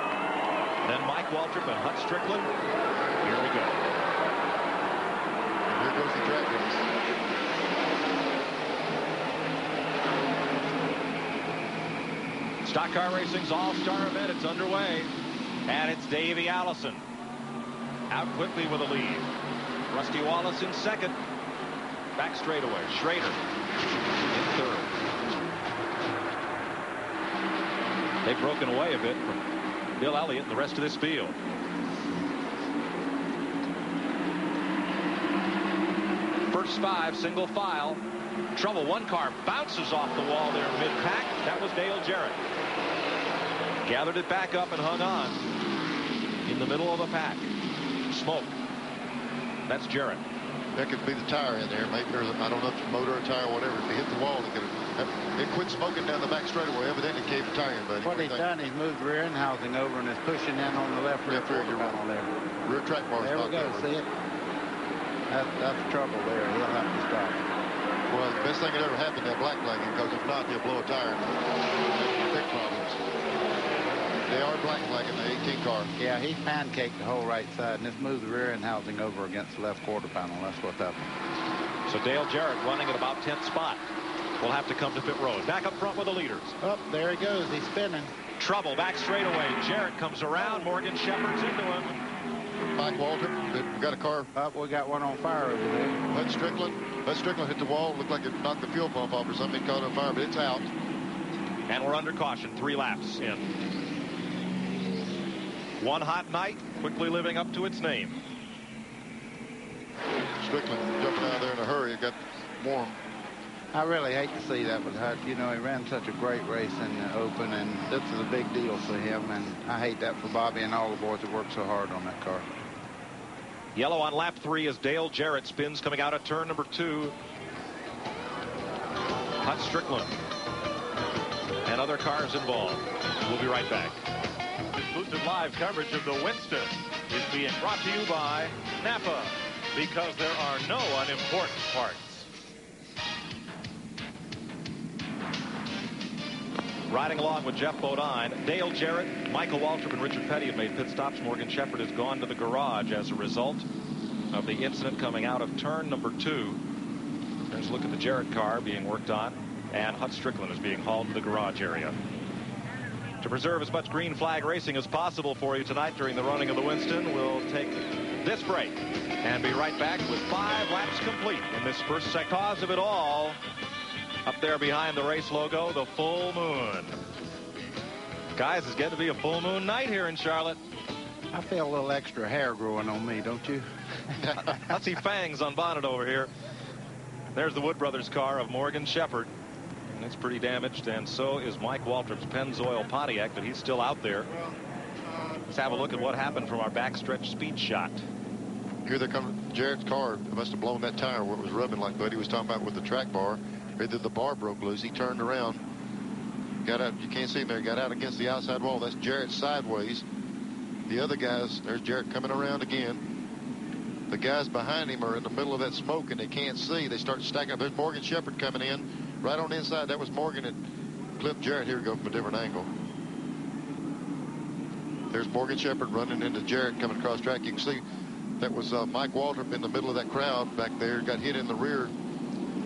Then Mike Waltrip and Hut Strickland. Here we go. Here goes the track race. Stock car racing's all-star event. It's underway. And it's Davey Allison out quickly with a lead. Rusty Wallace in second. Back straightaway. Schrader in third. They've broken away a bit from Bill Elliott and the rest of this field. First 5, single file. Trouble. One car bounces off the wall there mid-pack. That was Dale Jarrett. Gathered it back up and hung on in the middle of the pack. Smoke. That's Jarrett. that could be the tire in there. Maybe there's, I don't know if it's a motor or tire or whatever. If it hit the wall, it quit smoking down the back straightaway. Evidently caved the tire in, buddy. What he's done, he's moved the rear end housing over and is pushing in on the left rear quarter panel there. Rear track bar. There we go, see it? That's trouble there. He'll have to stop. Well, the best thing that ever happened to that black flagging, because if not, he'll blow a tire and big problems. They are black flagging the 18 car. Yeah, he pancaked the whole right side and just moved the rear end housing over against the left quarter panel. That's what's happened. So Dale Jarrett running at about 10th spot. Will have to come to pit road. Back up front with the leaders. Up there he goes. He's spinning. Trouble back straightaway. Jarrett comes around. Morgan Shepherd's into him. Mike Walter, we got a car. Up, we got one on fire over there. Hut Strickland hit the wall. Looked like it knocked the fuel pump off or something. Caught on fire, but it's out. And we're under caution. 3 laps in. One hot night, quickly living up to its name. Strickland jumping out of there in a hurry. It got warm. I really hate to see that with Hut. You know, he ran such a great race in the Open, and this is a big deal for him, and I hate that for Bobby and all the boys that worked so hard on that car. Yellow on lap 3 as Dale Jarrett spins coming out of turn number 2. Hut Strickland and other cars involved. We'll be right back. Exclusive live coverage of the Winston is being brought to you by Napa, because there are no unimportant parts. Riding along with Jeff Bodine, Dale Jarrett, Michael Waltrip, and Richard Petty have made pit stops. Morgan Shepherd has gone to the garage as a result of the incident coming out of turn number 2. There's a look at the Jarrett car being worked on, and Hut Strickland is being hauled to the garage area. To preserve as much green flag racing as possible for you tonight during the running of the Winston, we'll take this break and be right back with 5 laps complete in this first second. Cause of it all, up there behind the race logo, the full moon. Guys, it's getting to be a full moon night here in Charlotte. I feel a little extra hair growing on me, don't you? I see fangs on bonnet over here. There's the Wood Brothers car of Morgan Shepherd. And it's pretty damaged, and so is Mike Waltrip's Pennzoil Pontiac, but he's still out there. Let's have a look at what happened from our backstretch speed shot. Here they come. Jarrett's car must have blown that tire where it was rubbing like Buddy was talking about with the track bar. Either the bar broke loose. He turned around, got out. You can't see him there. Got out against the outside wall. That's Jarrett sideways. The other guys, there's Jarrett coming around again. The guys behind him are in the middle of that smoke and they can't see. They start stacking up. There's Morgan Shepherd coming in right on the inside. That was Morgan that clipped Jarrett. Here we go from a different angle. There's Morgan Shepherd running into Jarrett coming across track. You can see that was Mike Waltrip in the middle of that crowd back there. Got hit in the rear.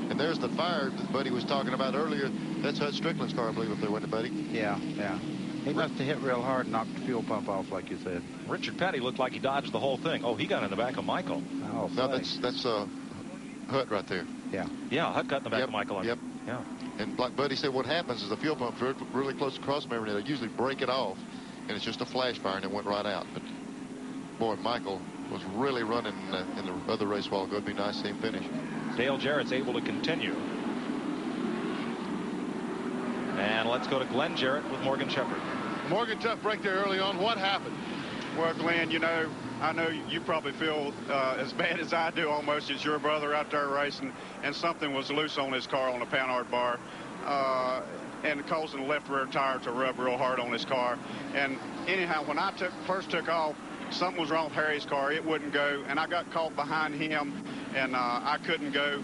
And there's the fire that Buddy was talking about earlier. That's Hut Strickland's car, I believe, up there, wasn't it, Buddy? Yeah, yeah. He must have hit real hard and knocked the fuel pump off, like you said. Richard Petty looked like he dodged the whole thing. Oh, he got in the back of Michael. Oh, no, that's Hut right there. Yeah. Yeah, Hut got in the back of Michael. Yep. Yeah. And like Buddy said, what happens is the fuel pump's really close to cross member, and they usually break it off, and it's just a flash fire, and it went right out. But, boy, Michael was really running in the other race while ago. It'd be nice to see him finish. Dale Jarrett's able to continue. And let's go to Glenn Jarrett with Morgan Shepherd. Morgan, tough break there early on. What happened? Well, Glenn, you know, I know you probably feel as bad as I do almost. It's your brother out there racing, and something was loose on his car on the Panhard bar, and causing the left rear tire to rub real hard on his car. And anyhow, when I first took off, something was wrong with Harry's car. It wouldn't go, and I got caught behind him, and I couldn't go.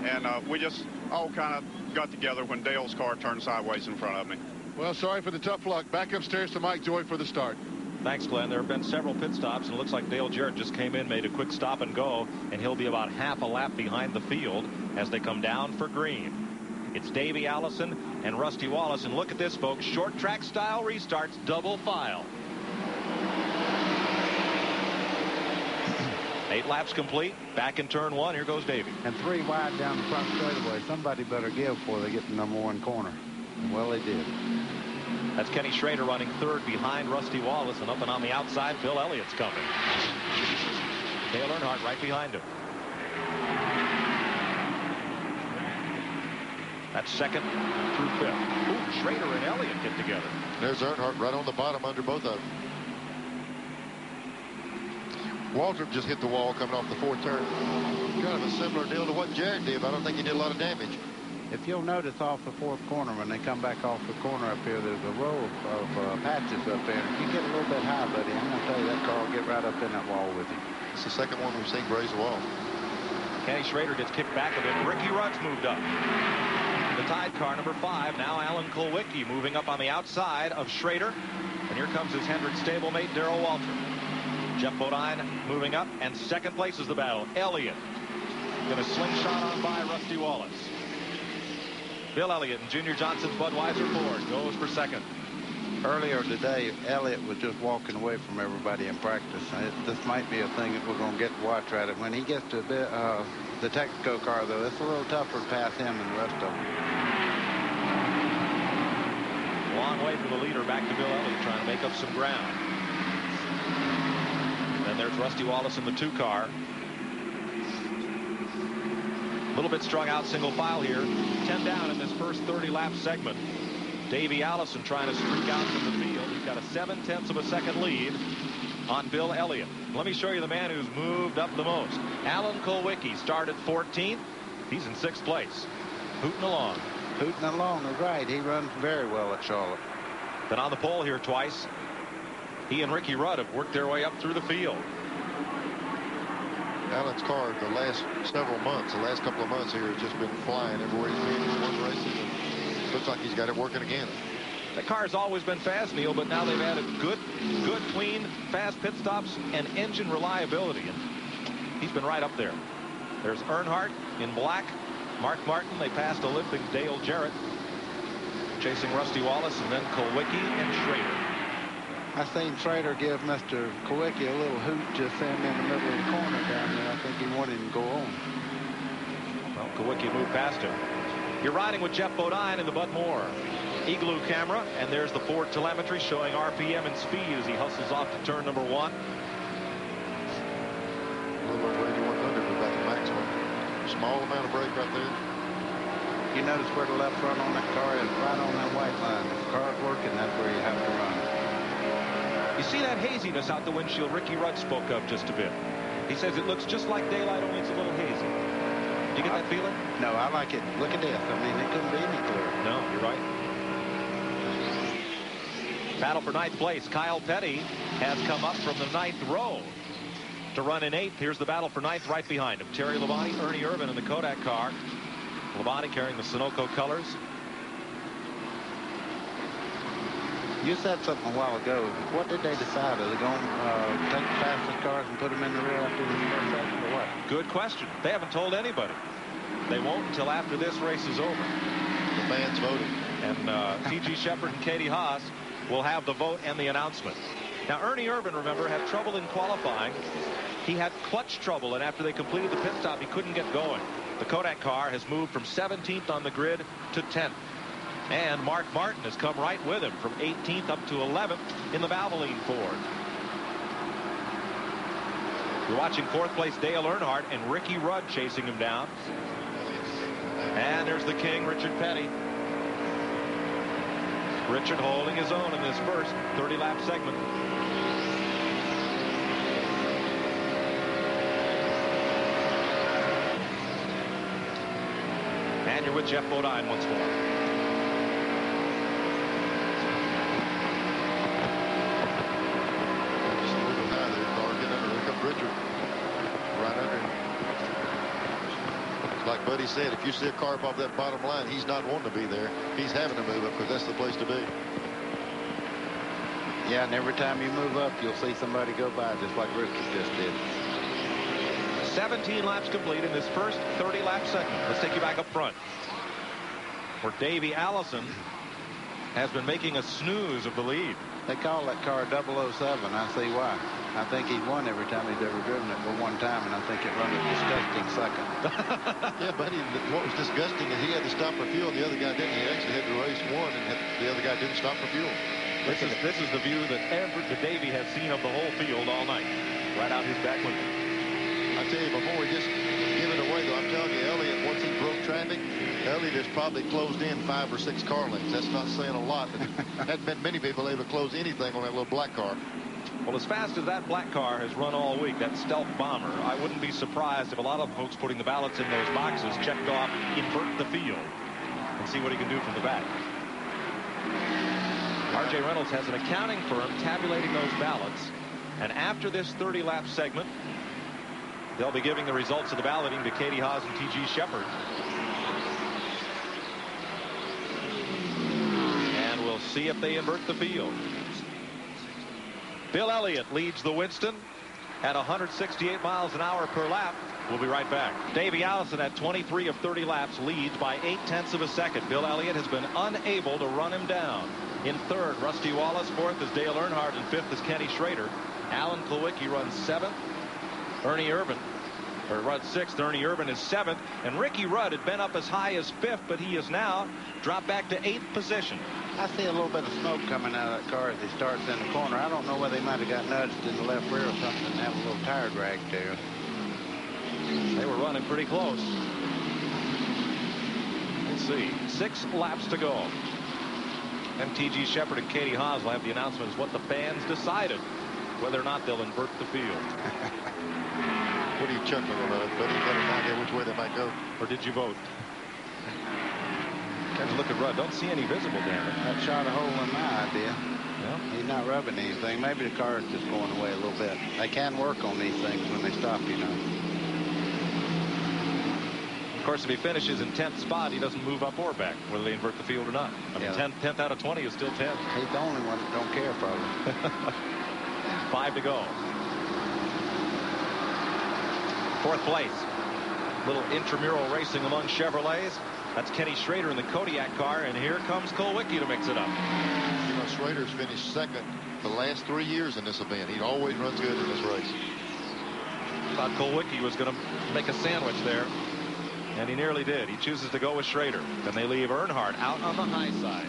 And we just all kind of got together when Dale's car turned sideways in front of me. Well, sorry for the tough luck. Back upstairs to Mike Joy for the start. Thanks, Glenn. There have been several pit stops, and it looks like Dale Jarrett just came in, made a quick stop and go, and he'll be about half a lap behind the field as they come down for green. It's Davey Allison and Rusty Wallace, and look at this, folks. Short track style restarts, double file. 8 laps complete. Back in turn 1. Here goes Davey. And 3 wide down the front straightaway. Somebody better give before they get the number 1 corner. Well, they did. That's Kenny Schrader running third behind Rusty Wallace, and up and on the outside, Bill Elliott's coming. Dale Earnhardt right behind him. That's second through 5th. Ooh, Schrader and Elliott get together. There's Earnhardt right on the bottom under both of them. Waltrip just hit the wall coming off the 4th turn. kind of a similar deal to what Jared did, but I don't think he did a lot of damage. If you'll notice off the fourth corner, when they come back off the corner up here, there's a row of patches up there. If you get a little bit high, buddy, I'm going to tell you that car will get right up in that wall with you. It's the second one we've seen graze the wall. Kenny Schrader gets kicked back a bit. Ricky Rudd's moved up. The tied car, number 5. Now Alan Kulwicki moving up on the outside of Schrader. And here comes his Hendrick stablemate, Darrell Walter. Jeff Bodine moving up. And second place is the battle. Elliott going to slingshot on by Rusty Wallace. Bill Elliott and Junior Johnson's Budweiser Ford goes for second. Earlier today, Elliott was just walking away from everybody in practice. This might be a thing that we're going to get to watch right. When he gets to the Texaco car, though, it's a little tougher to pass him than the rest of them. Long way from the leader back to Bill Elliott trying to make up some ground. And there's Rusty Wallace in the 2 car. A little bit strung out single file here. 10 down in this first 30-lap segment. Davey Allison trying to streak out from the field. He's got a 0.7 of a second lead on Bill Elliott. Let me show you the man who's moved up the most. Alan Kulwicki started 14th. He's in 6th place. Hooting along. Hooting along is right. He runs very well at Charlotte. Been on the pole here twice. He and Ricky Rudd have worked their way up through the field. Alan's car the last several months, the last couple of months here, has just been flying everywhere he's been. He's won races, and looks like he's got it working again. The car's always been fast, Neil, but now they've added good, clean, fast pit stops and engine reliability. And he's been right up there. There's Earnhardt in black. Mark Martin. They passed Olympic Dale Jarrett, chasing Rusty Wallace, and then Kulwicki and Schrader. I seen Schrader give Mr. Kulwicki a little hoot just in the middle of the corner down there. I think he wanted him to go on. Well, Kulwicki moved past him. You're riding with Jeff Bodine in the Bud Moore Igloo camera, and there's the Ford telemetry showing RPM and speed as he hustles off to turn number 1. A little over 8,100 with that maximum. Small amount of brake right there. You notice where the left front on that car is, right on that white line. If the car's working, that's where you have to run. You see that haziness out the windshield? Ricky Rudd spoke of just a bit. He says it looks just like daylight, only it's a little hazy. Do you get that feeling? No, I like it. Look at this. I mean, it couldn't be any clearer. No, you're right. Battle for 9th place. Kyle Petty has come up from the 9th row to run in 8th. Here's the battle for 9th right behind him. Terry Labonte, Ernie Irvan in the Kodak car. Labonte carrying the Sunoco colors. You said something a while ago. What did they decide? Are they going to take the fastest cars and put them in the rear after this first section, or what? Good question. They haven't told anybody. They won't until after this race is over. The fans voted. And T.G. Shepard and Katie Haas will have the vote and the announcement. Now, Ernie Irvan, remember, had trouble in qualifying. He had clutch trouble, and after they completed the pit stop, he couldn't get going. The Kodak car has moved from 17th on the grid to 10th. And Mark Martin has come right with him from 18th up to 11th in the Valvoline Ford. You're watching 4th place Dale Earnhardt and Ricky Rudd chasing him down. And there's the king, Richard Petty. Richard holding his own in this first 30-lap segment. And you're with Jeff Bodine once more. Like Buddy said, if you see a car off that bottom line, he's not wanting to be there. He's having to move up because that's the place to be. Yeah, and every time you move up, you'll see somebody go by just like Richard just did. 17 laps complete in this first 30-lap segment. Let's take you back up front, where Davey Allison has been making a snooze of the lead. They call that car 007. I see why. I think he's won every time he's ever driven it but one time, and I think it run a disgusting second. Yeah, buddy, what was disgusting is he had to stop for fuel, and the other guy didn't. He actually had to race one, and the other guy didn't stop for fuel. This is the view that Davey has seen of the whole field all night, right out his back window. I tell you, before we just give it away, though, I'm telling you, Elliott, once he broke traffic, Elliott has probably closed in 5 or 6 car lengths. That's not saying a lot, but hadn't been many people able to close anything on that little black car. Well, as fast as that black car has run all week, that stealth bomber, I wouldn't be surprised if a lot of the folks putting the ballots in those boxes checked off invert the field and see what he can do from the back. R.J. Reynolds has an accounting firm tabulating those ballots, and after this 30-lap segment, they'll be giving the results of the balloting to Katie Haas and T.G. Shepard. And we'll see if they invert the field. Bill Elliott leads the Winston at 168 miles an hour per lap. We'll be right back. Davey Allison at 23 of 30 laps leads by 0.8 of a second. Bill Elliott has been unable to run him down. In third, Rusty Wallace. Fourth is Dale Earnhardt, and fifth is Kenny Schrader. Alan Kulwicki runs seventh. Runs sixth. Ernie Irvin is seventh. And Ricky Rudd had been up as high as fifth, but he is now dropped back to 8th position. I see a little bit of smoke coming out of that car as he starts in the corner. I don't know whether they might have got nudged in the left rear or something and have a little tire drag there. They were running pretty close. Let's see. 6 laps to go. And T.G. Shepard and Katie Haas will have the announcements what the fans decided, whether or not they'll invert the field. What are you chuckling about? But you got an idea which way they might go. Or did you vote? Kind of look at Rudd. Don't see any visible damage. That shot a hole in my idea. Yeah. He's not rubbing anything. Maybe the car is just going away a little bit. They can work on these things when they stop, you know. Of course, if he finishes in 10th spot, he doesn't move up or back, whether they invert the field or not. I mean, 10th out of 20 is still 10th. He's the only one that don't care, probably. 5 to go. 4th place. Little intramural racing among Chevrolets. That's Kenny Schrader in the Kodiak car, and here comes Kulwicki to mix it up. You know, Schrader's finished second the last 3 years in this event. He always runs good in this race. Thought Kulwicki was going to make a sandwich there, and he nearly did. He chooses to go with Schrader. Then they leave Earnhardt out on the high side.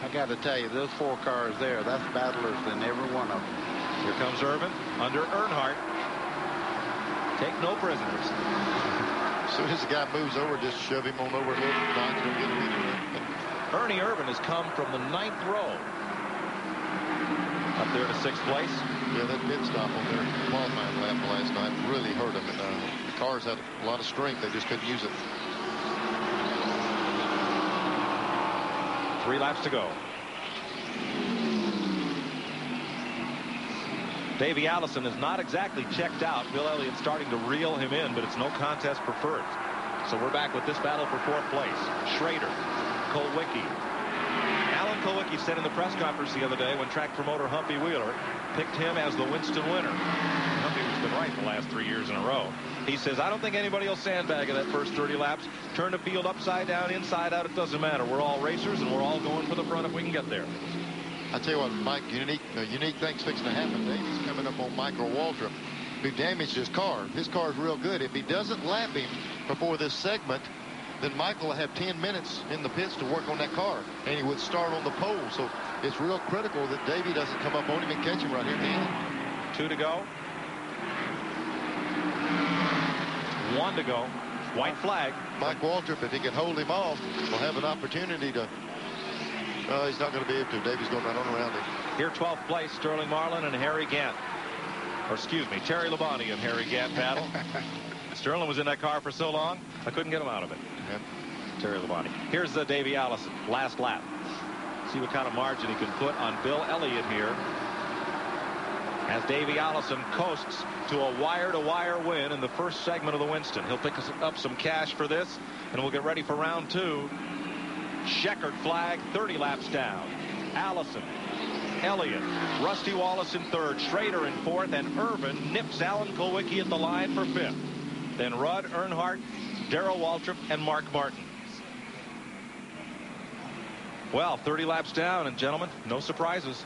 I got to tell you, those 4 cars there, that's battlers in every one of them. Here comes Irvin under Earnhardt. Take no prisoners. As soon as the guy moves over, just shove him on over a little. Don't get him anywhere. Ernie Irvin has come from the 9th row up there to 6th place. Yeah, that pit stop on their qualifying lap last night really hurt him. And the cars had a lot of strength. They just couldn't use it. 3 laps to go. Davey Allison is not exactly checked out. Bill Elliott starting to reel him in, but it's no contest for first. So we're back with this battle for 4th place. Schrader, Kulwicki. Alan Kulwicki said in the press conference the other day when track promoter Humpy Wheeler picked him as the Winston winner. Humpy has been right the last 3 years in a row. He says, I don't think anybody will sandbag in that first 30 laps. Turn the field upside down, inside out, it doesn't matter. We're all racers, and we're all going for the front if we can get there. I tell you what, Mike, unique things fixing to happen. Davy's coming up on Michael Waltrip, who damaged his car. His car is real good. If he doesn't lap him before this segment, then Michael will have 10 minutes in the pits to work on that car, and he would start on the pole. So it's real critical that Davey doesn't come up on him and catch him right here at the end. 2 to go. 1 to go. White flag. Mike Waltrip, if he can hold him off, will have an opportunity to. He's not going to be able to. Davy's going to run on around him. Here, 12th place, Sterling Marlin and Harry Gant. Or excuse me, Terry Labonte and Harry Gant battle. Sterling was in that car for so long, I couldn't get him out of it. Yeah. Terry Labonte. Here's the Davey Allison, last lap. See what kind of margin he can put on Bill Elliott here. As Davey Allison coasts to a wire-to-wire win in the first segment of the Winston. He'll pick up some cash for this, and we'll get ready for round 2. Checkered flag, 30 laps down. Allison, Elliott, Rusty Wallace in 3rd, Schrader in 4th, and Irvin nips Alan Kulwicki at the line for 5th. Then Rudd, Earnhardt, Darrell Waltrip, and Mark Martin. Well, 30 laps down, and gentlemen, no surprises.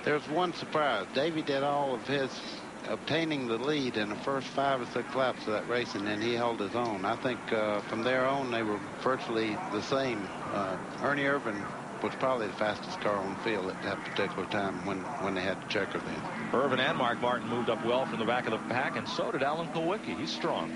There's one surprise. Davey did all of his obtaining the lead in the first 5 or 6 laps of that race, and then he held his own. I think from there on, they were virtually the same. Ernie Irvin was probably the fastest car on the field at that particular time when they had the checker then. Irvin and Mark Martin moved up well from the back of the pack, and so did Alan Kulwicki. He's strong.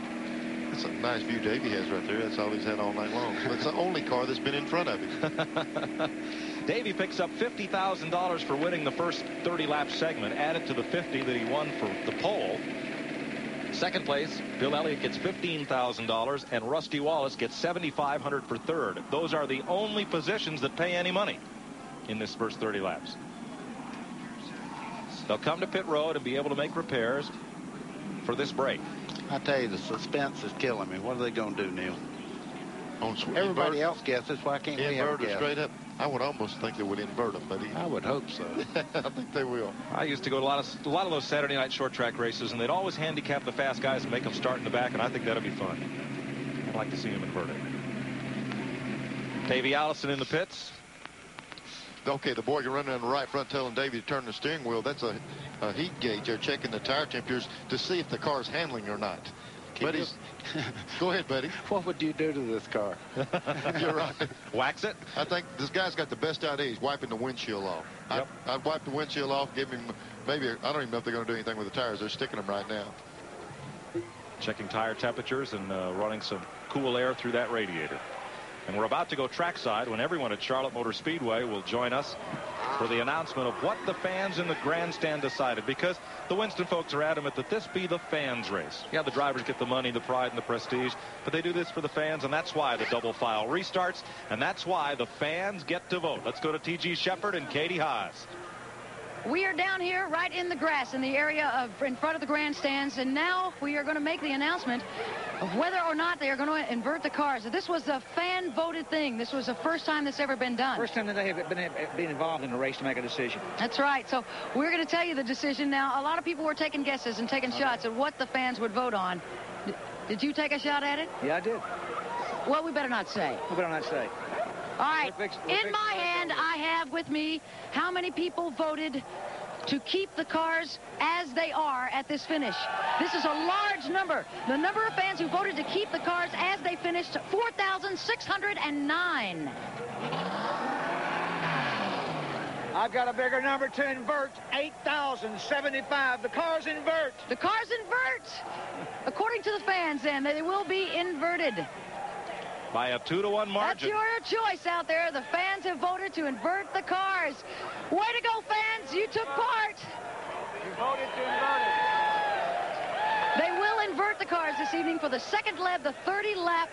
That's a nice view Davey has right there. That's all he's had all night long. But it's the only car that's been in front of him. Davey picks up $50,000 for winning the first 30-lap segment, added to the $50,000 that he won for the pole. Second place, Bill Elliott gets $15,000, and Rusty Wallace gets $7,500 for third. Those are the only positions that pay any money in this first 30 laps. They'll come to pit road and be able to make repairs for this break. I tell you, the suspense is killing me. What are they going to do, Neil? Everybody else guesses. Why can't we ever guess? Straight up. I would almost think they would invert them, buddy. I would hope so. I think they will. I used to go to a lot of those Saturday night short track races, and they'd always handicap the fast guys and make them start in the back, and I think that'd be fun. I'd like to see them invert it. Davey Allison in the pits. Okay, the boy can run down the right front telling Davey to turn the steering wheel. That's a heat gauge. They're checking the tire temperatures to see if the car's handling or not. Go ahead, buddy. What would you do to this car? You're right. Wax it? I think this guy's got the best idea. He's wiping the windshield off. Yep. I'd wipe the windshield off, give him maybe, I don't even know if they're going to do anything with the tires. They're sticking them right now. Checking tire temperatures and running some cool air through that radiator. And we're about to go trackside when everyone at Charlotte Motor Speedway will join us for the announcement of what the fans in the grandstand decided, because the Winston folks are adamant that this be the fans' race. Yeah, the drivers get the money, the pride, and the prestige, but they do this for the fans, and that's why the double file restarts, and that's why the fans get to vote. Let's go to T.G. Shepard and Katie Haas. We are down here right in the grass in the area in front of the grandstands, and now we are going to make the announcement of whether or not they are going to invert the cars. This was a fan-voted thing. This was the first time that's ever been done. First time that they have been involved in a race to make a decision. That's right. So we're going to tell you the decision now. A lot of people were taking guesses and taking shots at what the fans would vote on. Did you take a shot at it? Yeah, I did. Well, we better not say. We better not say. All right, in my hand, I have with me how many people voted to keep the cars as they are at this finish. This is a large number. The number of fans who voted to keep the cars as they finished, 4,609. I've got a bigger number to invert, 8,075. The cars invert. The cars invert. According to the fans, then, they will be inverted. By a 2-to-1 margin. That's your choice out there. The fans have voted to invert the cars. Way to go, fans. You took part. You voted to invert it. They will invert the cars this evening for the second leg, the 30-lap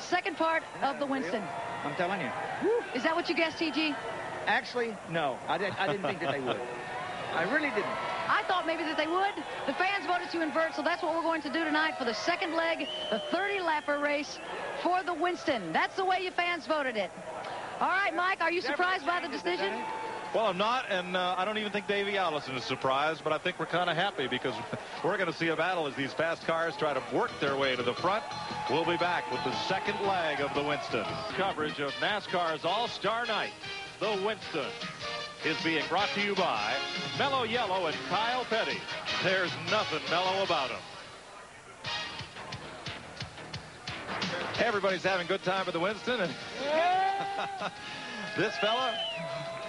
second part of the Winston. I'm telling you. Is that what you guessed, T.G.? Actually, no. I didn't think that they would. I really didn't. I thought maybe that they would. The fans voted to invert, so that's what we're going to do tonight for the second leg, the 30-lapper race for the Winston. That's the way you fans voted it. All right, Mike, are you surprised by the decision? Well, I'm not, and I don't even think Davey Allison is surprised, but I think we're kind of happy because we're going to see a battle as these fast cars try to work their way to the front. We'll be back with the second leg of the Winston. Coverage of NASCAR's All-Star Night, the Winston, is being brought to you by Mellow Yellow and Kyle Petty. There's nothing mellow about him. Everybody's having a good time at the Winston, and this fella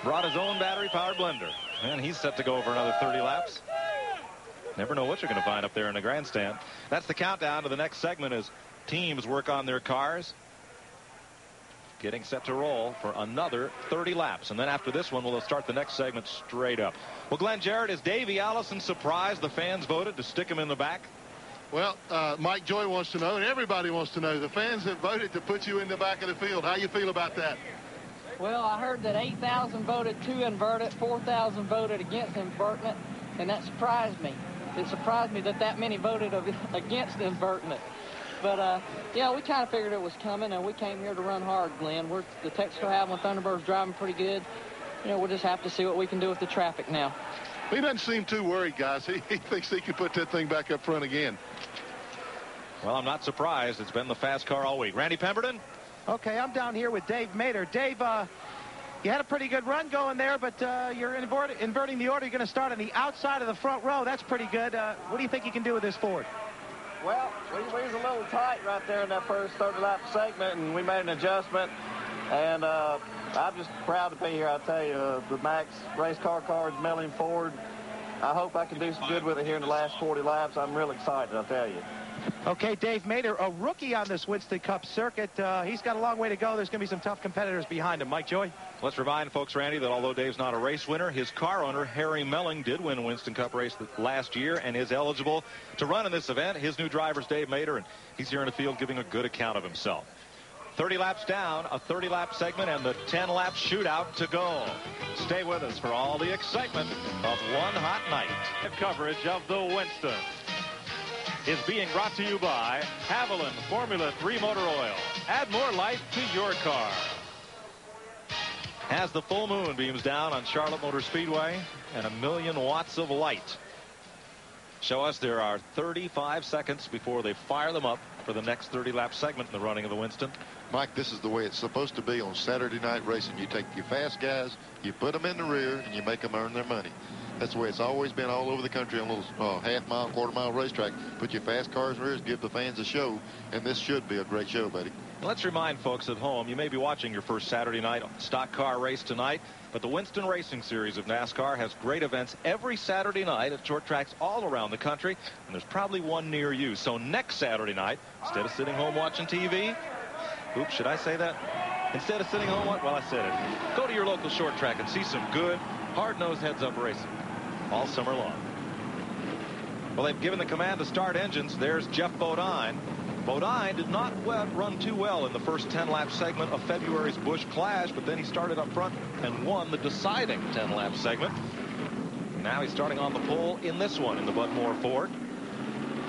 brought his own battery-powered blender, and he's set to go for another 30 laps. Never know what you're going to find up there in the grandstand. That's the countdown to the next segment as teams work on their cars, getting set to roll for another 30 laps. And then after this one, we'll start the next segment straight up. Well, Glenn Jarrett, is Davey Allison surprised the fans voted to stick him in the back? Well, Mike Joy wants to know, and everybody wants to know, the fans have voted to put you in the back of the field. How you feel about that? Well, I heard that 8,000 voted to invert it, 4,000 voted against inverting it, and that surprised me. It surprised me that many voted against inverting it. But, yeah, we kind of figured it was coming, and we came here to run hard, Glenn. The Texaco Havoline Thunderbird's driving pretty good. You know, we'll just have to see what we can do with the traffic now. He doesn't seem too worried, guys. He thinks he can put that thing back up front again. Well, I'm not surprised. It's been the fast car all week. Randy Pemberton? Okay, I'm down here with Dave Mater. Dave, you had a pretty good run going there, but you're inverting the order. You're going to start on the outside of the front row. That's pretty good. What do you think you can do with this Ford? Well, we was a little tight right there in that first 30-lap segment, and we made an adjustment. And I'm just proud to be here, I tell you. The Max race car is milling forward. I hope I can do some good with it here in the last 40 laps. I'm real excited, I'll tell you. Okay, Dave Mader, a rookie on this Winston Cup circuit. He's got a long way to go. There's going to be some tough competitors behind him. Mike Joy? Let's remind folks, Randy, that although Dave's not a race winner, his car owner, Harry Melling, did win a Winston Cup race last year and is eligible to run in this event. His new driver's Dave Mader, and he's here in the field giving a good account of himself. 30 laps down, a 30-lap segment, and the 10-lap shootout to go. Stay with us for all the excitement of one hot night. Coverage of the Winston is being brought to you by Haviland Formula 3 Motor Oil. Add more life to your car. As the full moon beams down on Charlotte Motor Speedway and 1,000,000 watts of light show us there are 35 seconds before they fire them up for the next 30-lap segment in the running of the Winston. Mike, this is the way it's supposed to be on Saturday night racing. You take your fast guys, you put them in the rear, and you make them earn their money. That's the way it's always been all over the country on little half-mile, quarter-mile racetrack. Put your fast cars in the rear, give the fans a show, and this should be a great show, buddy. Let's remind folks at home, you may be watching your first Saturday night stock car race tonight, but the Winston Racing Series of NASCAR has great events every Saturday night at short tracks all around the country, and there's probably one near you. So next Saturday night, instead of sitting home watching TV, oops, should I say that? Instead of sitting home, well, I said it. Go to your local short track and see some good, hard-nosed heads-up racing all summer long. Well, they've given the command to start engines. There's Jeff Bodine. Bodine did not run too well in the first 10-lap segment of February's Busch Clash, but then he started up front and won the deciding 10-lap segment. Now he's starting on the pole in this one in the Bud Moore Ford.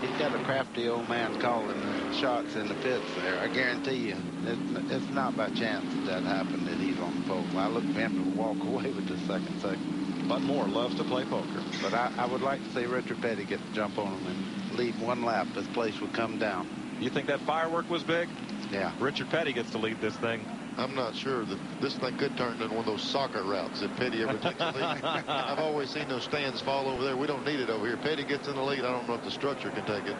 He's got a crafty old man calling shots in the pits there. I guarantee you, it's not by chance that happened that he's on the pole. I look for him to walk away with the second segment. Bud Moore loves to play poker. But I would like to see Richard Petty get the jump on him and lead one lap. This place would come down. You think that firework was big? Yeah. Richard Petty gets to lead this thing. I'm not sure that this thing could turn into one of those soccer routes that Petty ever takes the lead. I've always seen those stands fall over there. We don't need it over here. Petty gets in the lead. I don't know if the structure can take it.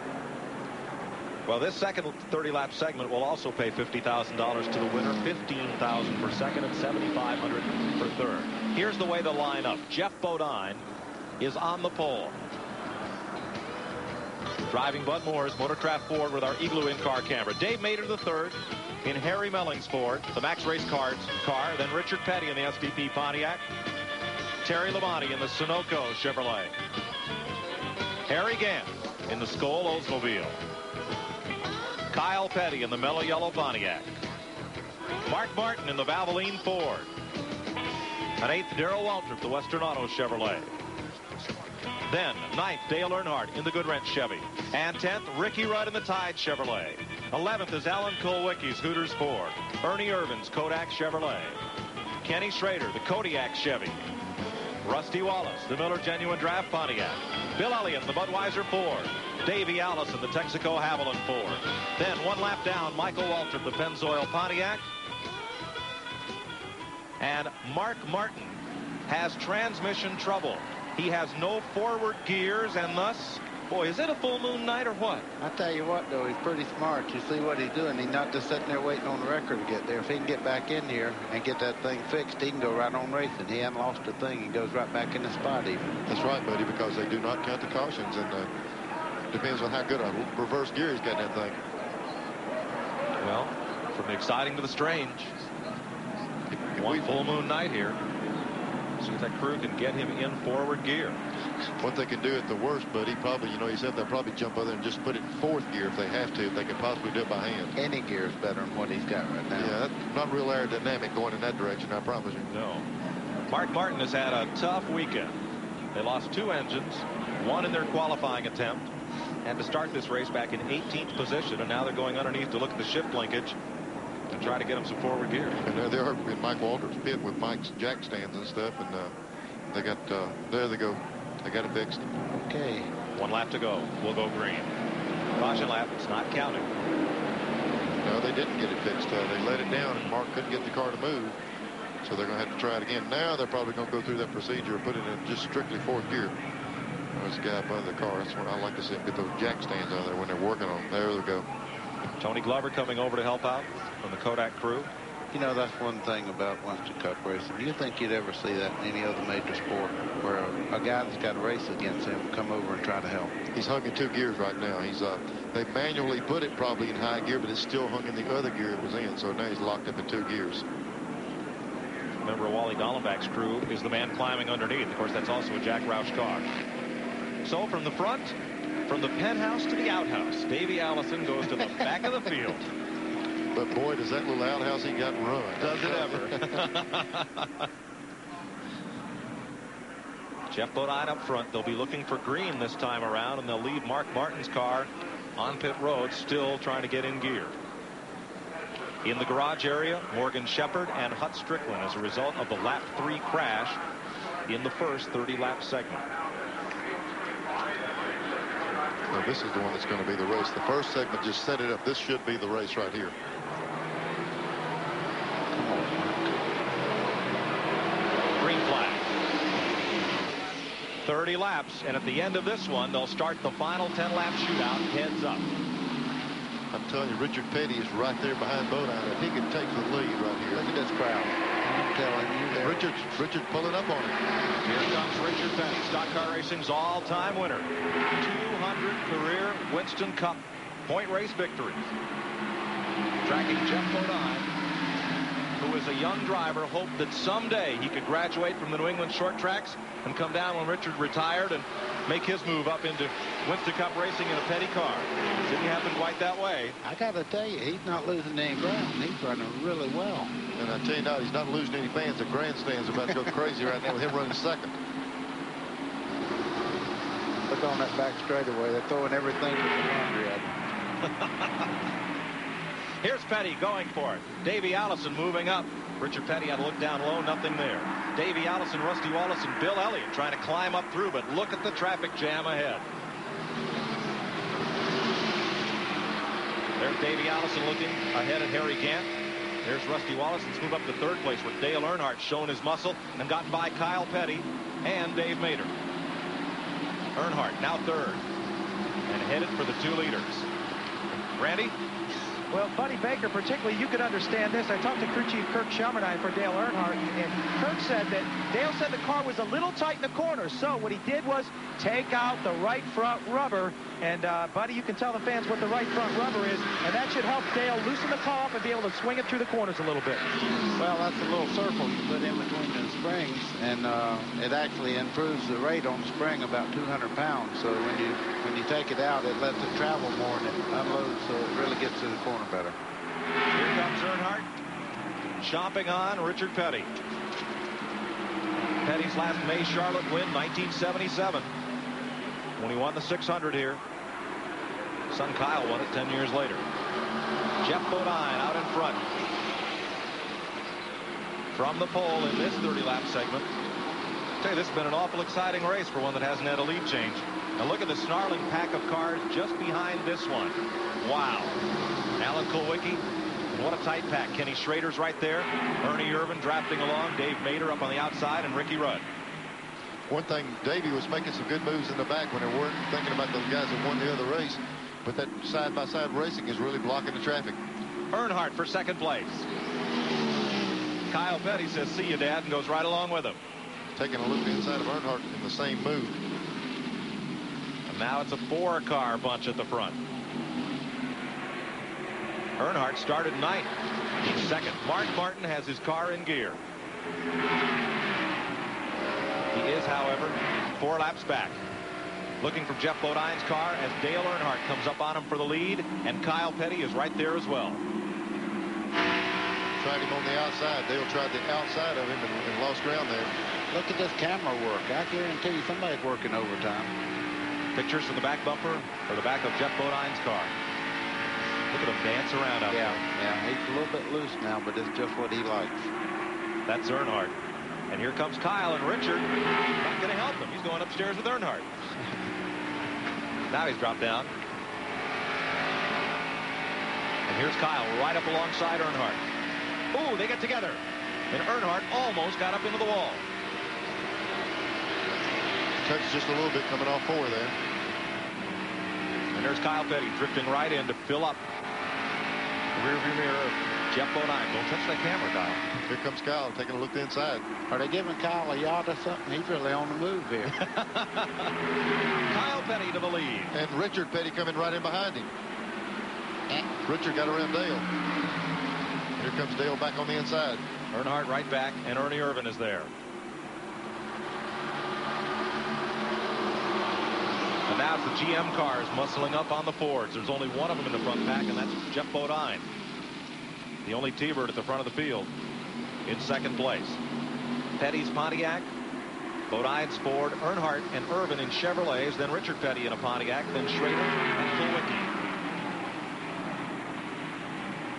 Well, this second 30-lap segment will also pay $50,000 to the winner, $15,000 for second and $7,500 for third. Here's the way to line up. Jeff Bodine is on the pole. Driving Bud Moore's Motorcraft Ford with our Igloo in-car camera. Dave Mader III in Harry Melling's Ford, the Max Race car. Then Richard Petty in the SDP Pontiac. Terry Labonte in the Sunoco Chevrolet. Harry Gant in the Skoll Oldsmobile. Kyle Petty in the Mellow Yellow Pontiac. Mark Martin in the Valvoline Ford. At 8th, Darrell Waltrip, the Western Auto Chevrolet. Then, 9th, Dale Earnhardt in the Goodwrench Chevy. And 10th, Ricky Rudd in the Tide Chevrolet. 11th is Alan Kulwicki's Hooters Ford. Ernie Irvin's Kodak Chevrolet. Kenny Schrader, the Kodiak Chevy. Rusty Wallace, the Miller Genuine Draft Pontiac. Bill Elliott, the Budweiser Ford. Davey Allison, the Texaco Haviland Ford. Then, one lap down, Michael Waltrip, the Pennzoil Pontiac. And Mark Martin has transmission trouble. He has no forward gears, and thus, boy, is it a full moon night or what? I tell you what, though, he's pretty smart. You see what he's doing. He's not just sitting there waiting on the record to get there. If he can get back in here and get that thing fixed, he can go right on racing. He hasn't lost a thing. He goes right back in the spot even. That's right, buddy, because they do not count the cautions, and depends on how good a reverse gear he's got in that thing. Well, from the exciting to the strange. One full moon night here. See if that crew can get him in forward gear. What they can do at the worst, buddy, probably, he said they'll probably jump over there and just put it in fourth gear if they have to, if they can possibly do it by hand. Any gear is better than what he's got right now. Yeah, that's not real aerodynamic going in that direction, I promise you. No. Mark Martin has had a tough weekend. They lost 2 engines, one in their qualifying attempt, and to start this race back in 18th position, and now they're going underneath to look at the shift linkage and try to get him some forward gear. And there they are in Mike Waltrip's pit with Mike's jack stands and stuff, and they got, there they go. They got it fixed. Okay. 1 lap to go. We'll go green. Caution lap. It's not counting. No, they didn't get it fixed. They let it down, and Mark couldn't get the car to move. So they're going to have to try it again. Now they're probably going to go through that procedure and put it in just strictly fourth gear. There's a guy above the car. That's what I like to see them get those jack stands out there when they're working on them. There they go. Tony Glover coming over to help out from the Kodak crew. You know, that's one thing about Winston Cup racing. You think you'd ever see that in any other major sport where a guy that's got a race against him come over and try to help? He's hung in 2 gears right now. He's they manually put it probably in high gear, but it's still hung in the other gear it was in. So now he's locked up in 2 gears. Remember, Wally Dallenbach's crew is the man climbing underneath. Of course, that's also a Jack Roush car. So from the front, from the penthouse to the outhouse, Davey Allison goes to the back of the field. But boy, does that little outhouse he got run. Does it ever. Jeff Bodine up front. They'll be looking for green this time around, and they'll leave Mark Martin's car on pit road, still trying to get in gear. In the garage area, Morgan Shepherd and Hut Strickland as a result of the lap 3 crash in the first 30-lap segment. Now, this is the one that's going to be the race. The first segment just set it up. This should be the race right here. Green flag. 30 laps, and at the end of this one, they'll start the final 10-lap shootout heads up. I'm telling you, Richard Petty is right there behind Bodine. If he can take the lead right here. Look at this crowd. I'm telling you. Richard's pulling up on him. Here comes Richard Petty, Stock Car Racing's all-time winner. 200 career Winston Cup point race victories. Tracking Jeff Bodine, who is a young driver, hoped that someday he could graduate from the New England short tracks and come down when Richard retired and make his move up into Winston Cup racing in a Petty car. Didn't happen quite that way. I got to tell you, he's not losing any ground. He's running really well. And I tell you now, he's not losing any fans. The grandstand's about to go crazy right now with him running second. Look on that back straightaway. They're throwing everything with the laundry at him. Here's Petty going for it. Davey Allison moving up. Richard Petty had to look down low, nothing there. Davey Allison, Rusty Wallace, and Bill Elliott trying to climb up through, but look at the traffic jam ahead. There's Davey Allison looking ahead at Harry Gant. There's Rusty Wallace. Let's move up to third place where Dale Earnhardt shown his muscle and gotten by Kyle Petty and Dave Mader. Earnhardt now third and headed for the 2 leaders. Randy? Well, Buddy Baker, particularly, you could understand this. I talked to crew chief Kirk Shelmerdine for Dale Earnhardt, and Kirk said that Dale said the car was a little tight in the corners. So what he did was take out the right front rubber. And, Buddy, you can tell the fans what the right front rubber is, and that should help Dale loosen the car up and be able to swing it through the corners a little bit. Well, that's a little circle you put in between the springs, and it actually improves the rate on the spring about 200 pounds. So when you take it out, it lets it travel more and it unloads, so it really gets to the corner better. Here comes Earnhardt, chomping on Richard Petty. Petty's last May Charlotte win, 1977, when he won the 600 here. Son Kyle won it 10 years later. Jeff Bodine out in front. From the pole in this 30-lap segment. I'll tell you, this has been an awful exciting race for one that hasn't had a lead change. Now look at the snarling pack of cars just behind this one. Wow. Alan Kulwicki, and what a tight pack. Kenny Schrader's right there. Ernie Irvin drafting along. Dave Mader up on the outside, and Ricky Rudd. One thing, Davey was making some good moves in the back when they weren't thinking about those guys that won the other race. But that side-by-side racing is really blocking the traffic. Earnhardt for second place. Kyle Petty says, "See you, Dad," and goes right along with him. Taking a look inside of Earnhardt in the same move. And now it's a 4-car bunch at the front. Earnhardt started 9th. He's second. Mark Martin has his car in gear. He is, however, 4 laps back. Looking for Jeff Bodine's car as Dale Earnhardt comes up on him for the lead, and Kyle Petty is right there as well. Tried him on the outside. Dale tried the outside of him and lost ground there. Look at this camera work. I guarantee you somebody's working overtime. Pictures from the back bumper or the back of Jeff Bodine's car. Look at him dance around out there. Yeah, he's a little bit loose now, but it's just what he likes. That's Earnhardt. And here comes Kyle, and Richard not going to help him. He's going upstairs with Earnhardt. Now he's dropped down. And here's Kyle right up alongside Earnhardt. Ooh, they get together. And Earnhardt almost got up into the wall. Touched just a little bit coming off 4 there. And there's Kyle Petty drifting right in to fill up Rearview mirror. Jeff Bodine. Don't touch that camera, Kyle. Here comes Kyle taking a look inside. Are they giving Kyle a yacht or something? He's really on the move here. Kyle Petty to the lead. And Richard Petty coming right in behind him. Richard got around Dale. Here comes Dale back on the inside. Earnhardt right back, and Ernie Irvin is there. And now it's the GM cars muscling up on the Fords. There's only one of them in the front pack, and that's Jeff Bodine. The only T-Bird at the front of the field in second place. Petty's Pontiac, Bodine's Ford, Earnhardt and Irvin in Chevrolets, then Richard Petty in a Pontiac, then Schrader and Kulwicki.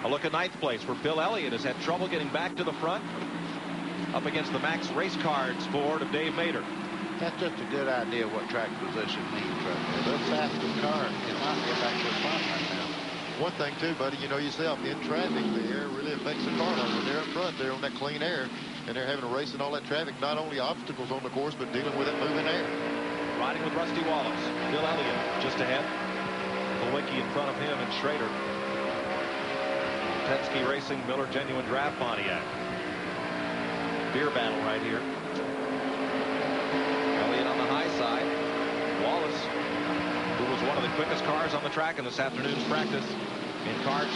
A look at ninth place, where Bill Elliott has had trouble getting back to the front up against the Max Race Cards Ford of Dave Mader. That's just a good idea what track position means right there. Those fastest cars cannot get back to the front right now. One thing, too, buddy, you know yourself, in traffic, the air really affects the car. When they're up front, they're on that clean air, and they're having to race in all that traffic, not only obstacles on the course, but dealing with that moving air. Riding with Rusty Wallace. Bill Elliott just ahead. Kulwicki in front of him and Schrader. Penske Racing Miller Genuine Draft Pontiac. Beer battle right here. Elliott on the high side. Wallace, who was one of the quickest cars on the track in this afternoon's practice, in car 2.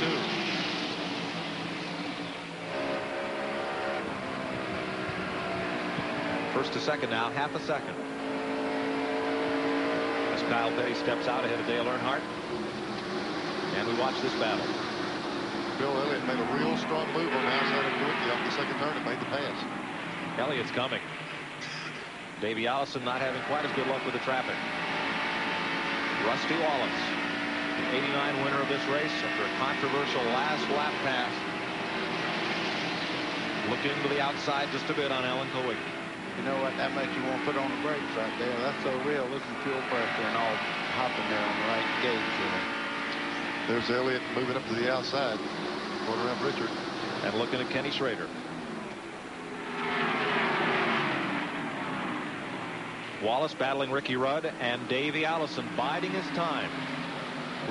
First to second now, half a second. As Kyle Petty steps out ahead of Dale Earnhardt. And we watch this battle. Bill Elliott made a real strong move on the outside of Kulwicki off the second turn and made the pass. Elliott's coming. Davey Allison not having quite as good luck with the traffic. Rusty Wallace, the 89 winner of this race after a controversial last lap pass. Looking to the outside just a bit on Alan Kulwicki. You know what? That makes you want to put on the brakes right there. That's so real. Listen to fuel pressure and all hopping there on the right gauge. There's Elliott moving up to the outside. Going around Richard. And looking at Kenny Schrader. Wallace battling Ricky Rudd, and Davey Allison biding his time.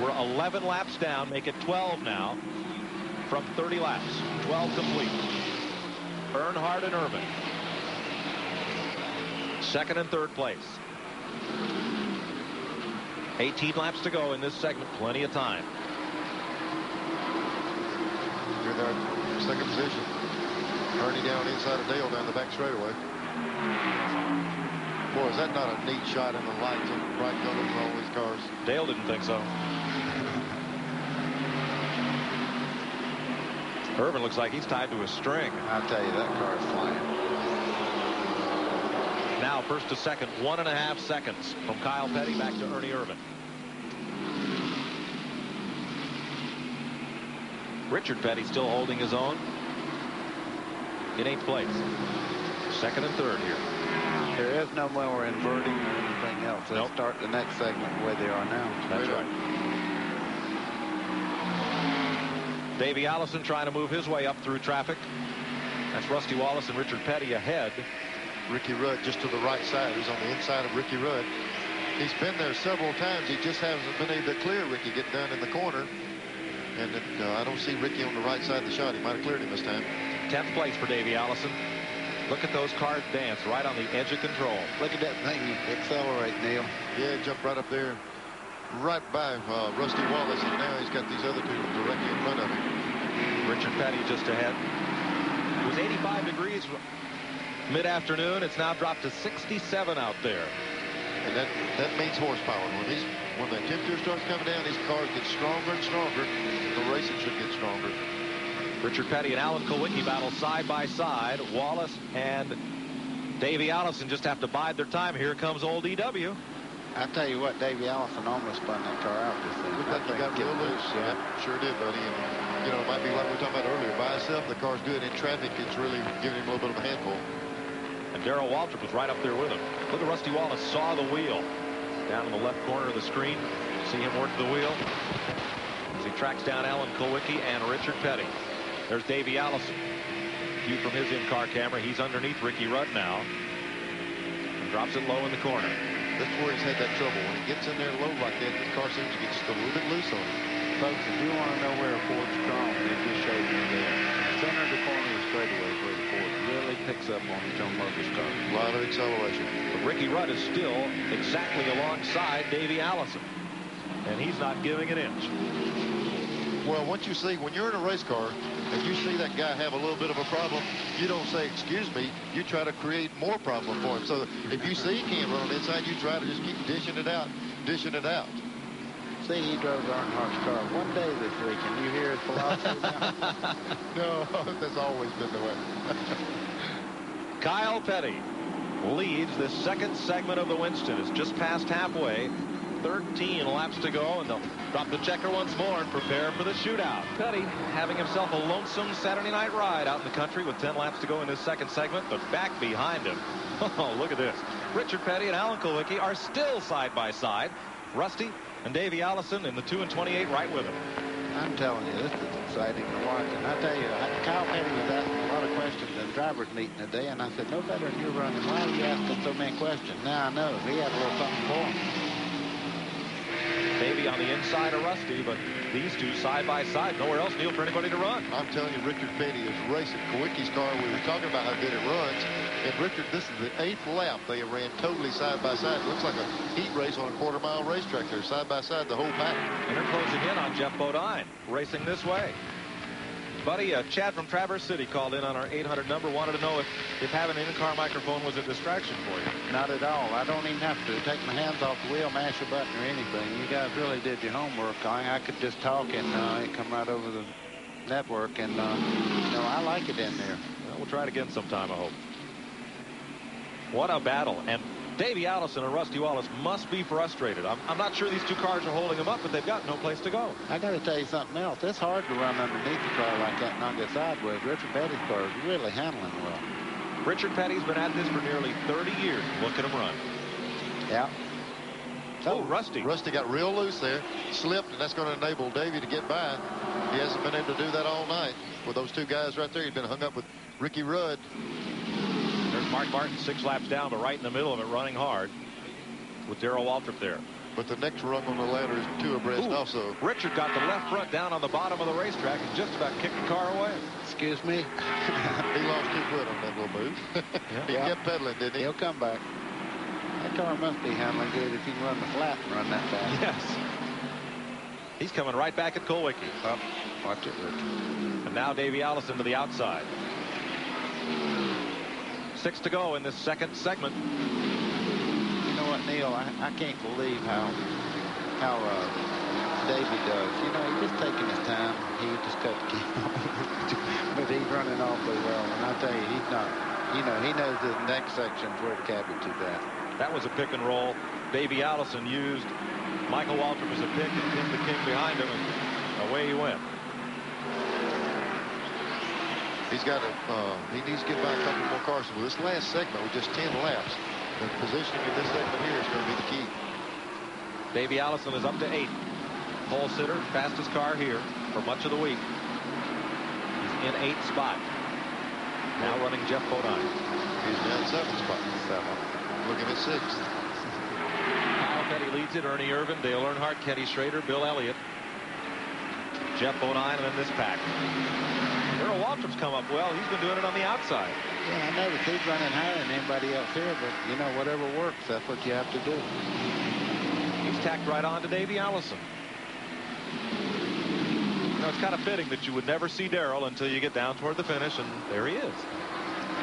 We're 11 laps down, make it 12 now from 30 laps. 12 complete. Earnhardt and Irvin. Second and third place. 18 laps to go in this segment. Plenty of time. Here they're in second position. Ernie down inside of Dale down the back straightaway. Boy, is that not a neat shot in the lights and bright colors of all these cars? Dale didn't think so. Irvin looks like he's tied to a string. I'll tell you, that car is flying. Now first to second, 1.5 seconds from Kyle Petty back to Ernie Irvin. Richard Petty still holding his own in 8th place. Second and third here. There is no more inverting or anything else. They'll start the next segment the way they are now. That's right. Davey Allison trying to move his way up through traffic. That's Rusty Wallace and Richard Petty ahead. Ricky Rudd just to the right side. He's on the inside of Ricky Rudd. He's been there several times. He just hasn't been able to clear Ricky, get down in the corner. And I don't see Ricky on the right side of the shot. He might have cleared him this time. 10th place for Davey Allison. Look at those cars dance right on the edge of control. Look at that thing accelerate, Neil. Yeah, jumped right up there, right by Rusty Wallace, and now he's got these other two directly in front of him. Richard Petty just ahead. It was 85 degrees mid-afternoon. It's now dropped to 67 out there. And that means horsepower. When the temperature starts coming down, these cars get stronger and stronger. The racing should get stronger. Richard Petty and Alan Kulwicki battle side by side. Wallace and Davey Allison just have to bide their time. Here comes old EW. I tell you what, Davey Allison almost spun that car out this thing. Looked like he got real loose. Yeah, sure did, buddy. And, you know, it might be like we were talking about earlier. By itself, the car's good. In traffic, it's really giving him a little bit of a handful. And Darrell Waltrip was right up there with him. Look at Rusty Wallace saw the wheel. Down in the left corner of the screen. See him work the wheel as he tracks down Alan Kulwicki and Richard Petty. There's Davey Allison. View from his in-car camera. He's underneath Ricky Rudd now. And drops it low in the corner. That's where he's had that trouble. When he gets in there low like that, the car seems to get just a little bit loose on him. Folks, if you want to know where a Ford's strong, it just shows you there. Center of the corner of the straightaway is where the Ford really picks up on its own motor start. A lot of acceleration. But Ricky Rudd is still exactly alongside Davey Allison. And he's not giving an inch. Well, once you see, when you're in a race car and you see that guy have a little bit of a problem, you don't say, excuse me, you try to create more problem for him. So if you see he can't run on the inside, you try to just keep dishing it out, dishing it out. See, he drove Earnhardt's car one day this week, and you hear his philosophy now? No, that's always been the way. Kyle Petty leads this second segment of the Winston. It's just past halfway. 13 laps to go, and they'll drop the checker once more and prepare for the shootout. Petty having himself a lonesome Saturday night ride out in the country with 10 laps to go in this second segment, but back behind him. Oh, look at this. Richard Petty and Alan Kulwicki are still side by side. Rusty and Davey Allison in the 2 and 28 right with him. I'm telling you, this is exciting to watch. And I tell you, Kyle Petty was asking a lot of questions in the driver's meeting today, and I said, no better than you're running. Why are you asking so many questions? Now I know. He had a little something for him. Davey on the inside of Rusty, but these two side by side. Nowhere else, Neil, for anybody to run. I'm telling you, Richard Petty is racing Kulwicki's car. We were talking about how good it runs. And Richard, this is the 8th lap. They ran totally side by side. It looks like a heat race on a quarter-mile racetrack. They're side by side, the whole pack. And they're closing in on Jeff Bodine, racing this way. Buddy, Chad from Traverse City called in on our 800 number, wanted to know if having an in-car microphone was a distraction for you. Not at all. I don't even have to take my hands off the wheel, mash a button or anything. You guys really did your homework. I could just talk and it come right over the network, and I like it in there. Well, we'll try it again sometime, I hope. What a battle. And Davey Allison and Rusty Wallace must be frustrated. I'm not sure these two cars are holding them up, but they've got no place to go. I got to tell you something else. It's hard to run underneath the car like that and not get sideways. Richard Petty's car is really handling well. Richard Petty's been at this for nearly 30 years. Look at him run. Yeah. Oh, Rusty. Rusty got real loose there, slipped, and that's going to enable Davey to get by. He hasn't been able to do that all night with those two guys right there. He's been hung up with Ricky Rudd. There's Mark Martin 6 laps down, but right in the middle of it, running hard with Darrell Waltrip there. But the next rung on the ladder is 2 abreast also. Richard got the left front down on the bottom of the racetrack and just about kicked the car away. Excuse me? He lost 2 foot on that little move. He kept pedaling, didn't he? He'll come back. That car must be handling good if he can run the flat and run that fast. Yes. He's coming right back at Kulwicki. Oh, watch it, Richard. And now Davey Allison to the outside. 6 to go in this second segment. You know what, Neil? I can't believe how Davey does. He's just taking his time. He just cut the key on. But he's running awfully well. And I tell you, he's not. He knows the next section's where the cabbage is at. That was a pick and roll. Davey Allison used Michael Waltrip as a pick and Tim the King behind him, and away he went. He needs to get by a couple more cars. With this last segment with just 10 laps, the positioning in this segment here is going to be the key. Davey Allison is up to 8th. Pole sitter, fastest car here for much of the week. He's in 8th spot. Now running Jeff Bodine. He's down 7th spot. Looking at 6th. Kyle Petty leads it. Ernie Irvin, Dale Earnhardt, Kenny Schrader, Bill Elliott, Jeff Bodine, and then this pack. Darrell Waltrip's come up well. He's been doing it on the outside. Yeah, I noticed he's running higher than anybody else here, but, whatever works, that's what you have to do. He's tacked right on to Davey Allison. It's kind of fitting that you would never see Darrell until you get down toward the finish, and there he is.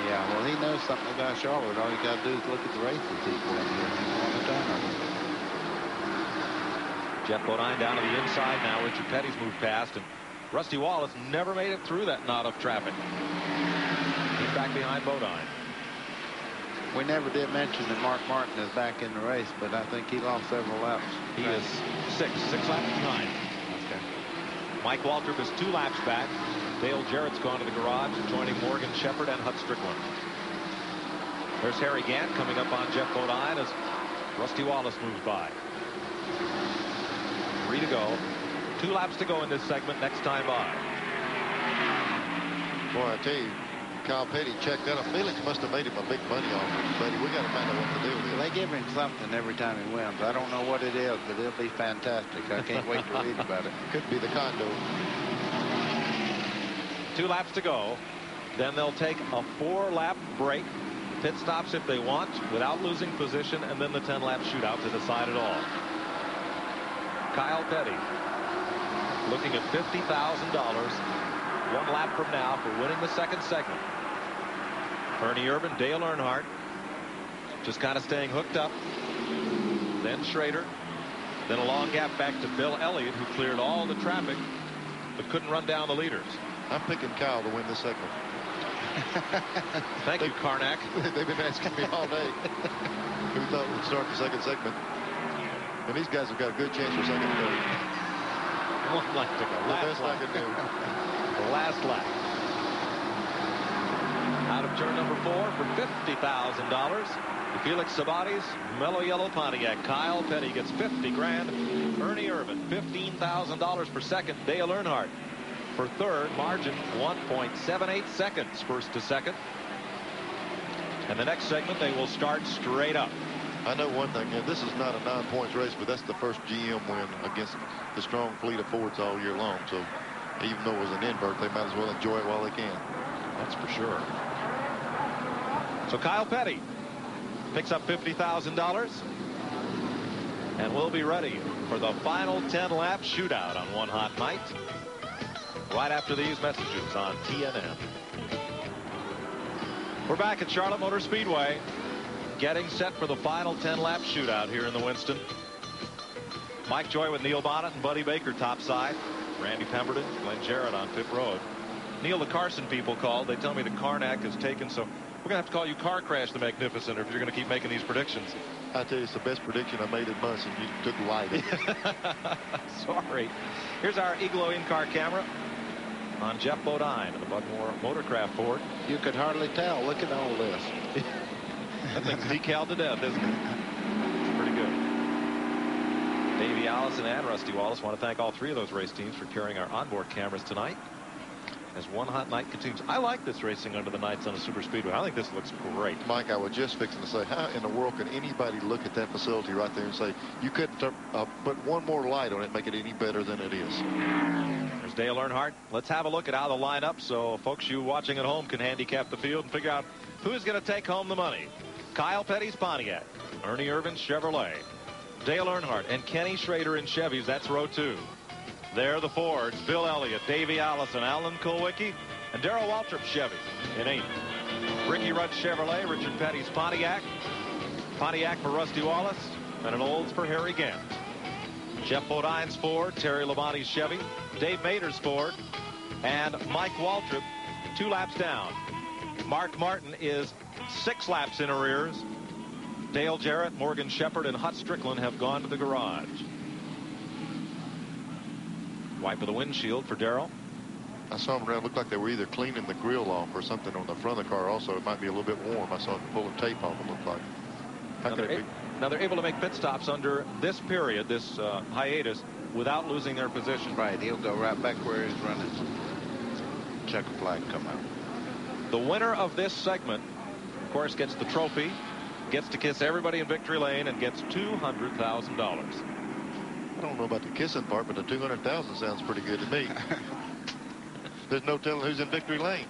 Yeah, well, he knows something about Charlotte. All you got to do is look at the races he's going here. Jeff Bodine down to the inside now. Richard Petty's moved past, and Rusty Wallace never made it through that knot of traffic. He's back behind Bodine. We never did mention that Mark Martin is back in the race, but I think he lost several laps. He is 6 laps behind. Okay. Mike Waltrip is 2 laps back. Dale Jarrett's gone to the garage, joining Morgan Shepherd and Hut Strickland. There's Harry Gant coming up on Jeff Bodine as Rusty Wallace moves by. 3 to go. 2 laps to go in this segment next time by. Boy, I tell you, Kyle Petty checked out. Felix must have made him a big money offer. Buddy, we got to find out what the deal is. They give him something every time he wins. I don't know what it is, but it'll be fantastic. I can't wait to read about it. Could be the condo. 2 laps to go. Then they'll take a 4-lap break. Pit stops if they want without losing position, and then the 10-lap shootout to decide it all. Kyle Petty looking at $50,000 1 lap from now for winning the second segment. Ernie Irvan, Dale Earnhardt just kind of staying hooked up. Then Schrader. Then a long gap back to Bill Elliott, who cleared all the traffic but couldn't run down the leaders. I'm picking Kyle to win this segment. Thank you, Karnak. They've been asking me all day who thought we'd start the second segment. And these guys have got a good chance for second and third. 1 lap to go. The best I can do. The last lap. Out of turn number 4 for $50,000. Felix Sabates, mellow yellow Pontiac. Kyle Petty gets $50,000. Ernie Irvan, $15,000 for second. Dale Earnhardt for third. Margin 1.78 seconds first to second. And the next segment they will start straight up. I know one thing, and this is not a 9-point race, but that's the first GM win against the strong fleet of Fords all year long. So even though it was an invert, they might as well enjoy it while they can. That's for sure. So Kyle Petty picks up $50,000. And we'll be ready for the final 10-lap shootout on One Hot Night right after these messages on TNN. We're back at Charlotte Motor Speedway, getting set for the final 10-lap shootout here in the Winston. Mike Joy with Neil Bonnet and Buddy Baker topside. Randy Pemberton, Glenn Jarrett on pit road. Neil, the Carson people called. They tell me the Karnak is taken, so we're going to have to call you Car Crash the Magnificent if you're going to keep making these predictions. I tell you, it's the best prediction I made in months, and you took light. Sorry. Here's our Igloo in-car camera on Jeff Bodine and the Budmore Motorcraft Ford. You could hardly tell. Look at all this. That thing's decaled to death, isn't it? It's pretty good. Davey Allison and Rusty Wallace want to thank all 3 of those race teams for carrying our onboard cameras tonight as One Hot Night continues. I like this racing under the nights on a super speedway. I think this looks great. Mike, I was just fixing to say, how in the world can anybody look at that facility right there and say you couldn't put one more light on it and make it any better than it is? There's Dale Earnhardt. Let's have a look at how the lineup so folks you watching at home can handicap the field and figure out who's going to take home the money. Kyle Petty's Pontiac, Ernie Irvan's Chevrolet, Dale Earnhardt and Kenny Schrader in Chevys. That's row 2. There the Fords, Bill Elliott, Davey Allison, Alan Kulwicki, and Darrell Waltrip Chevy in 8th. Ricky Rudd Chevrolet, Richard Petty's Pontiac, Pontiac for Rusty Wallace, and an Olds for Harry Gant. Jeff Bodine's Ford, Terry Labonte's Chevy, Dave Mader's Ford, and Mike Waltrip 2 laps down. Mark Martin is 6 laps in arrears. Dale Jarrett, Morgan Shepherd, and Hut Strickland have gone to the garage. Wipe of the windshield for Darrell. I saw them around. Looked like they were either cleaning the grill off or something on the front of the car. Also, it might be a little bit warm. I saw them pulling tape off, it looked like. Now they're able to make pit stops under this period, this hiatus, without losing their position. Right. He'll go right back where he's running. Check a flag come out. The winner of this segment, of course, gets the trophy, gets to kiss everybody in victory lane, and gets $200,000. I don't know about the kissing part, but the 200,000 sounds pretty good to me. There's no telling who's in victory lane.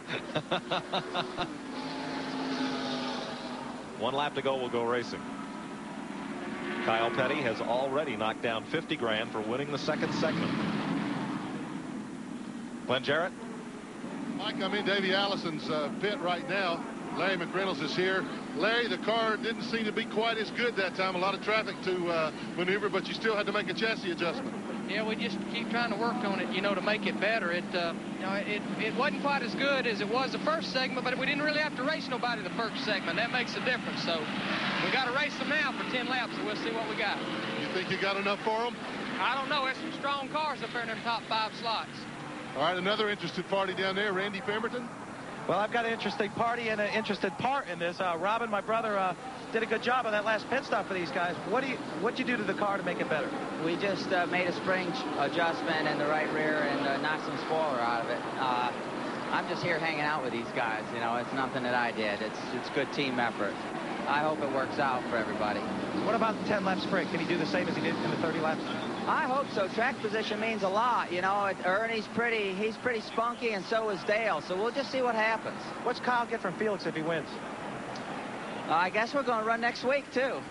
1 lap to go. We'll go racing. Kyle Petty has already knocked down $50,000 for winning the second segment. Glenn Jarrett. Mike, I'm in Davey Allison's pit right now. Larry McReynolds is here. Larry, the car didn't seem to be quite as good that time. A lot of traffic to maneuver, but you still had to make a chassis adjustment. Yeah, we just keep trying to work on it, to make it better. It wasn't quite as good as it was the first segment, but we didn't really have to race nobody the first segment. That makes a difference. So we got to race them now for 10 laps, and we'll see what we got. You think you got enough for them? I don't know. There's some strong cars up there in their top 5 slots. All right, another interested party down there, Randy Pemberton. Well, I've got an interesting party and an interested part in this. Robin, my brother, did a good job on that last pit stop for these guys. What'd you do to the car to make it better? We just made a spring adjustment in the right rear and knocked some spoiler out of it. I'm just here hanging out with these guys. You know, it's nothing that I did. It's good team effort. I hope it works out for everybody. What about the 10-lap sprint? Can he do the same as he did in the 30 laps? I hope so. Track position means a lot. You know, Ernie's he's pretty spunky, and so is Dale. So we'll just see what happens. What's Kyle get from Felix if he wins? I guess we're going to run next week, too.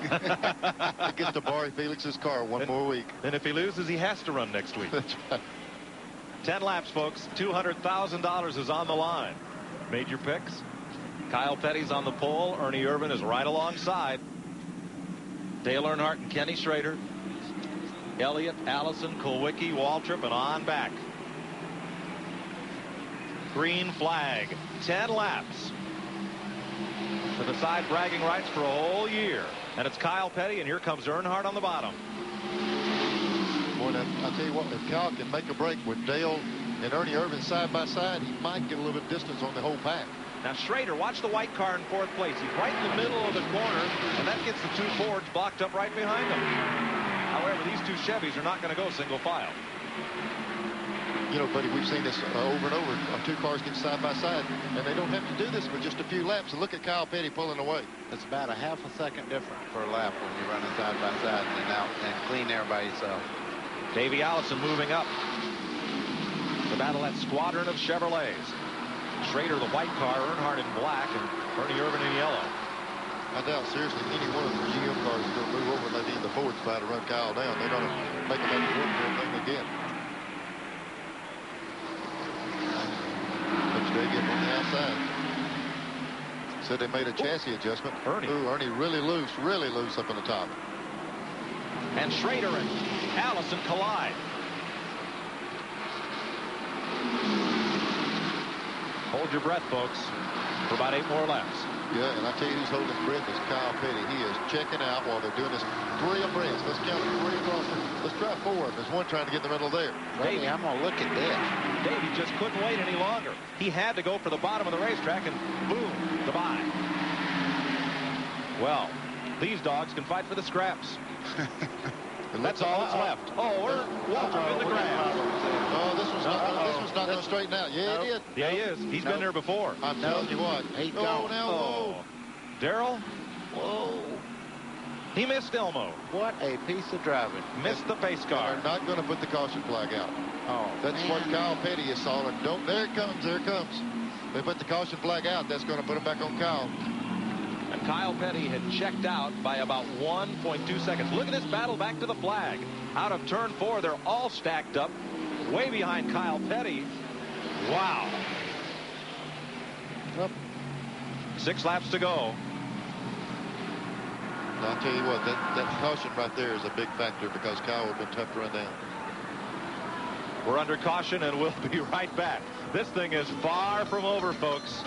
He gets to borrow Felix's car one more week. And if he loses, he has to run next week. That's right. 10 laps, folks. $200,000 is on the line. Made your picks. Kyle Petty's on the pole. Ernie Irvan is right alongside. Dale Earnhardt and Kenny Schrader. Elliott, Allison, Kulwicki, Waltrip, and on back. Green flag. 10 laps to decide bragging rights for a whole year. And it's Kyle Petty, and here comes Earnhardt on the bottom. Boy, I'll tell you what, if Kyle can make a break with Dale and Ernie Irvan side by side, he might get a little bit of distance on the whole pack. Now Schrader, watch the white car in fourth place. He's right in the middle of the corner, and that gets the two Fords blocked up right behind him. However, these two Chevys are not going to go single file. You know, buddy, we've seen this over and over. Two cars get side by side, and they don't have to do this for just a few laps. And look at Kyle Petty pulling away. It's about a half a second different per lap when you're running side by side and out and clean there by yourself. Davey Allison moving up. The battle that squadron of Chevrolets. Schrader, the white car, Earnhardt in black, and Ernie Irvan in yellow. I doubt seriously any one of the GM cars is going to move over and let the Fords try to run Kyle down. They're going to make him have to work for everything again. Coach Day getting on the outside. Said they made a chassis adjustment. Ernie really loose up in the top. And Schrader and Allison collide. Hold your breath, folks, for about 8 more laps. Yeah, and I tell you who's holding his breath is Kyle Petty. He is checking out while they're doing this 3 abreast. Let's count it 3 across. Let's try 4. There's one trying to get in the middle there. Davey, I'm going to look at this. Davey just couldn't wait any longer. He had to go for the bottom of the racetrack, and boom, goodbye. Well, these dogs can fight for the scraps. That's all that's left. Oh, we're Waltrip in the grab. Oh, this was not going to straighten out. Yeah, it did. Yeah, he is. He's been there before. I'm telling you what. Darrell. Whoa. He missed Elmo. What a piece of driving. Missed the pace car. They're not going to put the caution flag out. Oh, that's what Kyle Petty is solid. There it comes. There it comes. They put the caution flag out. That's going to put him back on Kyle. And Kyle Petty had checked out by about 1.2 seconds. Look at this battle back to the flag. Out of turn 4, they're all stacked up. Way behind Kyle Petty. Wow. Yep. 6 laps to go. I'll tell you what, that caution right there is a big factor because Kyle would have been tough to run down. We're under caution, and we'll be right back. This thing is far from over, folks.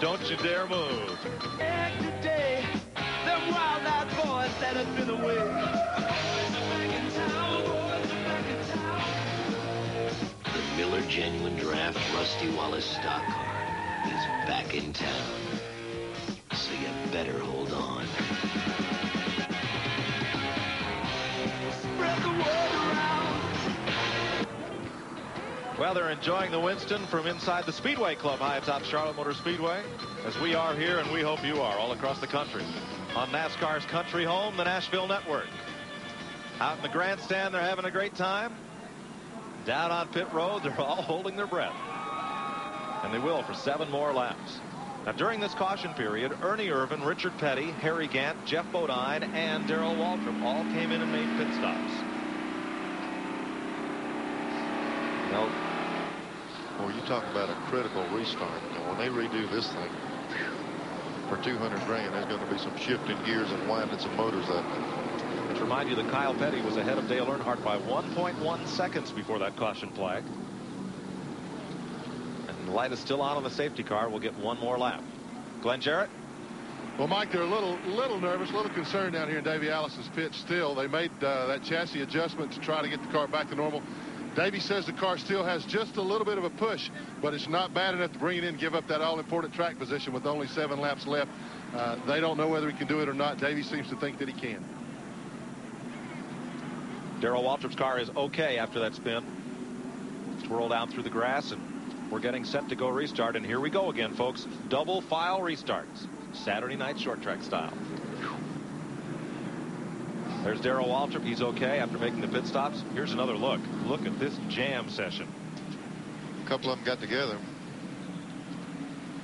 Don't you dare move. Today, them wild-eyed boys that have been away. The Miller Genuine Draft Rusty Wallace stock car is back in town. So you better hold on. Spread the word around. Well, they're enjoying the Winston from inside the Speedway Club high atop Charlotte Motor Speedway, as we are here, and we hope you are all across the country on NASCAR's country home, the Nashville Network. Out in the grandstand, they're having a great time. Down on pit road, they're all holding their breath. And they will for 7 more laps. Now, during this caution period, Ernie Irvan, Richard Petty, Harry Gant, Jeff Bodine, and Darrell Waltrip all came in and made pit stops. Well, you talk about a critical restart. When they redo this thing for $200 grand, there's going to be some shifting gears and winding some motors up. To remind you that Kyle Petty was ahead of Dale Earnhardt by 1.1 seconds before that caution flag. And the light is still on the safety car. We'll get 1 more lap. Glenn Jarrett? Well, Mike, they're a little nervous, a little concerned down here in Davey Allison's pit still. They made that chassis adjustment to try to get the car back to normal. Davey says the car still has just a little bit of a push, but it's not bad enough to bring it in and give up that all-important track position with only 7 laps left. They don't know whether he can do it or not. Davey seems to think that he can. Darrell Waltrip's car is okay after that spin. swirl down through the grass, and we're getting set to go restart. And here we go again, folks. Double file restarts. Saturday night short track style. There's Darrell Waltrip. He's okay after making the pit stops. Here's another look. Look at this jam session. A couple of them got together.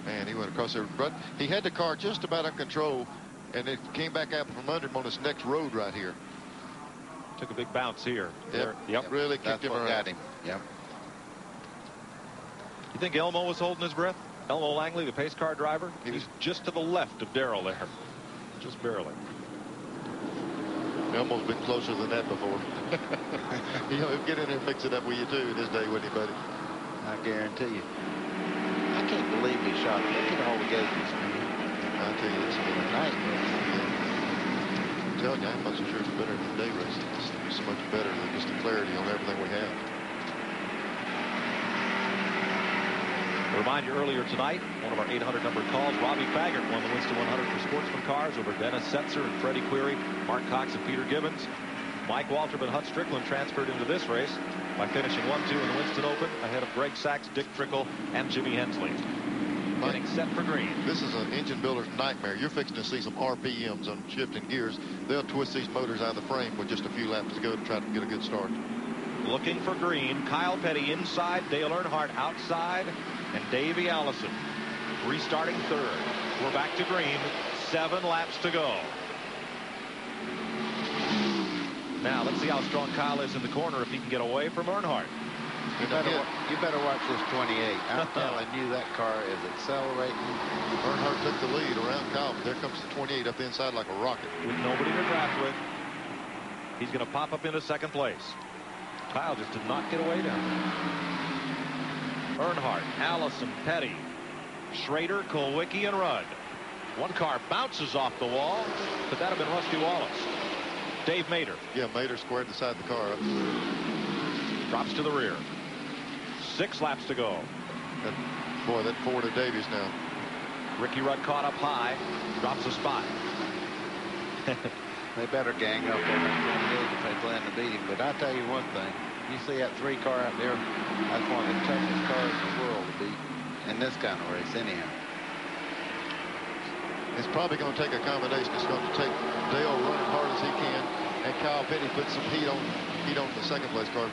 Man, he went across there. But he had the car just about under control, and it came back out from under him on this next road right here. Took a big bounce here. Yep. Really kicked him around. Got him. Yep. You think Elmo was holding his breath? Elmo Langley, the pace car driver? He was just to the left of Darrell there. Just barely. Elmo's been closer than that before. He'll get in there and mix it up with you too in his day, wouldn't he, buddy? I guarantee you. I can't believe he shot. Look at all the gauges. I'll tell you this night. I'm telling you, I'm not so sure it's better than day racing. It's so much better than just the clarity on everything we have. To remind you, earlier tonight, one of our 800 numbered calls, Robbie Faggart won the Winston 100 for Sportsman cars over Dennis Setzer and Freddie Query, Mark Cox and Peter Gibbons. Mike Waltrip and Hut Strickland transferred into this race by finishing 1-2 in the Winston Open ahead of Greg Sachs, Dick Trickle, and Jimmy Hensley. Getting set for green. This is an engine builder's nightmare. You're fixing to see some RPMs on shifting gears. They'll twist these motors out of the frame with just a few laps to go to try to get a good start. Looking for green. Kyle Petty inside, Dale Earnhardt outside, and Davey Allison restarting third. We're back to green. 7 laps to go. Now let's see how strong Kyle is in the corner if he can get away from Earnhardt. You better watch this 28. I'm telling you, that car is accelerating. Earnhardt took the lead around Kyle, but there comes the 28 up inside like a rocket. With nobody to draft with, he's going to pop up into second place. Kyle just did not get away down there. Earnhardt, Allison, Petty, Schrader, Kulwicki, and Rudd. One car bounces off the wall. Could that have been Rusty Wallace? Dave Mader. Yeah, Mader squared the side of the car up. Drops to the rear. 6 laps to go. That Ford of Davies now. Ricky Rudd caught up high. Drops a spot. They better gang up on that 28 if they plan to beat him. But I'll tell you one thing. You see that 3 car out there, that's one of the toughest cars in the world to beat in this kind of race anyhow. It's probably going to take a combination. It's going to take Dale running hard as he can, and Kyle Petty put some heat on the second place car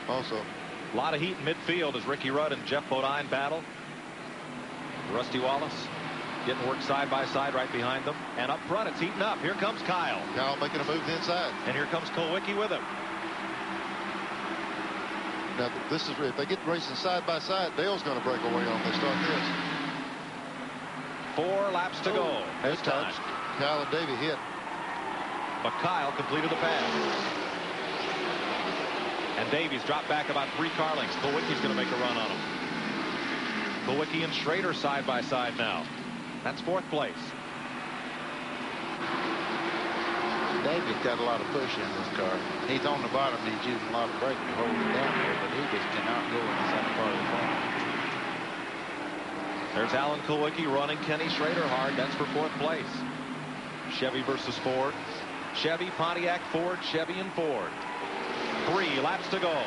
also. A lot of heat in midfield as Ricky Rudd and Jeff Bodine battle. Rusty Wallace getting work side by side right behind them. And up front, it's heating up. Here comes Kyle. Kyle making a move inside. And here comes Kulwicki with him. Now, this is if they get racing side by side, Dale's going to break away on they start this. 4 laps to go. This time, Kyle and Davey hit. But Kyle completed the pass. And Davies dropped back about 3 car lengths. Kulwicki's going to make a run on him. Kulwicki and Schrader side by side now. That's 4th place. Davies got a lot of push in this car. He's on the bottom. He's using a lot of brake to hold it down there, but he just cannot go in the second part of the front. There's Alan Kulwicki running Kenny Schrader hard. That's for 4th place. Chevy versus Ford. Chevy, Pontiac, Ford, Chevy, and Ford. 3 laps to go.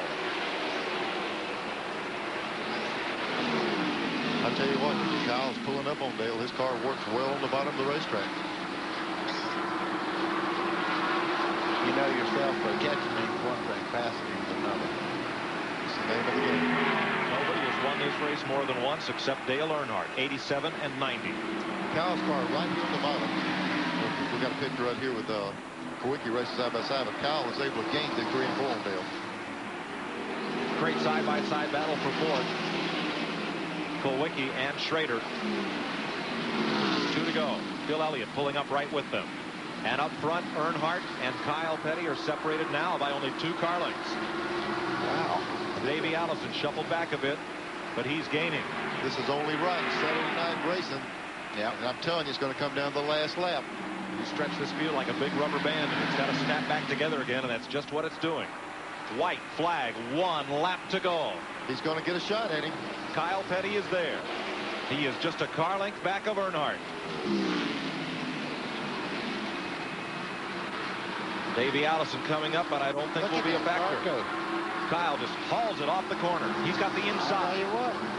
I'll tell you what, Kyle's pulling up on Dale. His car works well on the bottom of the racetrack. You know yourself, but catching him is one thing, passing him is another. It's the name of the game. Nobody has won this race more than once except Dale Earnhardt, 87 and 90. Kyle's car right here on the bottom. We got a picture right here with Kulwicki racing side by side, but Kyle was able to gain the 3 and 4 on Dale. Great side-by-side battle for Ford. Kulwicki and Schrader. 2 to go. Phil Elliott pulling up right with them. And up front, Earnhardt and Kyle Petty are separated now by only 2 car lengths. Wow. Davey Allison shuffled back a bit, but he's gaining. This is only right. Saturday night racing. Yeah, and I'm telling you, it's going to come down to the last lap. You stretch this field like a big rubber band, and it's got to snap back together again, and that's just what it's doing. White flag, 1 lap to go. He's going to get a shot at him. Kyle Petty is there. He is just a car length back of Earnhardt. Davey Allison coming up, but I don't think will be a factor. Kyle just hauls it off the corner. He's got the inside.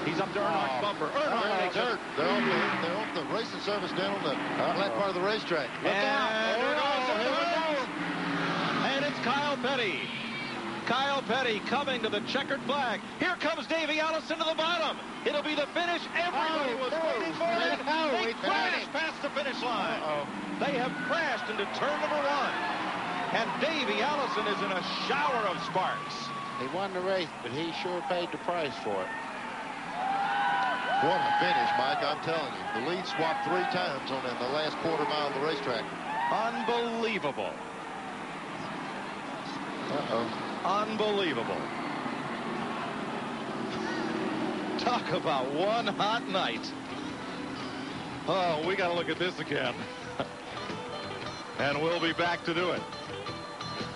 He's up to Earnhardt's bumper. Earnhardt takes it. They're off the racing service down on the flat part of the racetrack. Look out. Here we go. And it's Kyle Petty. Kyle Petty coming to the checkered flag. Here comes Davey Allison to the bottom. It'll be the finish everybody was waiting for. They crashed past the finish line. They have crashed into turn number 1. And Davey Allison is in a shower of sparks. He won the race, but he sure paid the price for it. What a finish, Mike, I'm telling you. The lead swapped 3 times on the last quarter mile of the racetrack. Unbelievable. Unbelievable. Talk about one hot night. Oh, we got to look at this again. And we'll be back to do it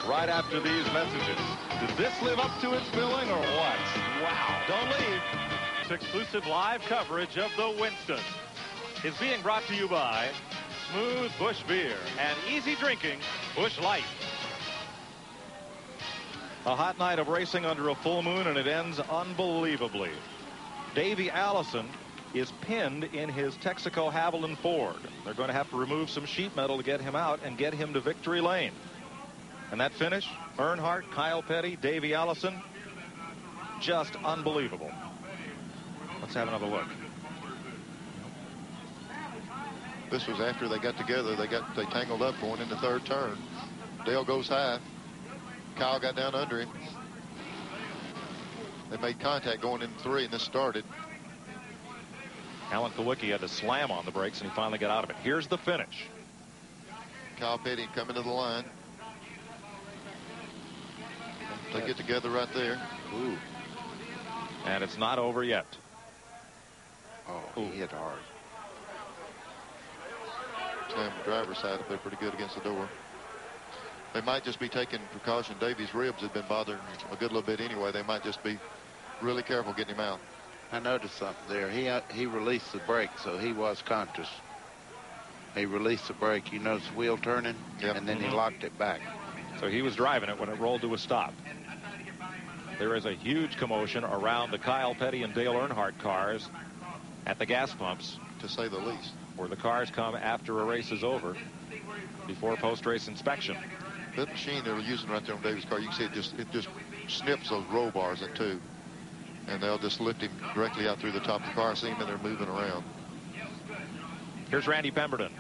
right after these messages. Did this live up to its billing or what? Wow. Don't leave. Exclusive live coverage of the Winston is being brought to you by Smooth Busch Beer and easy drinking Busch Light. A hot night of racing under a full moon, and it ends unbelievably. Davey Allison is pinned in his Texaco Haviland Ford. They're going to have to remove some sheet metal to get him out and get him to victory lane. And that finish, Earnhardt, Kyle Petty, Davey Allison, just unbelievable. Let's have another look. This was after they got together. They tangled up going into third turn. Dale goes high. Kyle got down under him. They made contact going into 3, and this started. Alan Kawicki had to slam on the brakes, and he finally got out of it. Here's the finish. Kyle Petty coming to the line. They get together right there. Ooh. And it's not over yet. Oh, he hit hard. Slam the driver's side up there pretty good against the door. They might just be taking precaution. Davey's ribs had been bothering a good little bit anyway. They might just be really careful getting him out. I noticed something there. He released the brake, so he was conscious. He released the brake. You notice the wheel turning, and then he locked it back. So he was driving it when it rolled to a stop. There is a huge commotion around the Kyle Petty and Dale Earnhardt cars at the gas pumps, to say the least, where the cars come after a race is over, before post-race inspection. That machine they're using right there on Davey's car, you can see it just snips those roll bars in 2. And they'll just lift him directly out through the top of the car, see him, and they're moving around. Here's Randy Pemberton.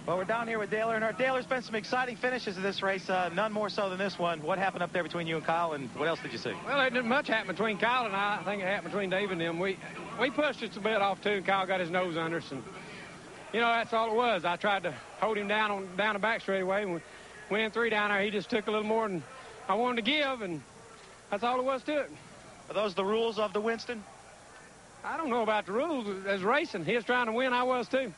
Well, we're down here with Dale Earnhardt. Dale, there's been some exciting finishes in this race, none more so than this one. What happened up there between you and Kyle, and what else did you see? Well, it didn't much happen between Kyle and I. I think it happened between Dave and them. We pushed us a bit off, too, and Kyle got his nose under us. And, you know, that's all it was. I tried to hold him down the back straightaway. And we went in 3 down there. He just took a little more than I wanted to give, and that's all it was to it. Are those the rules of the Winston? I don't know about the rules. As racing, he was trying to win. I was, too.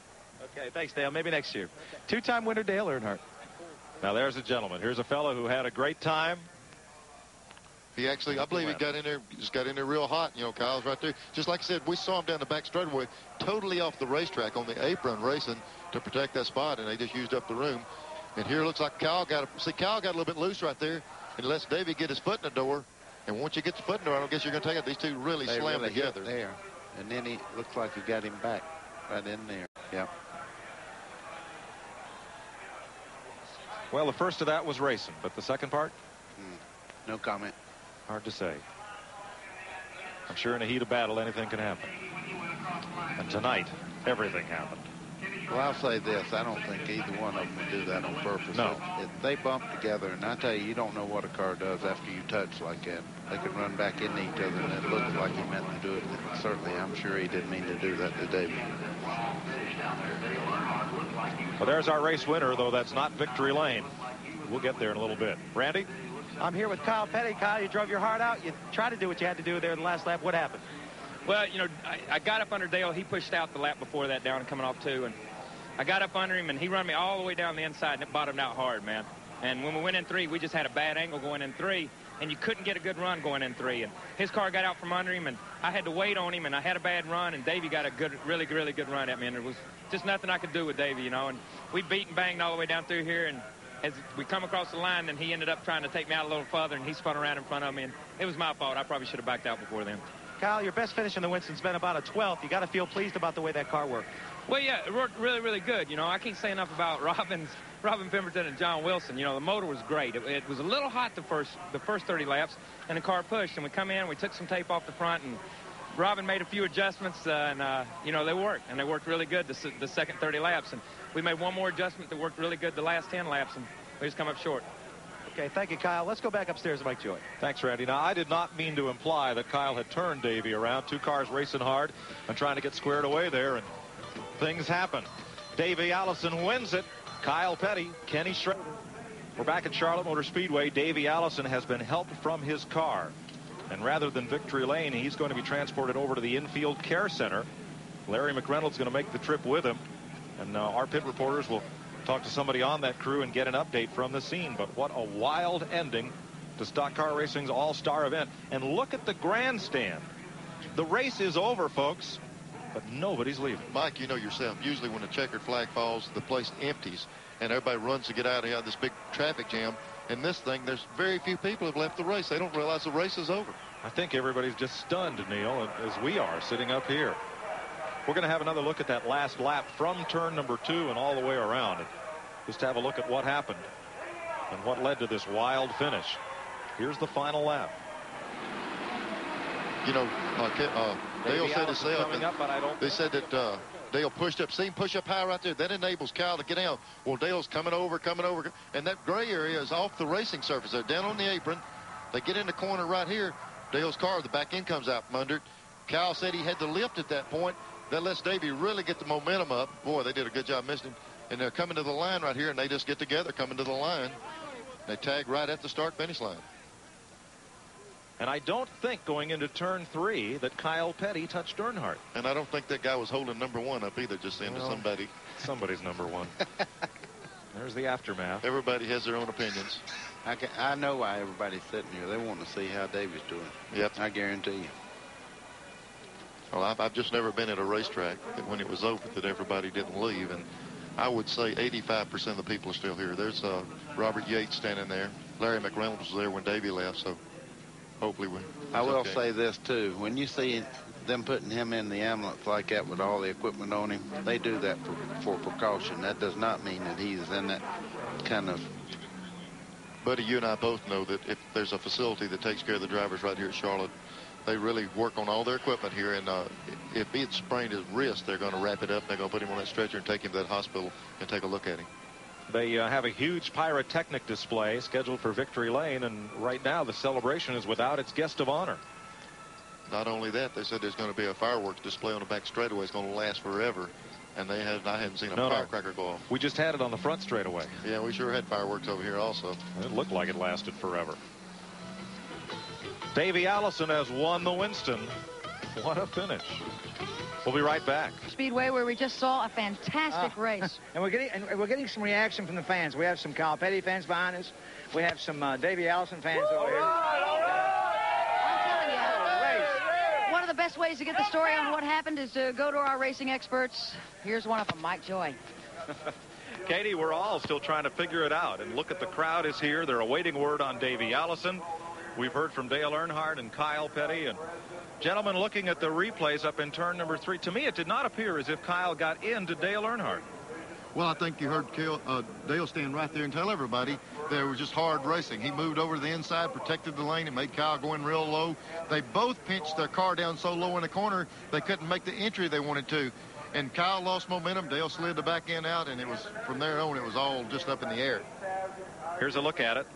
Okay, thanks, Dale. Maybe next year. 2-time winner Dale Earnhardt. Now, there's a gentleman. Here's a fellow who had a great time. He actually, I believe he got in there, just got in there real hot. You know, Kyle's right there. Just like I said, we saw him down the back straightaway, totally off the racetrack on the apron racing to protect that spot, and they just used up the room. And here it looks like Kyle got a little bit loose right there, and lets Davey get his foot in the door. And once you get the foot in the door, I don't guess you're going to take it. These two really slam together. There. And then he looks like he got him back right in there. Yep. Well, the first of that was racing, but the second part? No comment. Hard to say. I'm sure in a heat of battle, anything can happen. And tonight, everything happened. Well, I'll say this. I don't think either one of them would do that on purpose. No. If they bump together, and I tell you, you don't know what a car does after you touch like that. They can run back into each other, and it looks like he meant to do it. And certainly, I'm sure he didn't mean to do that to David. Well, there's our race winner, though that's not victory lane. We'll get there in a little bit. Randy? I'm here with Kyle Petty. Kyle, you drove your heart out. You tried to do what you had to do there in the last lap. What happened? Well, you know, I got up under Dale. He pushed out the lap before that down and coming off 2. And I got up under him, and he run me all the way down the inside, and it bottomed out hard, man. And when we went in 3, we just had a bad angle going in 3, and you couldn't get a good run going in 3. And his car got out from under him, and I had to wait on him, and I had a bad run, and Davey got a good, really good run at me. And there was just nothing I could do with Davey, you know. And we beat and banged all the way down through here, and as we come across the line, then he ended up trying to take me out a little further, and he spun around in front of me, and it was my fault. I probably should have backed out before then. Kyle, your best finish in the Winston's been about a 12th. You got to feel pleased about the way that car worked. Well, yeah, it worked really, really good. You know, I can't say enough about Robin Pemberton and John Wilson. You know, the motor was great. It was a little hot the first 30 laps, and the car pushed. And we come in, we took some tape off the front, and Robin made a few adjustments, you know, they worked. And they worked really good the second 30 laps. And we made one more adjustment that worked really good the last 10 laps, and we just come up short. Okay, thank you, Kyle. Let's go back upstairs to Mike Joy. Thanks, Randy. Now, I did not mean to imply that Kyle had turned Davey around. Two cars racing hard and trying to get squared away there, and things happen. Davey Allison wins it. Kyle Petty, Kenny Schrader. We're back at Charlotte Motor Speedway. Davey Allison has been helped from his car. And rather than Victory Lane, he's going to be transported over to the infield care center. Larry McReynolds going to make the trip with him. And our pit reporters will talk to somebody on that crew and get an update from the scene. But what a wild ending to Stock Car Racing's all-star event. And look at the grandstand. The race is over, folks, but nobody's leaving. Mike, you know yourself, usually when the checkered flag falls, the place empties, and everybody runs to get out of here, this big traffic jam. In this thing, there's very few people have left the race. They don't realize the race is over. I think everybody's just stunned, Neil, as we are sitting up here. We're going to have another look at that last lap from turn number 2 and all the way around. And just have a look at what happened and what led to this wild finish. Here's the final lap. You know, Dale said himself, they said that Dale pushed up, seen push up high right there. That enables Kyle to get down. Well, Dale's coming over, and that gray area is off the racing surface. They're down on the apron. They get in the corner right here. Dale's car, the back end comes out from under it. Kyle said he had to lift at that point. That lets Davey really get the momentum up. Boy, they did a good job missing him. And they're coming to the line right here, and they just get together, coming to the line. They tag right at the start-finish line. And I don't think going into turn 3 that Kyle Petty touched Earnhardt. And I don't think that guy was holding number 1 up either, just saying to somebody. Somebody's number 1. There's the aftermath. Everybody has their own opinions. I know why everybody's sitting here. They want to see how Davey's doing. Yep. I guarantee you. Well, I've just never been at a racetrack that when it was over that everybody didn't leave. And I would say 85% of the people are still here. There's Robert Yates standing there. Larry McReynolds was there when Davey left, so hopefully I will say this, too. When you see them putting him in the ambulance like that with all the equipment on him, they do that for precaution. That does not mean that he's in that kind of... Buddy, you and I both know that if there's a facility that takes care of the drivers right here at Charlotte, they really work on all their equipment here, and if he had sprained his wrist, they're going to wrap it up. They're going to put him on that stretcher and take him to that hospital and take a look at him. They have a huge pyrotechnic display scheduled for Victory Lane, and right now the celebration is without its guest of honor. Not only that, they said there's going to be a fireworks display on the back straightaway. It's going to last forever, and I hadn't seen a firecracker go off. We just had it on the front straightaway. Yeah, we sure had fireworks over here also. It looked like it lasted forever. Davey Allison has won the Winston. What a finish. We'll be right back. Speedway, where we just saw a fantastic race. And we're getting some reaction from the fans. We have some Kyle Petty fans behind us. We have some Davey Allison fans over here. I'm telling you, one of the best ways to get the story on what happened is to go to our racing experts. Here's one of them, Mike Joy. Katie, we're all still trying to figure it out. And look at the crowd is here. They're awaiting word on Davey Allison. We've heard from Dale Earnhardt and Kyle Petty. And gentlemen, looking at the replays up in turn number 3, to me it did not appear as if Kyle got into Dale Earnhardt. Well, I think you heard Dale stand right there and tell everybody that it was just hard racing. He moved over to the inside, protected the lane, and made Kyle go in real low. They both pinched their car down so low in the corner they couldn't make the entry they wanted to. And Kyle lost momentum. Dale slid the back end out, and it was from there on, it was all just up in the air. Here's a look at it.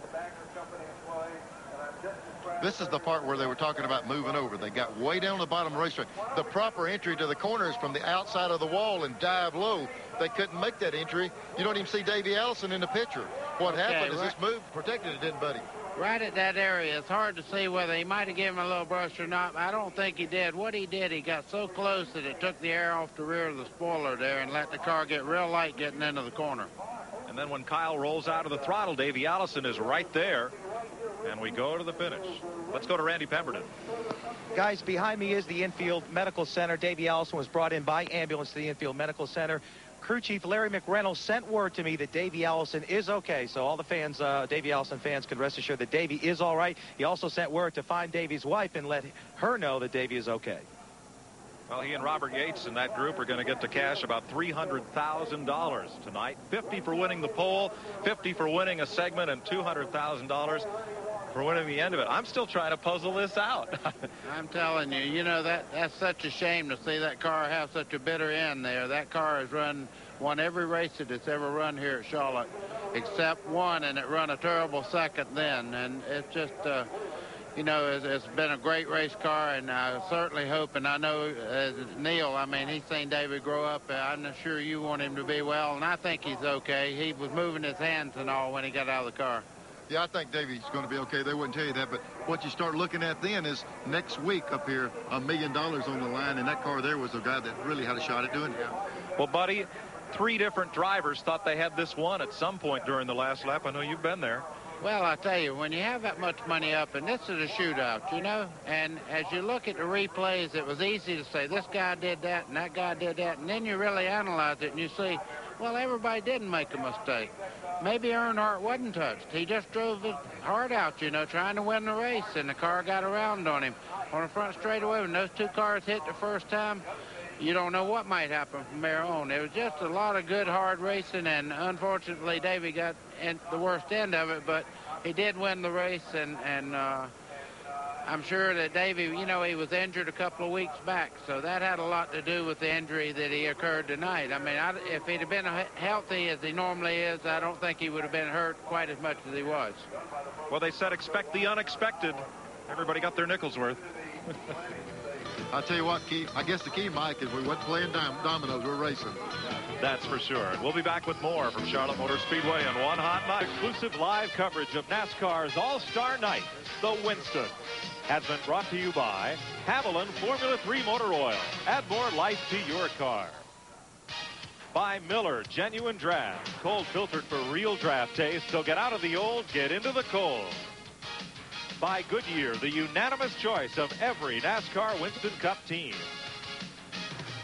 This is the part where they were talking about moving over. They got way down the bottom of the racetrack. The proper entry to the corner is from the outside of the wall and dive low. They couldn't make that entry. You don't even see Davey Allison in the picture. What happened is this move protected it, didn't Buddy? Right at that area. It's hard to see whether he might have given him a little brush or not. I don't think he did. What he did, he got so close that it took the air off the rear of the spoiler there and let the car get real light getting into the corner. And then when Kyle rolls out of the throttle, Davey Allison is right there. And we go to the finish. Let's go to Randy Pemberton. Guys, behind me is the infield medical center. Davey Allison was brought in by ambulance to the infield medical center. crew chief Larry McReynolds sent word to me that Davey Allison is okay. So all the fans, Davey Allison fans, can rest assured that Davey is all right. He also sent word to find Davey's wife and let her know that Davey is okay. Well, he and Robert Yates in that group are going to get to cash about $300,000 tonight. 50 for winning the pole, 50 for winning a segment, and $200,000 for winning the end of it. I'm still trying to puzzle this out. I'm telling you, you know, that's such a shame to see that car have such a bitter end there. That car has won every race that it's ever run here at Charlotte, except one, and it run a terrible second then. And it's just, you know, it's been a great race car, and I certainly hope, and I know Neil, I mean, he's seen David grow up. I'm sure you want him to be well, and I think he's okay. He was moving his hands and all when he got out of the car. Yeah, I think Davey's going to be okay. They wouldn't tell you that, but what you start looking at then is next week up here, $1 million on the line, and that car there was the guy that really had a shot at doing it. Well, buddy, 3 different drivers thought they had this one at some point during the last lap. I know you've been there. Well, I tell you, when you have that much money up, and this is a shootout, you know, and as you look at the replays, it was easy to say this guy did that and that guy did that, and then you really analyze it and you see, well, everybody didn't make a mistake. Maybe Earnhardt wasn't touched. He just drove his heart out, you know, trying to win the race, and the car got around on him on the front straightaway. When those 2 cars hit the first time, you don't know what might happen from there on. It was just a lot of good, hard racing, and unfortunately, Davey got the worst end of it, but he did win the race, and I'm sure that Davey, you know, he was injured a couple of weeks back, so that had a lot to do with the injury that he occurred tonight. I mean, if he'd have been healthy as he normally is, I don't think he would have been hurt quite as much as he was. Well, they said expect the unexpected. Everybody got their nickels worth. I'll tell you what, I guess the key, Mike, is we went playing dominoes. We're racing. That's for sure. And we'll be back with more from Charlotte Motor Speedway on One Hot Night. Exclusive live coverage of NASCAR's All-Star Night, the Winston, has been brought to you by Haviland Formula 3 Motor Oil. Add more life to your car. By Miller Genuine Draft, cold filtered for real draft taste, so get out of the old, get into the cold. By Goodyear, the unanimous choice of every NASCAR Winston Cup team.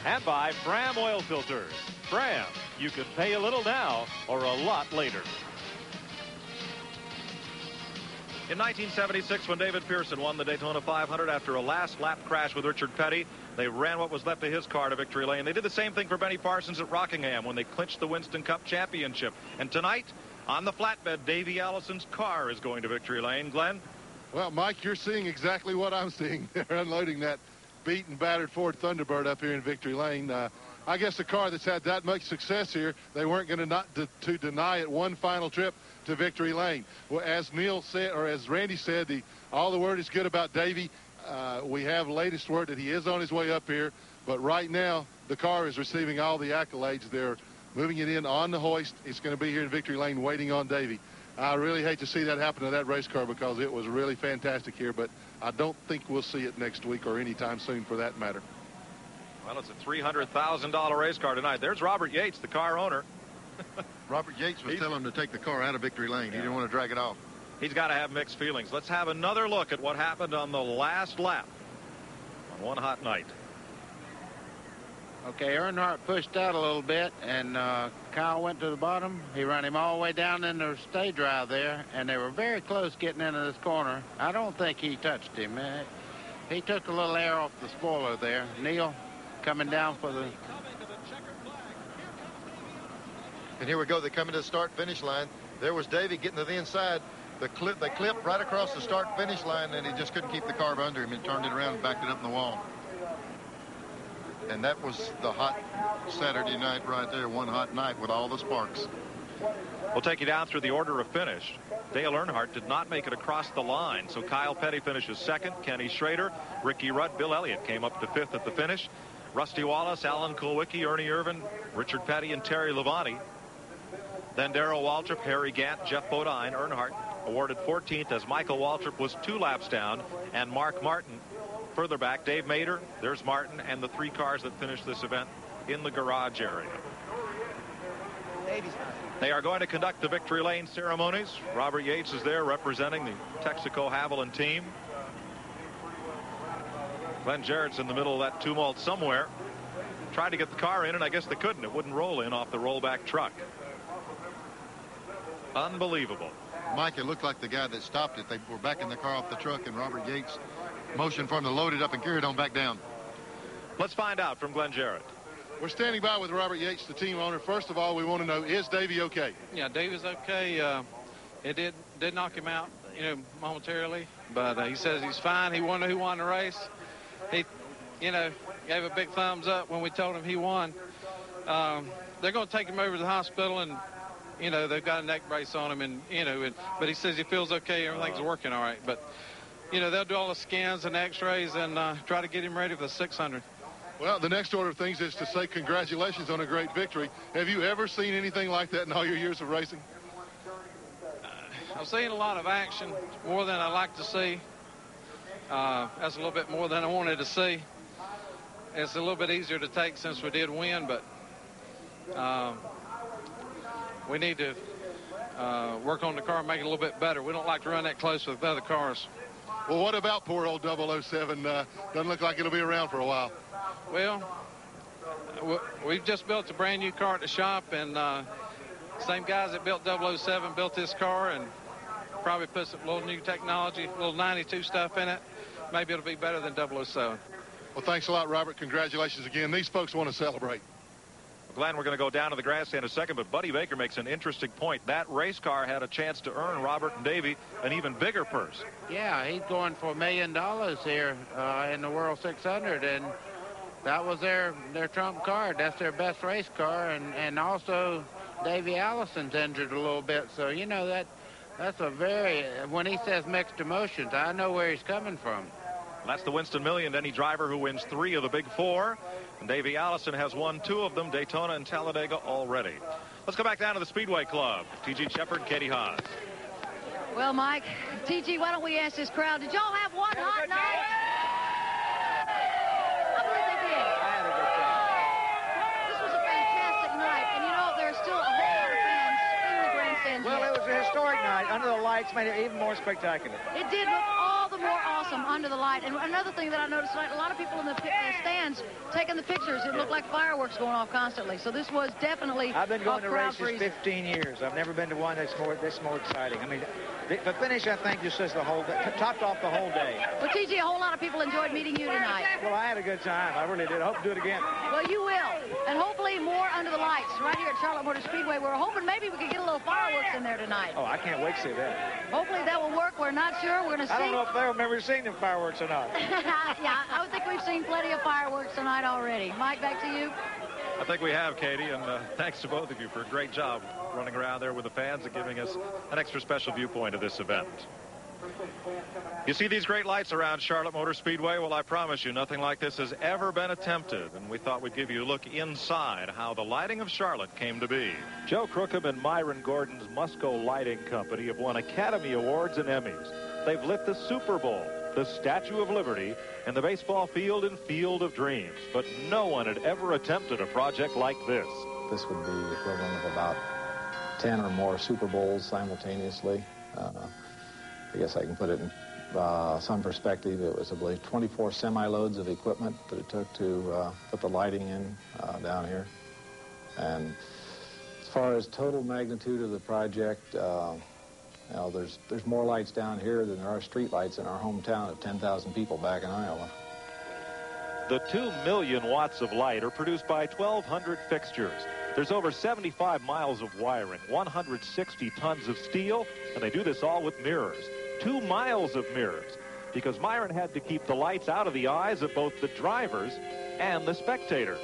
And by Fram Oil Filters. Fram, you can pay a little now or a lot later. In 1976, when David Pearson won the Daytona 500 after a last lap crash with Richard Petty, they ran what was left of his car to victory lane. They did the same thing for Benny Parsons at Rockingham when they clinched the Winston Cup championship. And tonight, on the flatbed, Davey Allison's car is going to victory lane. Glenn? Well, Mike, you're seeing exactly what I'm seeing. They're unloading that beaten, battered Ford Thunderbird up here in victory lane. I guess the car that's had that much success here, they weren't going to deny it one final trip to victory lane. Well, as Neil said, or as Randy said, all the word is good about Davey. We have latest word that he is on his way up here, but right now the car is receiving all the accolades. They're moving it in on the hoist. It's going to be here in victory lane waiting on Davey. I really hate to see that happen to that race car because it was really fantastic here, but I don't think we'll see it next week or anytime soon for that matter. Well, it's a $300,000 race car tonight. There's Robert Yates, the car owner. Robert Yates was telling him to take the car out of victory lane. He didn't want to drag it off. He's got to have mixed feelings. Let's have another look at what happened on the last lap on One Hot Night. Okay, Earnhardt pushed out a little bit, and Kyle went to the bottom. He ran him all the way down in the stay drive there, and they were very close getting into this corner. I don't think he touched him. He took a little air off the spoiler there. Neil coming down for the... And here we go. They come into the start-finish line. There was Davey getting to the inside. They clipped right across the start-finish line, and he just couldn't keep the car under him and turned it around and backed it up in the wall. And that was the hot Saturday night right there, One Hot Night with all the sparks. We'll take you down through the order of finish. Dale Earnhardt did not make it across the line, so Kyle Petty finishes second. Kenny Schrader, Ricky Rudd, Bill Elliott came up to fifth at the finish. Rusty Wallace, Alan Kulwicki, Ernie Irvin, Richard Petty, and Terry Labonte. Then Darrell Waltrip, Harry Gant, Jeff Bodine. Earnhardt awarded 14th as Michael Waltrip was 2 laps down, and Mark Martin further back. Dave Mader, there's Martin, and the 3 cars that finished this event in the garage area. They are going to conduct the victory lane ceremonies. Robert Yates is there representing the Texaco Haviland team. Glenn Jarrett's in the middle of that tumult somewhere. tried to get the car in, and I guess they couldn't. It wouldn't roll in off the rollback truck. Unbelievable. Mike, it looked like the guy that stopped it. They were backing the car off the truck, and Robert Yates motioned for him to load it up and carry it on back down. Let's find out from Glenn Jarrett. We're standing by with Robert Yates, the team owner. First of all, we want to know, is Davey okay? Yeah, Davey's okay. It did knock him out, momentarily, but he says he's fine. He won the race. He, gave a big thumbs up when we told him he won. They're going to take him over to the hospital, and they've got a neck brace on him, but he says he feels okay. Everything's working all right. But they'll do all the scans and X-rays and try to get him ready for the 600. Well, the next order of things is to say congratulations on a great victory. Have you ever seen anything like that in all your years of racing? I've seen a lot of action, more than I like to see. That's a little bit more than I wanted to see. It's a little bit easier to take since we did win, but we need to work on the car and make it a little bit better. We don't like to run that close with other cars. Well, what about poor old 007? Doesn't look like it'll be around for a while. Well, we've just built a brand new car at the shop, and same guys that built 007 built this car, and probably put some little new technology, little 92 stuff in it. Maybe it'll be better than 007. Well, thanks a lot, Robert. Congratulations again. These folks want to celebrate. Glenn, we're going to go down to the grandstand in a second, but Buddy Baker makes an interesting point. That race car had a chance to earn Robert and Davey an even bigger purse. Yeah, he's going for $1 million here in the World 600, and that was their trump card. That's their best race car, and also Davey Allison's injured a little bit, so that's a very, when he says mixed emotions, I know where he's coming from. That's the Winston Million, any driver who wins 3 of the big 4. And Davey Allison has won 2 of them, Daytona and Talladega already. Let's go back down to the Speedway Club. T.G. Shepard, Katie Haas. Well, Mike, T.G., why don't we ask this crowd, did y'all have one hot night? I believe they did. I had a good time. This was a fantastic night, and there's still a whole lot of fans in the grandstands. Well, it was a historic night. Under the lights made it even more spectacular. It did look all the more awesome under the light. And another thing that I noticed tonight, a lot of people in the stands taking the pictures. It looked like fireworks going off constantly. So this was definitely I've been going to races freeze. 15 years. I've never been to one that's more exciting. I mean, the finish, I think, just says the whole day, topped off the whole day. Well, TG, a whole lot of people enjoyed meeting you tonight. Well, I had a good time. I really did. I hope to do it again. Well, you will. And hopefully more under the lights right here at Charlotte Motor Speedway. We're hoping maybe we could get a little fireworks in there tonight. Oh, I can't wait to see that. Hopefully that will work. We're not sure. We're going to see. I don't know if they'll remember seeing the fireworks or not. Yeah, I would think we've seen plenty of fireworks tonight already. Mike, back to you. I think we have, Katie, and thanks to both of you for a great job running around there with the fans and giving us an extra special viewpoint of this event. You see these great lights around Charlotte Motor Speedway? Well, I promise you, nothing like this has ever been attempted, and we thought we'd give you a look inside how the lighting of Charlotte came to be. Joe Crookham and Myron Gordon's Musco Lighting Company have won Academy Awards and Emmys. They've lit the Super Bowl, the Statue of Liberty, and the baseball field and Field of Dreams. But no one had ever attempted a project like this. This would be the equivalent of about 10 or more Super Bowls simultaneously. I guess I can put it in some perspective. It was, I believe, 24 semi-loads of equipment that it took to put the lighting in down here. And as far as total magnitude of the project, there's more lights down here than there are street lights in our hometown of 10,000 people back in Iowa. The 2 million watts of light are produced by 1,200 fixtures. There's over 75 miles of wiring, 160 tons of steel, and they do this all with mirrors. 2 miles of mirrors, because Myron had to keep the lights out of the eyes of both the drivers and the spectators.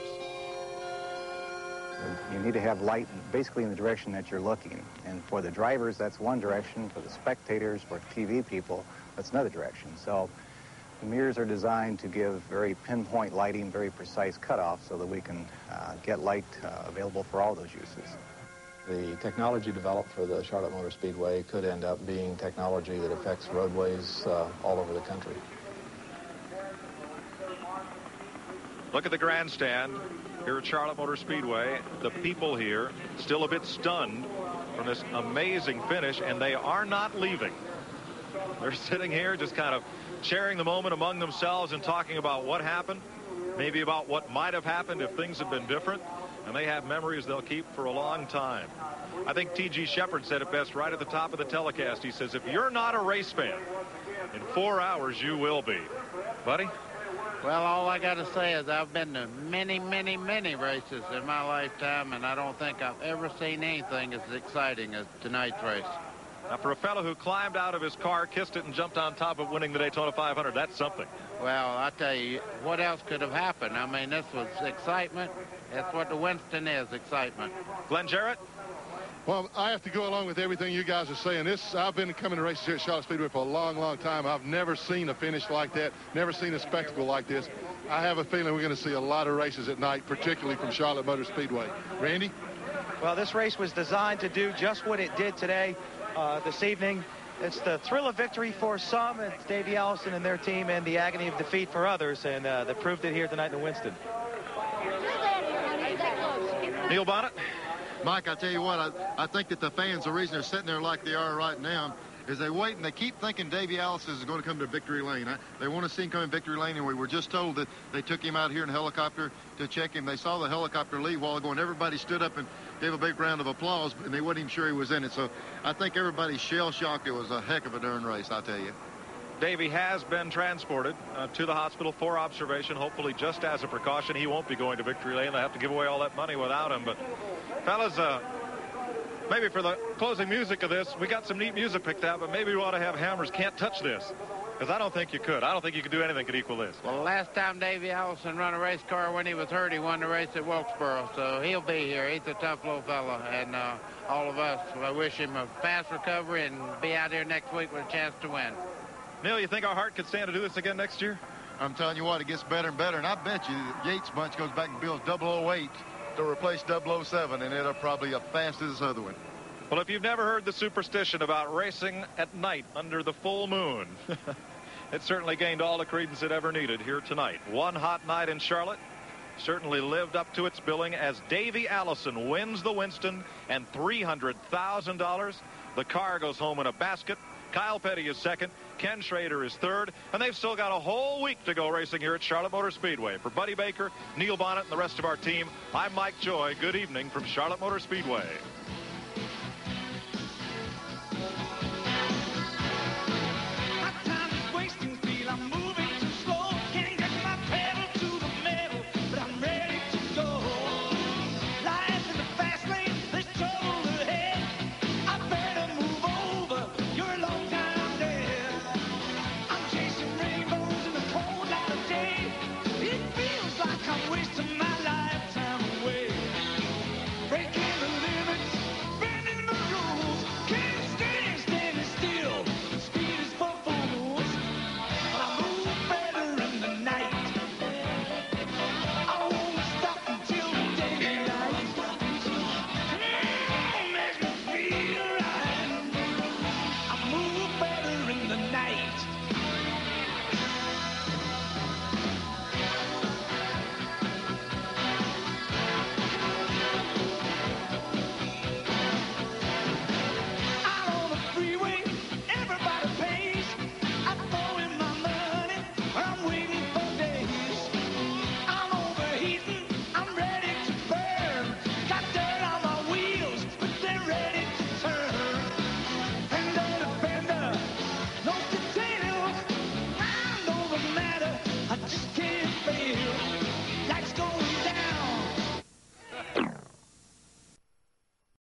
You need to have light basically in the direction that you're looking. And for the drivers, that's one direction. For the spectators, for TV people, that's another direction. So the mirrors are designed to give very pinpoint lighting, very precise cutoff so that we can get light available for all those uses. The technology developed for the Charlotte Motor Speedway could end up being technology that affects roadways all over the country. Look at the grandstand here at Charlotte Motor Speedway. The people here still a bit stunned from this amazing finish, and they are not leaving. They're sitting here just kind of sharing the moment among themselves and talking about what happened. maybe about what might have happened if things had been different, and they have memories they'll keep for a long time. I think T.G. Shepard said it best right at the top of the telecast. He says, if you're not a race fan, in 4 hours you will be. Buddy? Well, all I got to say is I've been to many, many, many races in my lifetime, and I don't think I've ever seen anything as exciting as tonight's race. Now, for a fellow who climbed out of his car, kissed it, and jumped on top of winning the Daytona 500, that's something. Well, I tell you, what else could have happened? I mean, this was excitement. That's what the Winston is, excitement. Glenn Jarrett? Well, I have to go along with everything you guys are saying. I've been coming to races here at Charlotte Speedway for a long, long time. I've never seen a finish like that, never seen a spectacle like this. I have a feeling we're going to see a lot of races at night, particularly from Charlotte Motor Speedway. Randy? Well, this race was designed to do just what it did today, this evening. It's the thrill of victory for some. It's Davey Allison and their team, and the agony of defeat for others, and they proved it here tonight in Winston. Neil Bonnet? Mike, I tell you what, I think that the fans, the reason they're sitting there like they are right now is they wait and they keep thinking Davey Allison is going to come to victory lane. They want to see him come in victory lane, and we were just told that they took him out here in a helicopter to check him. They saw the helicopter leave a while ago, and everybody stood up and gave a big round of applause, and they weren't even sure he was in it. So I think everybody's shell-shocked. It was a heck of a darn race, I'll tell you. Davey has been transported to the hospital for observation, hopefully just as a precaution. He won't be going to victory lane. They have to give away all that money without him. But, fellas, maybe for the closing music of this, we got some neat music picked out, but maybe we ought to have Hammers Can't Touch This, because I don't think you could. I don't think you could do anything that could equal this. Well, the last time Davey Allison run a race car when he was hurt, he won the race at Wilkesboro, so he'll be here. He's a tough little fella, and all of us, I wish him a fast recovery and be out here next week with a chance to win. Neil, you think our heart could stand to do this again next year? I'm telling you what, it gets better and better, and I bet you the Yates bunch goes back and builds 008 to replace 007, and it'll probably be as fast as this other one. Well, if you've never heard the superstition about racing at night under the full moon, it certainly gained all the credence it ever needed here tonight. One hot night in Charlotte certainly lived up to its billing as Davey Allison wins the Winston and $300,000. The car goes home in a basket. Kyle Petty is second. Ken Schrader is third. And they've still got a whole week to go racing here at Charlotte Motor Speedway. For Buddy Baker, Neil Bonnet, and the rest of our team, I'm Mike Joy. Good evening from Charlotte Motor Speedway.